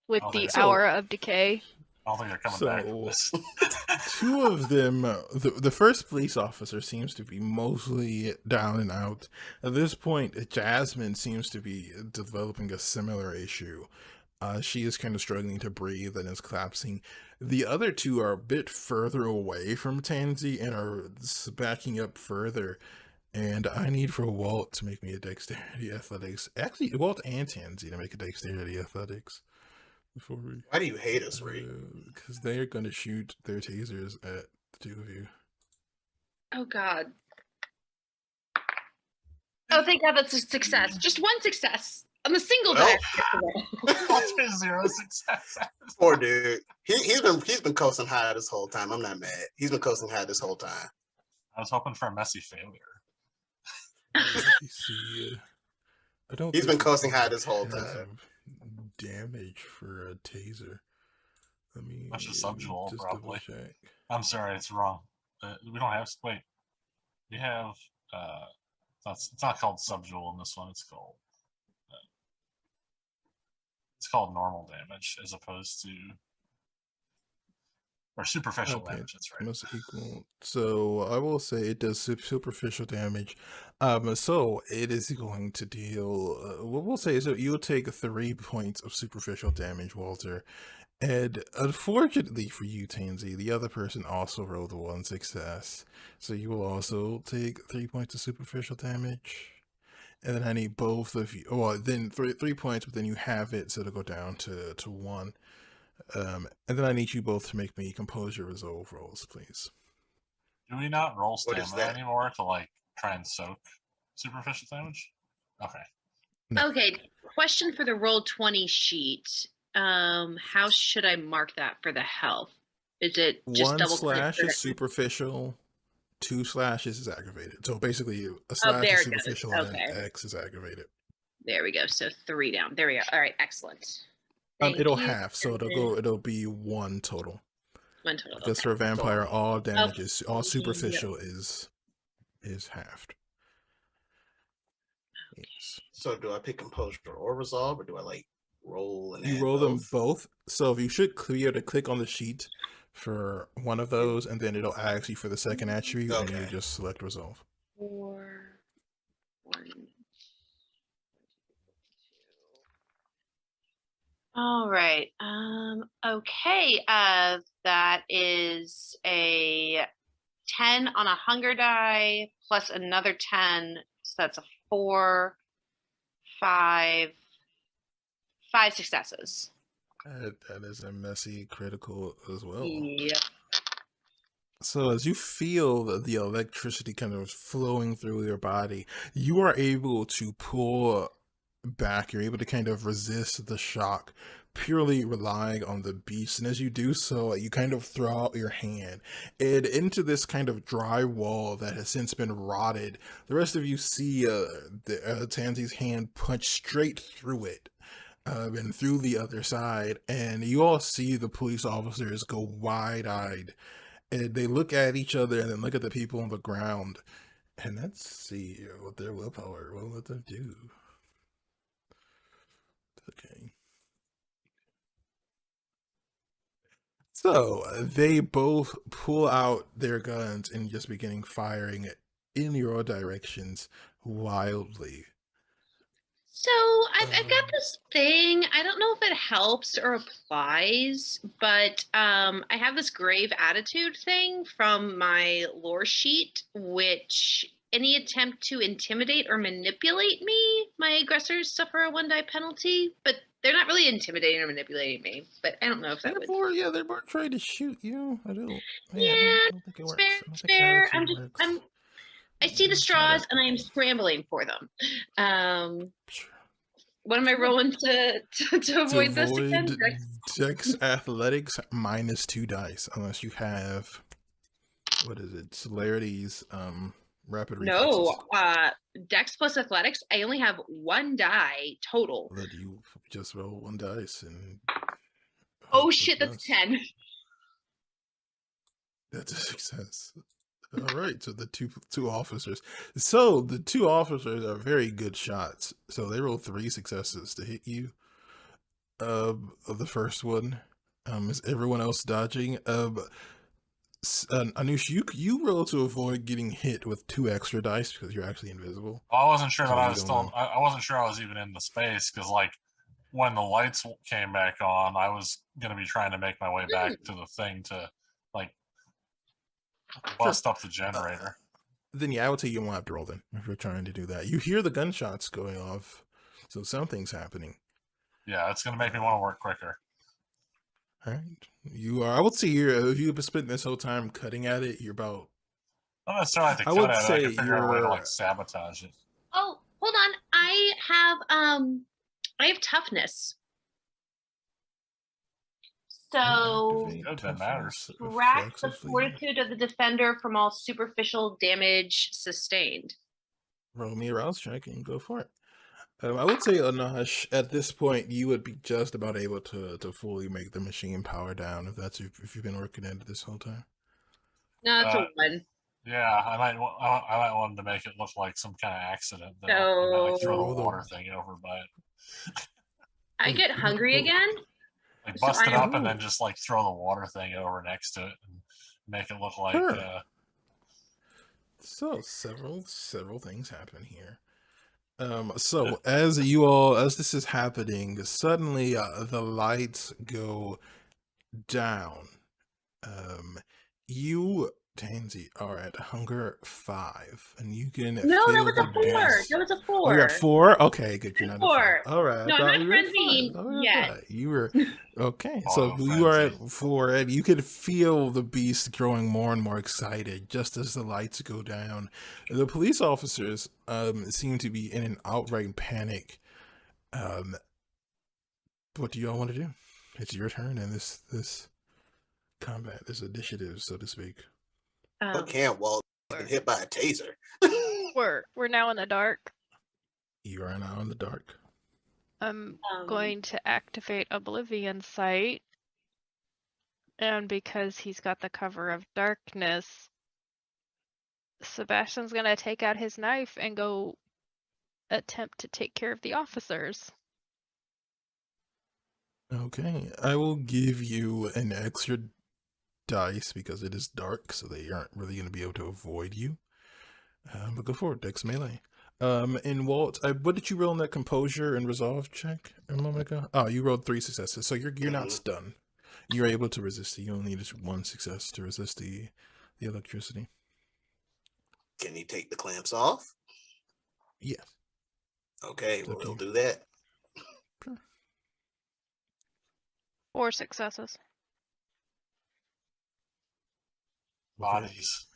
with the So- aura of decay? I don't think they're coming back from this. 2 of them, the first police officer seems to be mostly down and out. At this point, Jasmine seems to be developing a similar issue. She is kind of struggling to breathe and is collapsing. The other 2 are a bit further away from Tansy and are backing up further. And I need for Walt to make me a dexterity athletics. Actually, Walt and Tansy to make a dexterity athletics. Before we, Why do you hate us, Ree? because they are going to shoot their tasers at the 2 of you. Oh God. Oh, thank God, that's a success. Just one success on the single Well. die. What's his 0 success? Poor dude. He's been coasting high this whole time. I'm not mad. He's been coasting high this whole time. I was hoping for a messy failure. Let me see. I don't. He's think been coasting it high this whole has time. Damage for a taser. Let me That's a subdual, just probably. double-check. I'm sorry, it's wrong. We don't have. Wait, we have. It's not called subdual in this one. It's called normal damage as opposed to or superficial Okay, damage. That's right. must equal. So I will say it does superficial damage. So it is going to deal. What we'll say is that you'll take 3 points of superficial damage, Walter. And unfortunately for you, Tansy, the other person also rolled a 1 success. So you will also take 3 points of superficial damage. and then I need both of you. Well, then 3 points, but then you have it, so it'll go down to 1. And then I need you both to make me composure resolve rolls, please. Do we not roll What is stamina that? anymore to like try and soak superficial damage? Okay. No. Okay, question for the roll 20 sheet. How should I mark that for the health? Is it just 1 double click? slash is superficial, 2 slashes is aggravated. So basically, a Oh, slash there is it goes. superficial, and Okay. then X is aggravated. There we go. So 3 down. There we go. All right, excellent. Thank It'll you. half, so it'll be 1 total. 1 total. Because Okay. for a vampire, all damage Okay. is all superficial is halved. Yes. So do I pick composure or resolve, or do I like roll and You add roll them both? both. So you should be able to click on the sheet for one of those, and then it'll ask you for the second attribute, and you Okay. just select resolve. 4, 1, 2. All right. Okay. That is a 10 on a hunger die plus another 10. So that's a 4, 5 successes. That is a messy critical as well. Yep. So as you feel the electricity kind of flowing through your body, you are able to pull back. You're able to kind of resist the shock, purely relying on the beast. And as you do so, you kind of throw out your hand and into this kind of dry wall that has since been rotted. The rest of you see Tansy's hand punch straight through it. And through the other side, and you all see the police officers go wide-eyed, and they look at each other and then look at the people on the ground, and let's see what their willpower will let them do. Okay. So they both pull out their guns and just beginning firing in your directions wildly. So I've got this thing. I don't know if it helps or applies, but I have this grave attitude thing from my lore sheet, which any attempt to intimidate or manipulate me, my aggressors suffer a 1 die penalty. But they're not really intimidating or manipulating me. But I don't know if that would. They're more trying to shoot you. I don't think it works. Fair, I don't think fair. attitude works. I see the straws and I am scrambling for them. Sure. What am I rolling to avoid this again? Dex athletics minus 2 dice, unless you have, what is it, celerity's rapid reflexes. No, Dex plus athletics. I only have 1 die total. Let you just roll 1 dice and. Oh shit, that's 10. That's a success. All right, so the two officers. So the 2 officers are very good shots. So they roll 3 successes to hit you. Of the first one, is everyone else dodging? Anush, you roll to avoid getting hit with 2 extra dice because you're actually invisible. Well, I wasn't sure So that I you was don't still. know. I wasn't sure I was even in the space because, like, when the lights came back on, I was gonna be trying to make my way back to the thing to, like, bust up the generator. Then yeah, I would say you won't have to roll then if you're trying to do that. You hear the gunshots going off, so something's happening. Yeah, it's gonna make me want to work quicker. All right, you are. I would say if you've spent this whole time cutting at it, you're about. Not necessarily to I cut would at it. I say can figure out a way to you're- like sabotage it. Oh, hold on. I have toughness. So Activate Good, that matters. toughness track the reflexively. fortitude of the defender from all superficial damage sustained. Roll me a rouse check and go for it. I would say, Anash, at this point, you would be just about able to fully make the machine power down if you've been working at it this whole time. No, that's a 1. Yeah, I might want to make it look like some kind of accident. That I might, like, throw So- the water thing over by it. I get hungry again. Like So bust it I up and know. then just like throw the water thing over next to it and make it look like. Sure. So several things happen here. So as this is happening, suddenly the lights go down. You, Tansy are at hunger 5, and you can No, that feel was the a 4. beast. That was a Oh, you're at 4. 4? Okay, good. You're not at 5. 4. All right. No, I I'm thought not you were at 5. frenzied Oh, you're yet. right. You were okay. Oh, So you are frenzy. at 4, and you can feel the beast growing more and more excited just as the lights go down. The police officers seem to be in an outright panic. What do y'all want to do? It's your turn in this combat, this initiative, so to speak. What can't Walt been hit by a taser? We're now in the dark. You are now in the dark. I'm going to activate Oblivion Sight. And because he's got the cover of darkness, Sebastian's gonna take out his knife and go attempt to take care of the officers. Okay, I will give you an extra dice because it is dark, so they aren't really going to be able to avoid you. But go forward, Dex melee. And Walt, what did you roll in that composure and resolve check a moment ago? Oh, you rolled 3 successes, so you're not stunned. You're able to resist it. You only need just 1 success to resist the electricity. Can he take the clamps off? Yes. Okay, up to we'll you. do that. Sure. 4 successes. Bodies.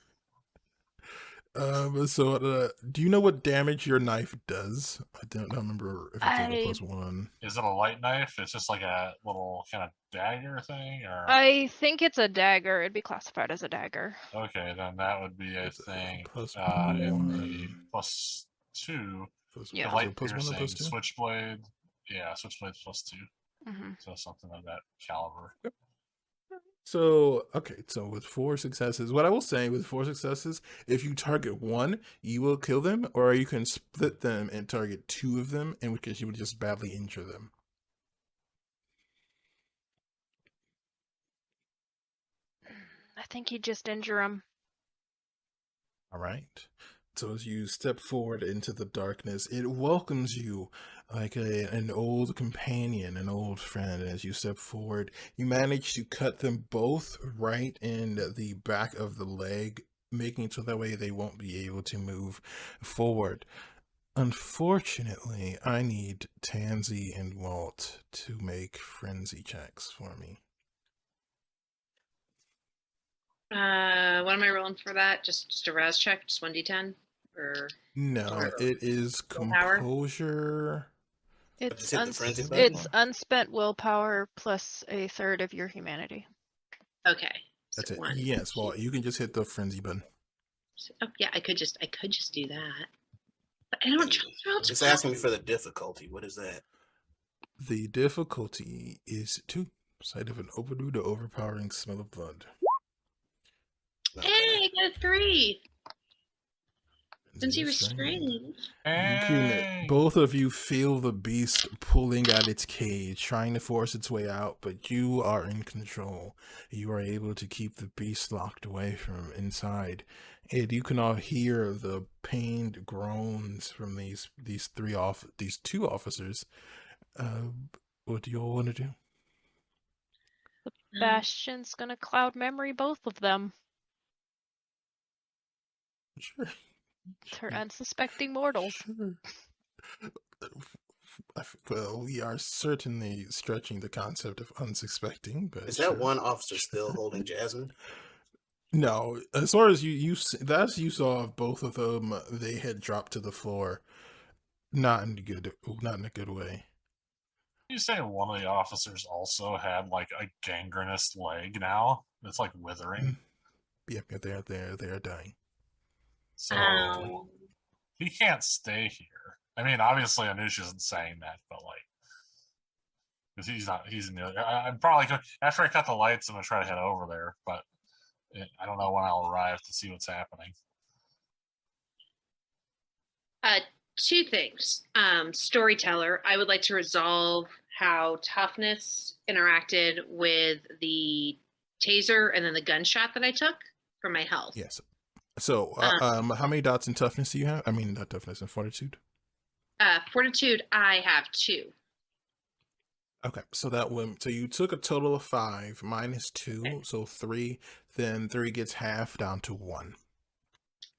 So do you know what damage your knife does? I don't remember if it's like a +1. Is it a light knife? It's just like a little kind of dagger thing, or I think it's a dagger. It'd be classified as a dagger. okay, then that would be a It's thing +1. in the +2. Yeah. The light +1 or piercing +2? switchblade. Yeah, switchblade +2. Mm-hmm. So something of that caliber. So, okay, so with 4 successes, what I will say with 4 successes, if you target 1, you will kill them, or you can split them and target 2 of them, in which case you would just badly injure them. I think you just injure him. All right. So as you step forward into the darkness, it welcomes you like an old companion, an old friend. As you step forward, you manage to cut them both right in the back of the leg, making it so that way they won't be able to move forward. Unfortunately, I need Tansy and Walt to make frenzy checks for me. What am I rolling for that? Just a res check, just 1d10, or No, it is willpower? composure. It's hit the frenzy button? it's unspent willpower plus a third of your humanity. Okay. So That's it. 1, Yes, 2. well, you can just hit the frenzy button. Oh, yeah, I could just do that, but I don't trust her. Just asking me for the difficulty. What is that? The difficulty is 2. Sight of an overdue to overpowering smell of blood. Hey, I got a 3. Since Frenzy you restrained. restrained. You can, both of you feel the beast pulling at its cage, trying to force its way out, but you are in control. You are able to keep the beast locked away from inside. And you can all hear the pained groans from these two officers. What do you all want to do? Bastion's gonna cloud memory both of them. Sure. They're unsuspecting mortals. Sure. Well, we are certainly stretching the concept of unsuspecting, but Is that sure. one officer still holding Jasmine? No, as far as you saw of both of them, they had dropped to the floor, not in a good way. You say one of the officers also had like a gangrenous leg now? It's like withering. Yeah, they are dying. So he can't stay here. I mean, obviously Anush isn't saying that, but like, because he's in the other. I'm probably after I cut the lights, I'm gonna try to head over there, but I don't know when I'll arrive to see what's happening. 2 things. Storyteller, I would like to resolve how toughness interacted with the taser and then the gunshot that I took for my health. Yes. So, how many dots in toughness do you have? I mean, not toughness, and fortitude. Fortitude, I have 2. Okay, so that went. So you took a total of 5 minus 2, Okay. so 3. Then 3 gets half down to 1.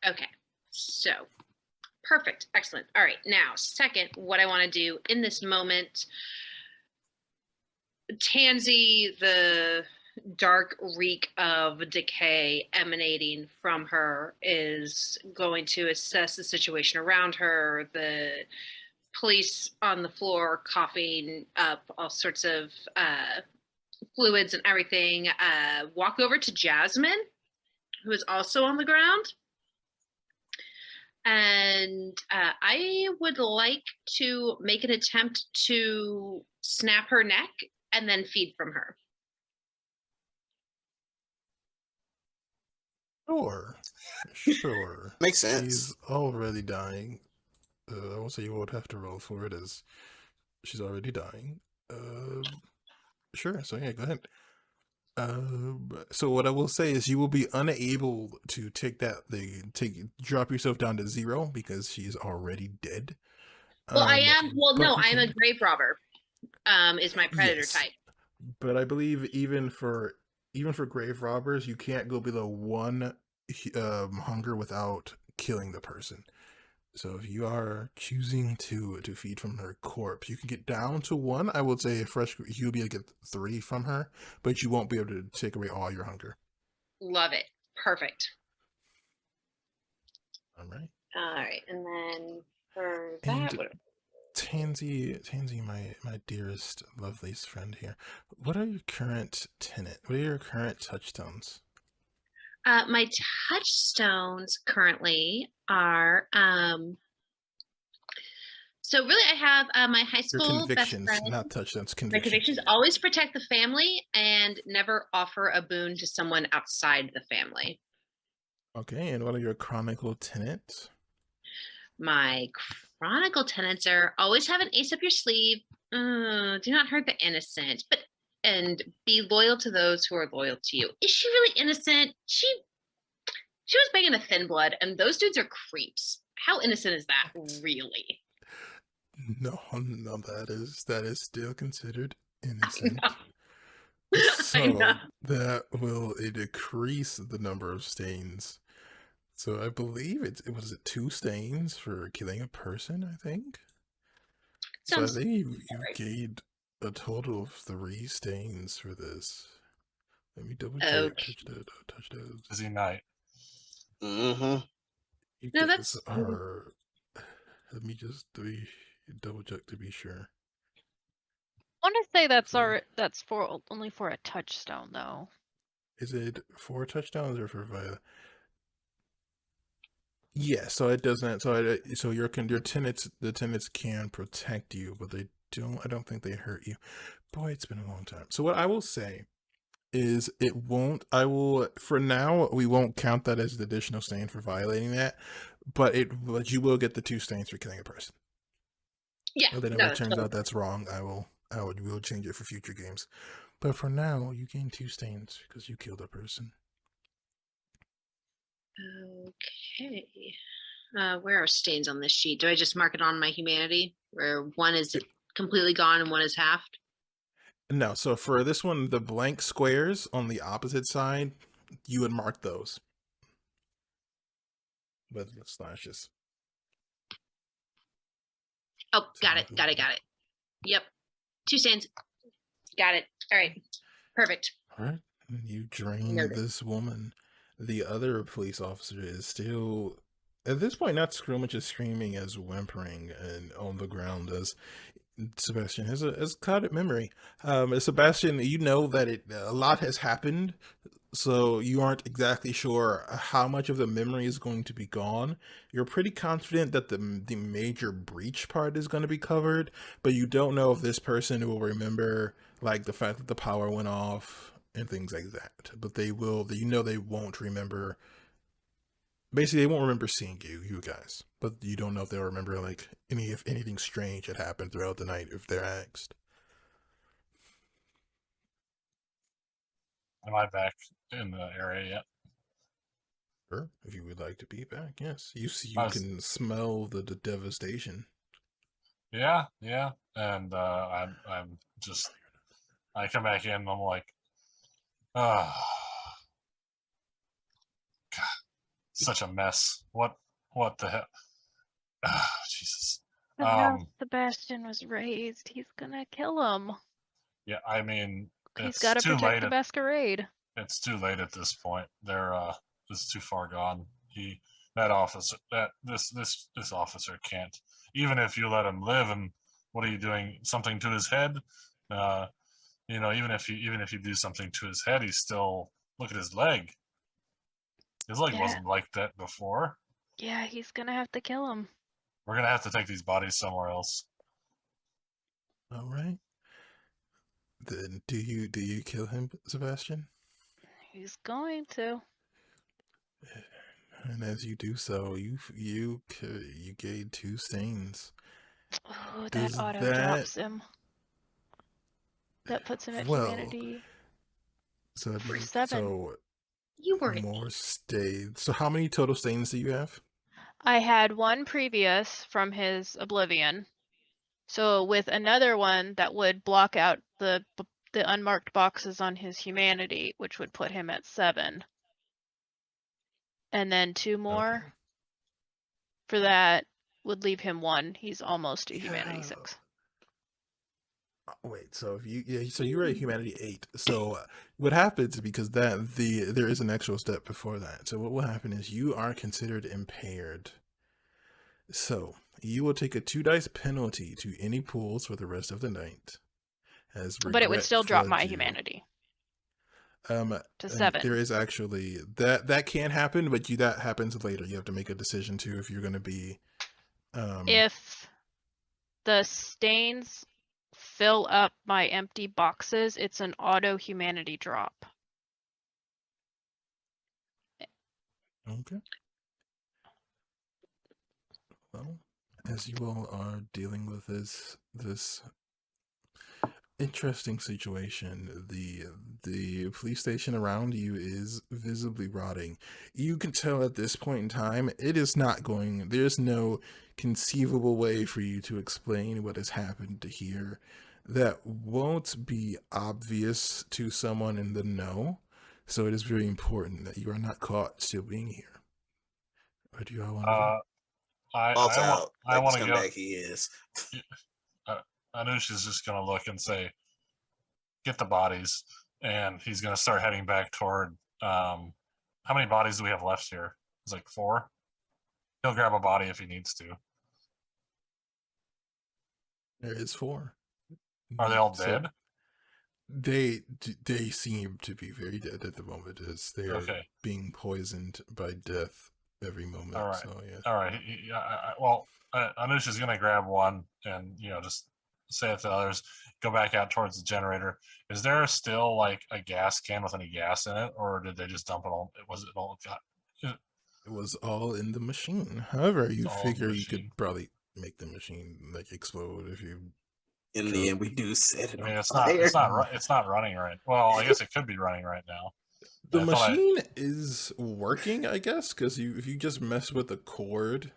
Okay. So perfect. Excellent. All right. Now, second, what I want to do in this moment, Tansy, the dark reek of decay emanating from her, is going to assess the situation around her. The police on the floor coughing up all sorts of fluids and everything. Walk over to Jasmine, who is also on the ground. And I would like to make an attempt to snap her neck and then feed from her. Sure. Makes sense. She's already dying. I won't say you would have to roll for it, as she's already dying. Sure. So yeah, go ahead. So what I will say is you will be unable to drop yourself down to 0 because she is already dead. Well, I am. Well, but no, you I am a can- grave robber. Is my predator Yes. type. But I believe even for grave robbers, you can't go below 1 hunger without killing the person. So if you are choosing to feed from her corpse, you can get down to 1. I would say you'll be able to get 3 from her, but you won't be able to take away all your hunger. Love it. Perfect. All right. All right, and then for that, And Tansy, my dearest, loveliest friend here. What are your current touchstones? my touchstones currently are so really I have my high Your school best convictions, friend. not touchdowns. My convictions: always protect the family and never offer a boon to someone outside the family. Okay, and what are your chronicle tenets? My chronicle tenets are: always have an ace up your sleeve, do not hurt the innocent, and be loyal to those who are loyal to you. Is she really innocent? She was banging a thin blood, and those dudes are creeps. How innocent is that, really? No, that is still considered innocent. I So know. that will decrease the number of stains. So I believe it was 2 stains for killing a person, I think. So I Sounds think you right. gained a total of 3 stains for this. Let me double check. Okay. Touchdowns. Busy night. Mm-hmm. You No, guys that's are. Let me just double check to be sure. I want to say that's Okay. that's for only for a touchstone though. Is it 4 touchdowns or for Violet? Yeah, so it doesn't. So your tenets, the tenets can protect you, but they don't. I don't think they hurt you. Boy, it's been a long time. So what I will say is, it won't. I will for now. We won't count that as an additional stain for violating that, but you will get the 2 stains for killing a person. yeah. And then if No, it turns totally. out that's wrong, we'll change it for future games. But for now, you gain 2 stains because you killed a person. Okay. Where are stains on this sheet? Do I just mark it on my humanity, where one is completely gone and one is halved? No, so for this one, the blank squares on the opposite side, you would mark those with the slashes. Oh, got it. Yep. 2 stains. Got it. All right. Perfect. All right. You drain Noted. this woman. The other police officer is still, at this point, not just screaming, as whimpering and on the ground, as Sebastian has a clouded memory. Sebastian, you know that a lot has happened, so you aren't exactly sure how much of the memory is going to be gone. You're pretty confident that the major breach part is going to be covered, but you don't know if this person will remember, like, the fact that the power went off and things like that. But they will. They won't remember. Basically, they won't remember seeing you guys. But you don't know if they'll remember, like, if anything strange had happened throughout the night if they're asked. Am I back in the area yet? Sure, if you would like to be back, yes. You I was- can smell the devastation. Yeah, yeah. And I'm just, I come back in and I'm like, ah, God, such a mess. What the hell? Ah, Jesus. That's how Sebastian was raised. He's gonna kill him. Yeah, I mean, He's it's got to too protect late. the Masquerade. It's too late at this point. It's too far gone. That officer, this officer can't. Even if you let him live, and what are you doing? Something to his head? Uh, even if you do something to his head, he's still, look at his leg. His leg Yeah. wasn't like that before. Yeah, he's gonna have to kill him. We're gonna have to take these bodies somewhere else. All right. Then do you kill him, Sebastian? He's going to. And as you do so, you gain 2 stains. Oh, Does that auto that drops him. That puts him at humanity so that'd for be 7. so You weren't. more stains. So how many total stains do you have? I had one previous from his Oblivion. So with another one that would block out the unmarked boxes on his humanity, which would put him at 7. And then 2 more Okay. for that would leave him 1. He's almost to humanity Yeah. 6. Wait, so if so you're at humanity 8. So what happens, because there is an actual step before that. So what will happen is you are considered impaired. So you will take a 2 dice penalty to any pools for the rest of the night. As But it would regret still drop fled my you. humanity To to and 7. there is actually that can happen, but that happens later. You have to make a decision too if you're going to be. If the stains fill up my empty boxes, it's an auto humanity drop. Okay. Well, as you all are dealing with this interesting situation, the police station around you is visibly rotting. You can tell at this point in time it is not going. There's no conceivable way for you to explain what has happened here that won't be obvious to someone in the know. So it is very important that you are not caught still being here. What do you all want to do? Walt's out. I Like the want to go. scumbag he is. Anusha's just gonna look and say, "Get the bodies," and he's gonna start heading back toward. How many bodies do we have left here? It's like 4. He'll grab a body if he needs to. There is 4. Are they all So dead? they seem to be very dead at the moment, as they are Okay. being poisoned by death every moment. All right. So yeah. All right. Well, Anusha's gonna grab one and just say it to the others. Go back out towards the generator. Is there still like a gas can with any gas in it, or did they just dump it all? Was it all got? It was all in the machine. However, you It's all in the figure you machine. could probably make the machine like explode if you. In the end, we do set it I mean, on it's fire. not running right. Well, I guess it could be running right now. The I thought machine is working, I guess, because if you just mess with the cord,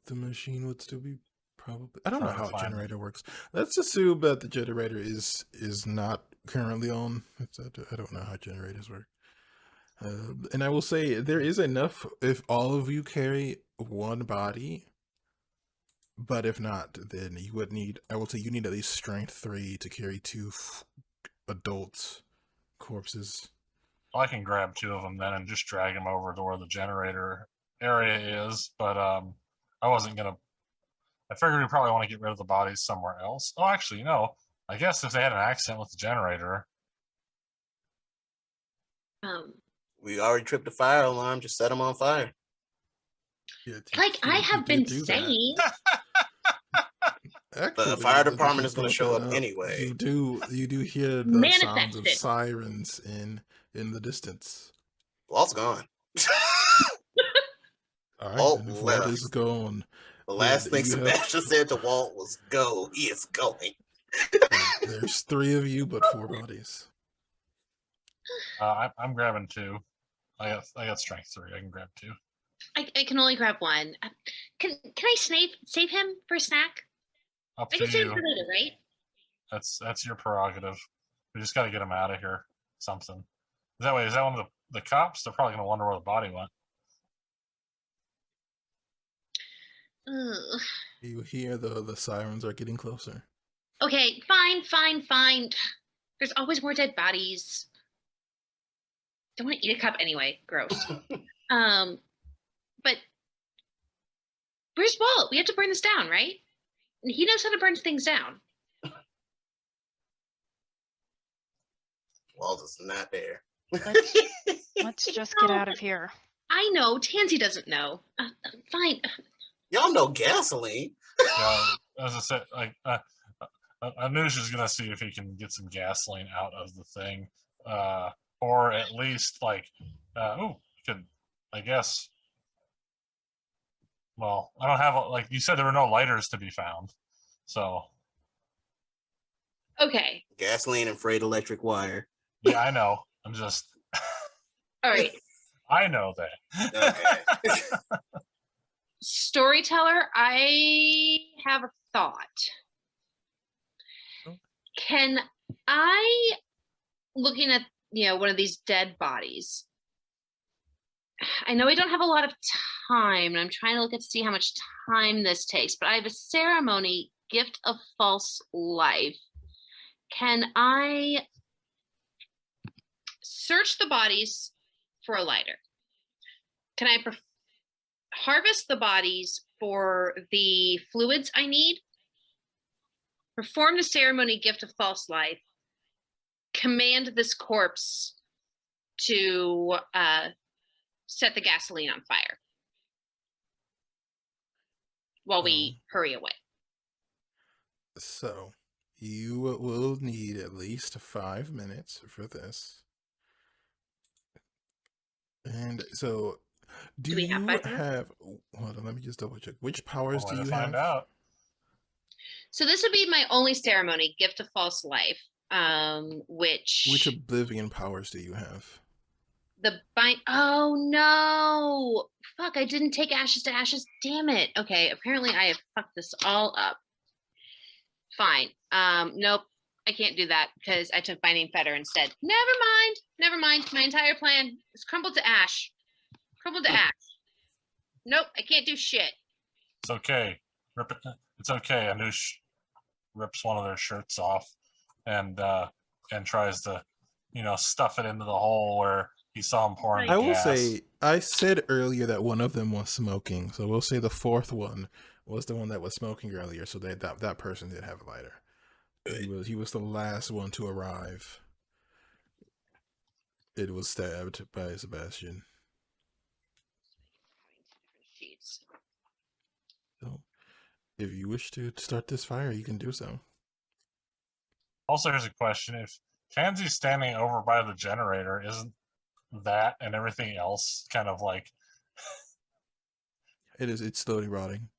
the machine would still be probably. I don't know how a Fine. generator works. Let's assume that the generator is not currently on. I don't know how generators work. And I will say there is enough if all of you carry one body, but if not, then you would need. I will say you need at least strength 3 to carry 2 adult corpses. Well, I can grab 2 of them then and just drag them over to where the generator area is. But I wasn't gonna. I figured we probably want to get rid of the bodies somewhere else. Oh, actually, no. I guess if they had an accident with the generator. We already tripped the fire alarm. Just set them on fire. Yeah, Like I have been do that. saying. Actually, The fire that department you is going to brought show that up anyway. You do hear the sounds of Manifest it. sirens in the distance. Walt's gone. All right, Walt and if left. Walt is gone, The last thing you have- Sebastian said to Walt was, "Go." He is going. there's 3 of you, but 4 bodies. I'm grabbing 2. I got strength 3. I can grab 2. I can only grab 1. Can I save him for a snack? Up I to can save it you. for later, right? That's your prerogative. We just got to get him out of here. Something. That way, is that one of the cops? They're probably gonna wonder where the body went. Ugh. You hear the sirens are getting closer. Okay, fine. There's always more dead bodies. Don't want to eat a cup anyway. Gross. But where's Walt? We have to burn this down, right? And he knows how to burn things down. Walt is not there. Let's just get out of here. I know. Tansy doesn't know. Fine. Y'all know gasoline. As I said, like Anoush is gonna see if he can get some gasoline out of the thing, or at least like, could, I guess. Well, I don't have like you said there were no lighters to be found, so. Okay. Gasoline and frayed electric wire. Yeah, I know. I'm just. All right. I know that. Okay. Storyteller, I have a thought. Can I, looking at one of these dead bodies, I know we don't have a lot of time, and I'm trying to look at to see how much time this takes, but I have a ceremony, gift of false life. Can I search the bodies for a lighter? Can I harvest the bodies for the fluids I need? Perform the ceremony, gift of false life. Command this corpse to set the gasoline on fire while we hurry away. So, you will need at least 5 minutes for this. And so, do we have you 5 minutes? have? Hold on, let me just double check. Which powers do you find have? out. So this would be my only ceremony, gift of false life. Which Oblivion powers do you have? Oh no! Fuck! I didn't take ashes to ashes. Damn it! Okay, apparently I have fucked this all up. Fine. Nope. I can't do that because I took binding fetter instead. Never mind. My entire plan is crumbled to ash. Nope. I can't do shit. It's okay. It's okay. Anoush rips one of their shirts off and tries to, stuff it into the hole where he saw him pouring I the will gas. say, I said earlier that one of them was smoking, so we'll say the fourth one was the one that was smoking earlier. So that person did have a lighter. He was the last one to arrive. It was stabbed by Sebastian. So, if you wish to start this fire, you can do so. Also, here's a question: if Tansy's standing over by the generator, isn't that and everything else kind of like? It's slowly rotting.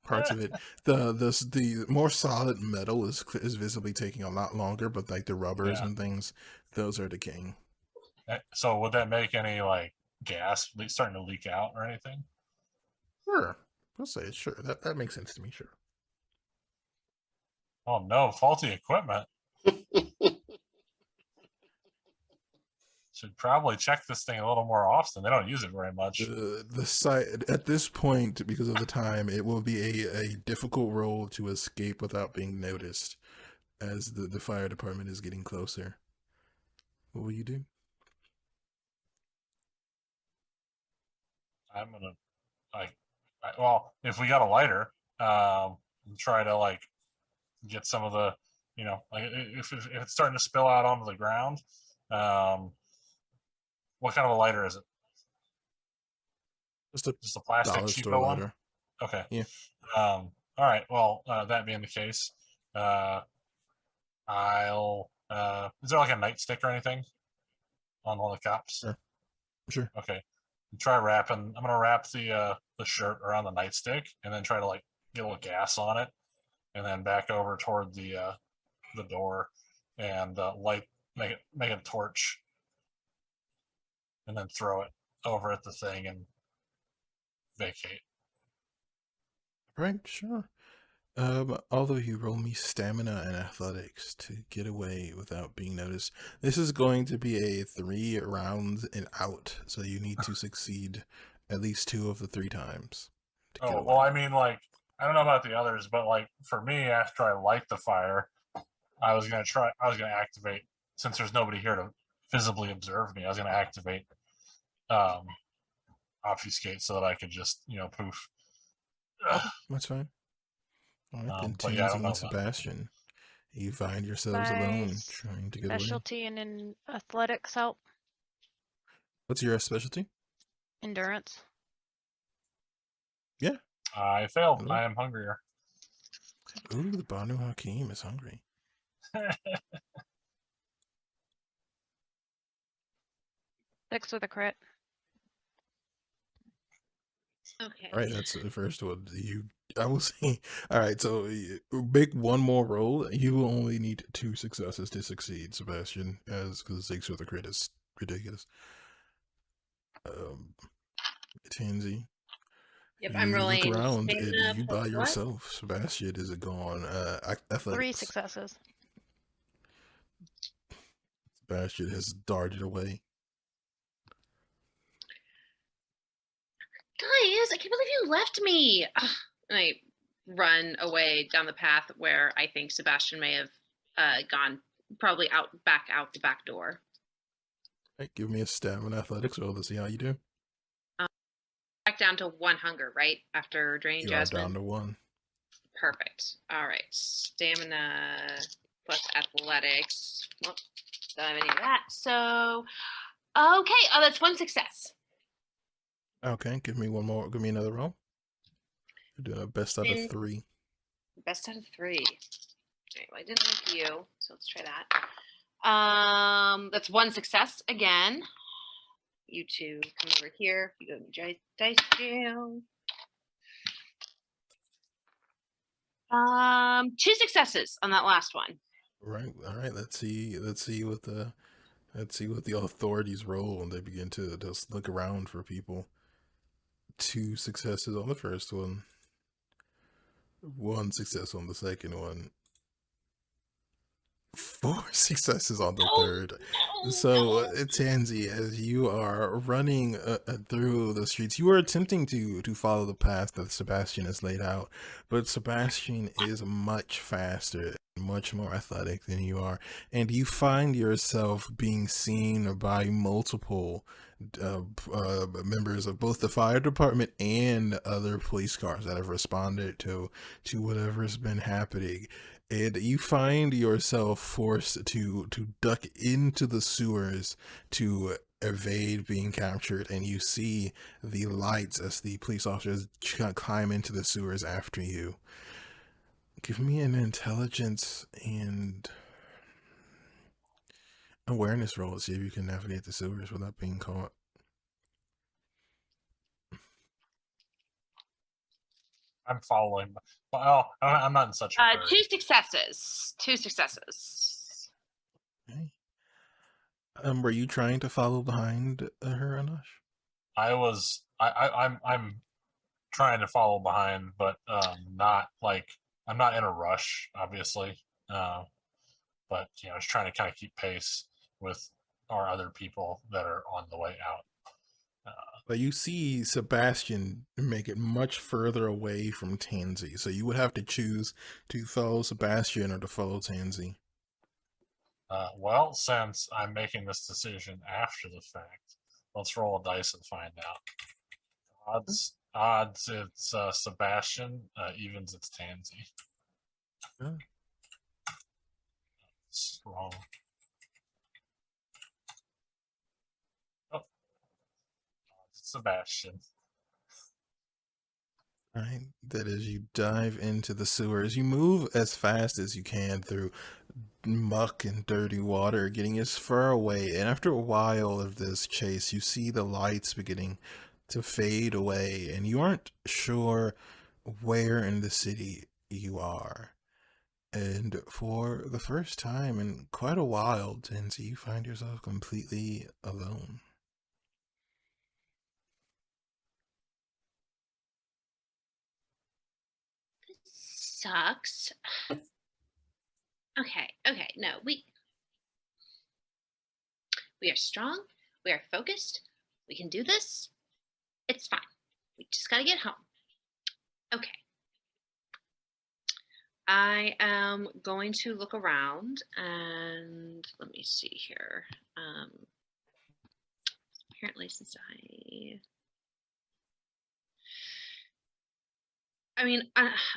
Parts of it, the more solid metal is visibly taking a lot longer, but like the rubbers and things, those are decaying. So would that make any like gas starting to leak out or anything? Sure, we'll say it. Sure, that makes sense to me. Sure. Oh no, faulty equipment. Should probably check this thing a little more often. They don't use it very much. The site at this point, because of the time, it will be a difficult roll to escape without being noticed, as the fire department is getting closer. What will you do? I'm gonna well, if we got a lighter, try to like get some of the, like if it's starting to spill out onto the ground, what kind of a lighter is it? Just a plastic cheapo one? Lighter. Okay. Yeah. All right. Well, that being the case, I'll. Is there like a nightstick or anything on one of the cops? Sure. Okay. Try wrapping. I'm gonna wrap the shirt around the nightstick and then try to like get a little gas on it, and then back over toward the door and make a torch, and then throw it over at the thing and vacate. Right, sure. Although you roll me stamina and athletics to get away without being noticed, this is going to be a 3 rounds and out, so you need to succeed at least 2 of the 3 times to get Oh, away. well, I mean, like, I don't know about the others, but like for me, after I light the fire, I was gonna activate, since there's nobody here to visibly observe me. I was gonna activate um, obfuscate so that I could just poof. Okay, that's fine. All right, then But yeah, I don't Tansy know and about. Sebastian, you find yourselves My alone trying to get away. specialty in athletics help. What's your specialty? Endurance. Yeah. I failed. Hello? I am hungrier. Ooh, the Banu Hakim is hungry. 6 with a crit. Okay. All right, that's the first one. I will say, all right, so make one more roll. You will only need 2 successes to succeed, Sebastian, because 6 with a crit is ridiculous. Tansy, Yep, I'm you look rolling around and stamina you plus by what? yourself. Sebastian is gone. 3 Athletics. successes. Sebastian has darted away. Guys, I can't believe you left me. Ugh. And I run away down the path where I think Sebastian may have gone, probably back out the back door. Right, give me a stamina athletics roll to see how you do. Back down to 1 hunger, right? After draining You are Jasmine. down to 1. Perfect. All right, stamina plus athletics. Well, don't have any of that. So, okay. Oh, that's 1 success. Okay, give me one more. Give me another roll. You're doing a best out of 3. Best out of 3. Okay, well, I didn't like you, so let's try that. That's 1 success again. You two come over here. You go to dice jail. 2 successes on that last one. Right. All right. Let's see what the authorities roll when they begin to just look around for people. 2 successes on the first one. 1 success on the second one. 4 successes on the third. So, Tansy, as you are running through the streets, you are attempting to follow the path that Sebastian has laid out, but Sebastian is much faster, much more athletic than you are, and you find yourself being seen by multiple members of both the fire department and other police cars that have responded to whatever's been happening. And you find yourself forced to duck into the sewers to evade being captured, and you see the lights as the police officers climb into the sewers after you. Give me an intelligence and awareness roll to see if you can navigate the sewers without being caught. I'm following. Well, I'm not in such a hurry. 2 successes. 2 successes. Okay. Were you trying to follow behind her, Anash? I'm trying to follow behind, but not like I'm not in a rush, obviously. But just trying to kind of keep pace with our other people that are on the way out. But you see Sebastian make it much further away from Tansy, so you would have to choose to follow Sebastian or to follow Tansy. Well, since I'm making this decision after the fact, let's roll a dice and find out. Odds it's Sebastian, evens it's Tansy. Yeah. It's wrong. Oh, it's Sebastian. All right, that is, you dive into the sewers. You move as fast as you can through muck and dirty water, getting as far away. And after a while of this chase, you see the lights beginning to fade away, and you aren't sure where in the city you are. And for the first time in quite a while, Tansy, you find yourself completely alone. sucks. Okay, no, we are strong. We are focused. We can do this. It's fine. We just gotta get home. Okay. I am going to look around and let me see here. Apparently, since I mean,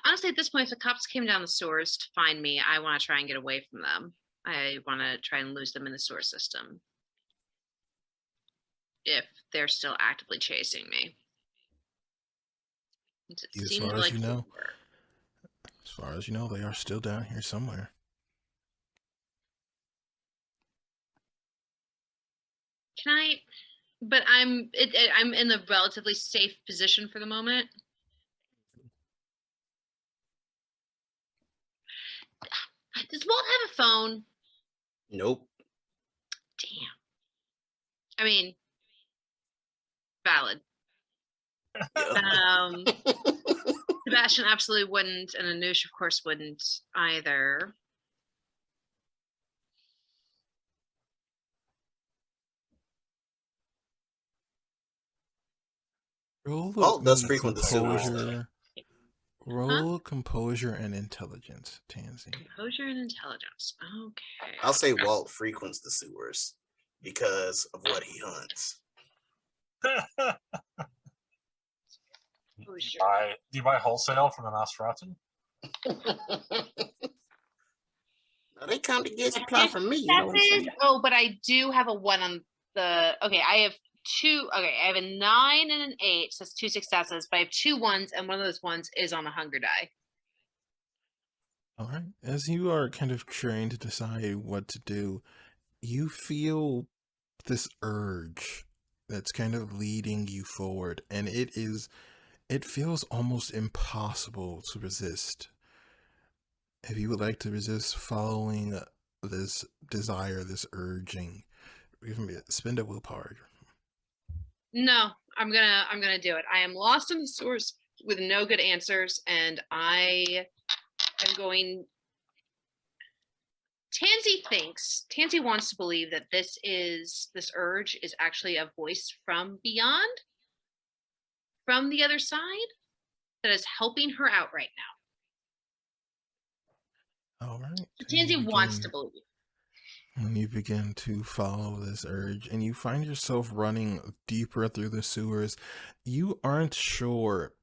honestly, at this point, if the cops came down the sewers to find me, I want to try and get away from them. I want to try and lose them in the sewer system if they're still actively chasing me. It As seemed far as like you they know, were. as far as you know, they are still down here somewhere. Can I? But I'm in a relatively safe position for the moment. Does Walt have a phone? Nope. Damn. I mean, valid. Yeah. Sebastian absolutely wouldn't, and Anoush, of course, wouldn't either. Roll Walt does me frequent the sewers, though. composure. Roll composure and intelligence, Tansy. Composure and intelligence. Okay. I'll say Walt frequents the sewers because of what he hunts. Composure. Do you buy wholesale from the Nosferatu? Now, they come to get supply from me. You know what I'm saying? But I do have a 1 on the. Okay, I have 2. Okay, I have a 9 and an 8, so that's 2 successes. But I have 2 1s, and one of those ones is on the hunger die. All right. As you are kind of trying to decide what to do, you feel this urge that's kind of leading you forward, and it feels almost impossible to resist. If you would like to resist following this desire, this urging, spend a willpower. No, I'm gonna do it. I am lost in the sewers with no good answers, and I am going. Tansy wants to believe that this urge is actually a voice from beyond, from the other side, that is helping her out right now. All right. Tansy wants to believe. And you begin to follow this urge, and you find yourself running deeper through the sewers. You aren't sure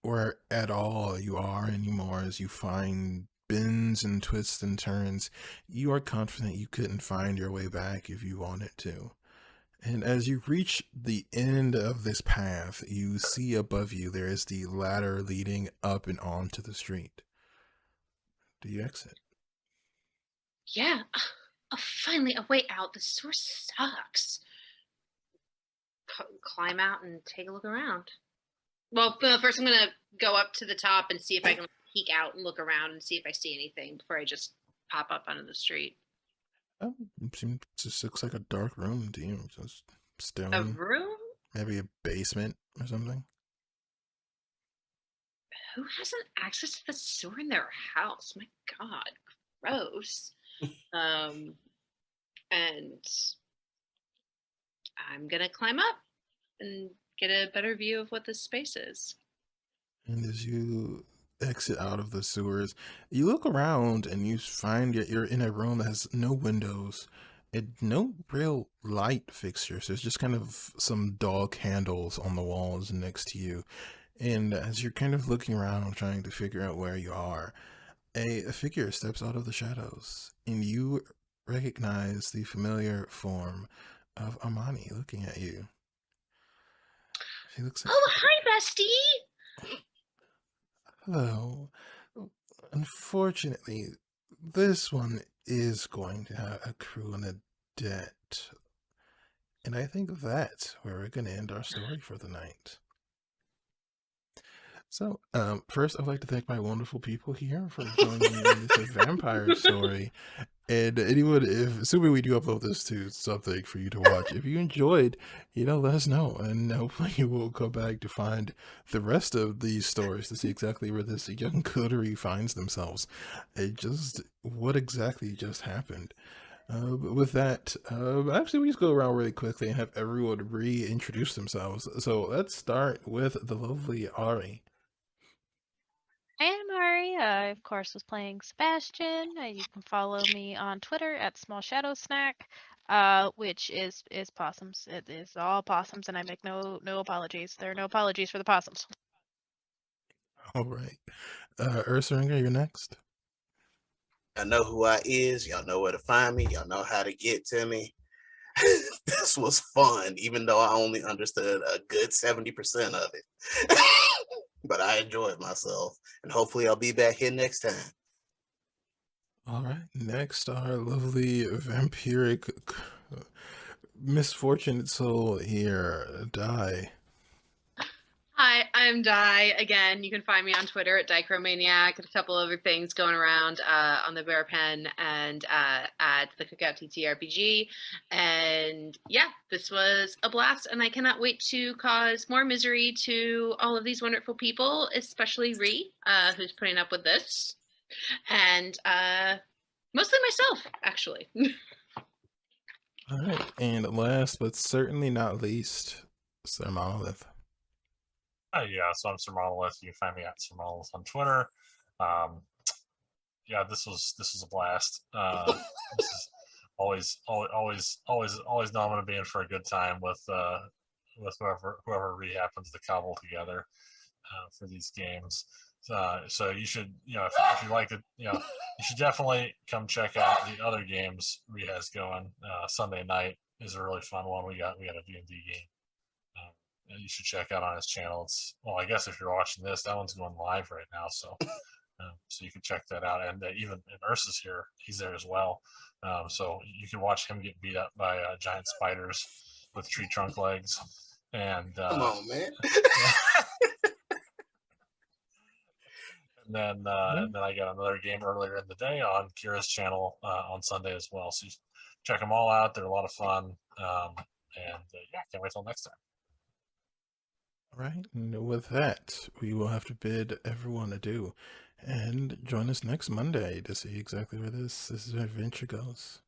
where at all you are anymore as you find bends and twists and turns. You are confident you couldn't find your way back if you wanted to. And as you reach the end of this path, you see above you there is the ladder leading up and onto the street. Do you exit? Yeah. Finally, a way out. The sewer sucks. Climb out and take a look around. Well, first I'm going to go up to the top and see if I can peek out and look around and see if I see anything before I just pop up onto the street. It just looks like a dark room to you. Just stone. A room? Maybe a basement or something. Who hasn't access to the sewer in their house? My God, gross. And I'm gonna climb up and get a better view of what this space is. And as you exit out of the sewers, you look around and you find that you're in a room that has no windows and no real light fixtures. There's just kind of some dog candles on the walls next to you. And as you're kind of looking around trying to figure out where you are, a figure steps out of the shadows and you recognize the familiar form of Amani looking at you. She looks at Oh, hi, bestie! Hello. Unfortunately, this one is going to accrue on a debt. And I think that's where we're going to end our story for the night. So, first, I'd like to thank my wonderful people here for joining me in this vampire story. And anyone, if assuming we do upload this to something for you to watch, if you enjoyed, let us know, and hopefully you will come back to find the rest of these stories to see exactly where this young coterie finds themselves, and just what exactly just happened. But with that, actually, we just go around really quickly and have everyone reintroduce themselves. So let's start with the lovely Ari. I am Ari. I, of course, was playing Sebastian. You can follow me on Twitter at Small Shadow Snack, which is possums. It is all possums, and I make no apologies. There are no apologies for the possums. All right, Ursaringer, you're next. Y'all know who I is. Y'all know where to find me. Y'all know how to get to me. This was fun, even though I only understood a good 70% of it. But I enjoyed myself, and hopefully I'll be back here next time. All right, next, our lovely vampiric misfortunate soul here, Die. Hi, I'm Di. Again, you can find me on Twitter at Dicromaniac and a couple other things going around on the Bear Pen and at the Cookout TTRPG. And yeah, this was a blast, and I cannot wait to cause more misery to all of these wonderful people, especially Ree, who's putting up with this, and mostly myself, actually. All right, and last but certainly not least, Sir Monolith. Yeah, so I'm Sir Monolith. You can find me at Sir Monolith on Twitter. Yeah, this was a blast. This is always know I'm going to be in for a good time with whoever Ree happens to cobble together for these games. So you should, if you like it, you should definitely come check out the other games Ree has going. Sunday night is a really fun one. We got a D&D game. You should check out on his channel. I guess if you're watching this, that one's going live right now, so you can check that out. And even Ursa's here; he's there as well. So you can watch him get beat up by giant spiders with tree trunk legs. And Come on, man. and then I got another game earlier in the day on Kira's channel on Sunday as well. So you check them all out; they're a lot of fun. And yeah, can't wait till next time. All right, and with that, we will have to bid everyone adieu, and join us next Monday to see exactly where this adventure goes.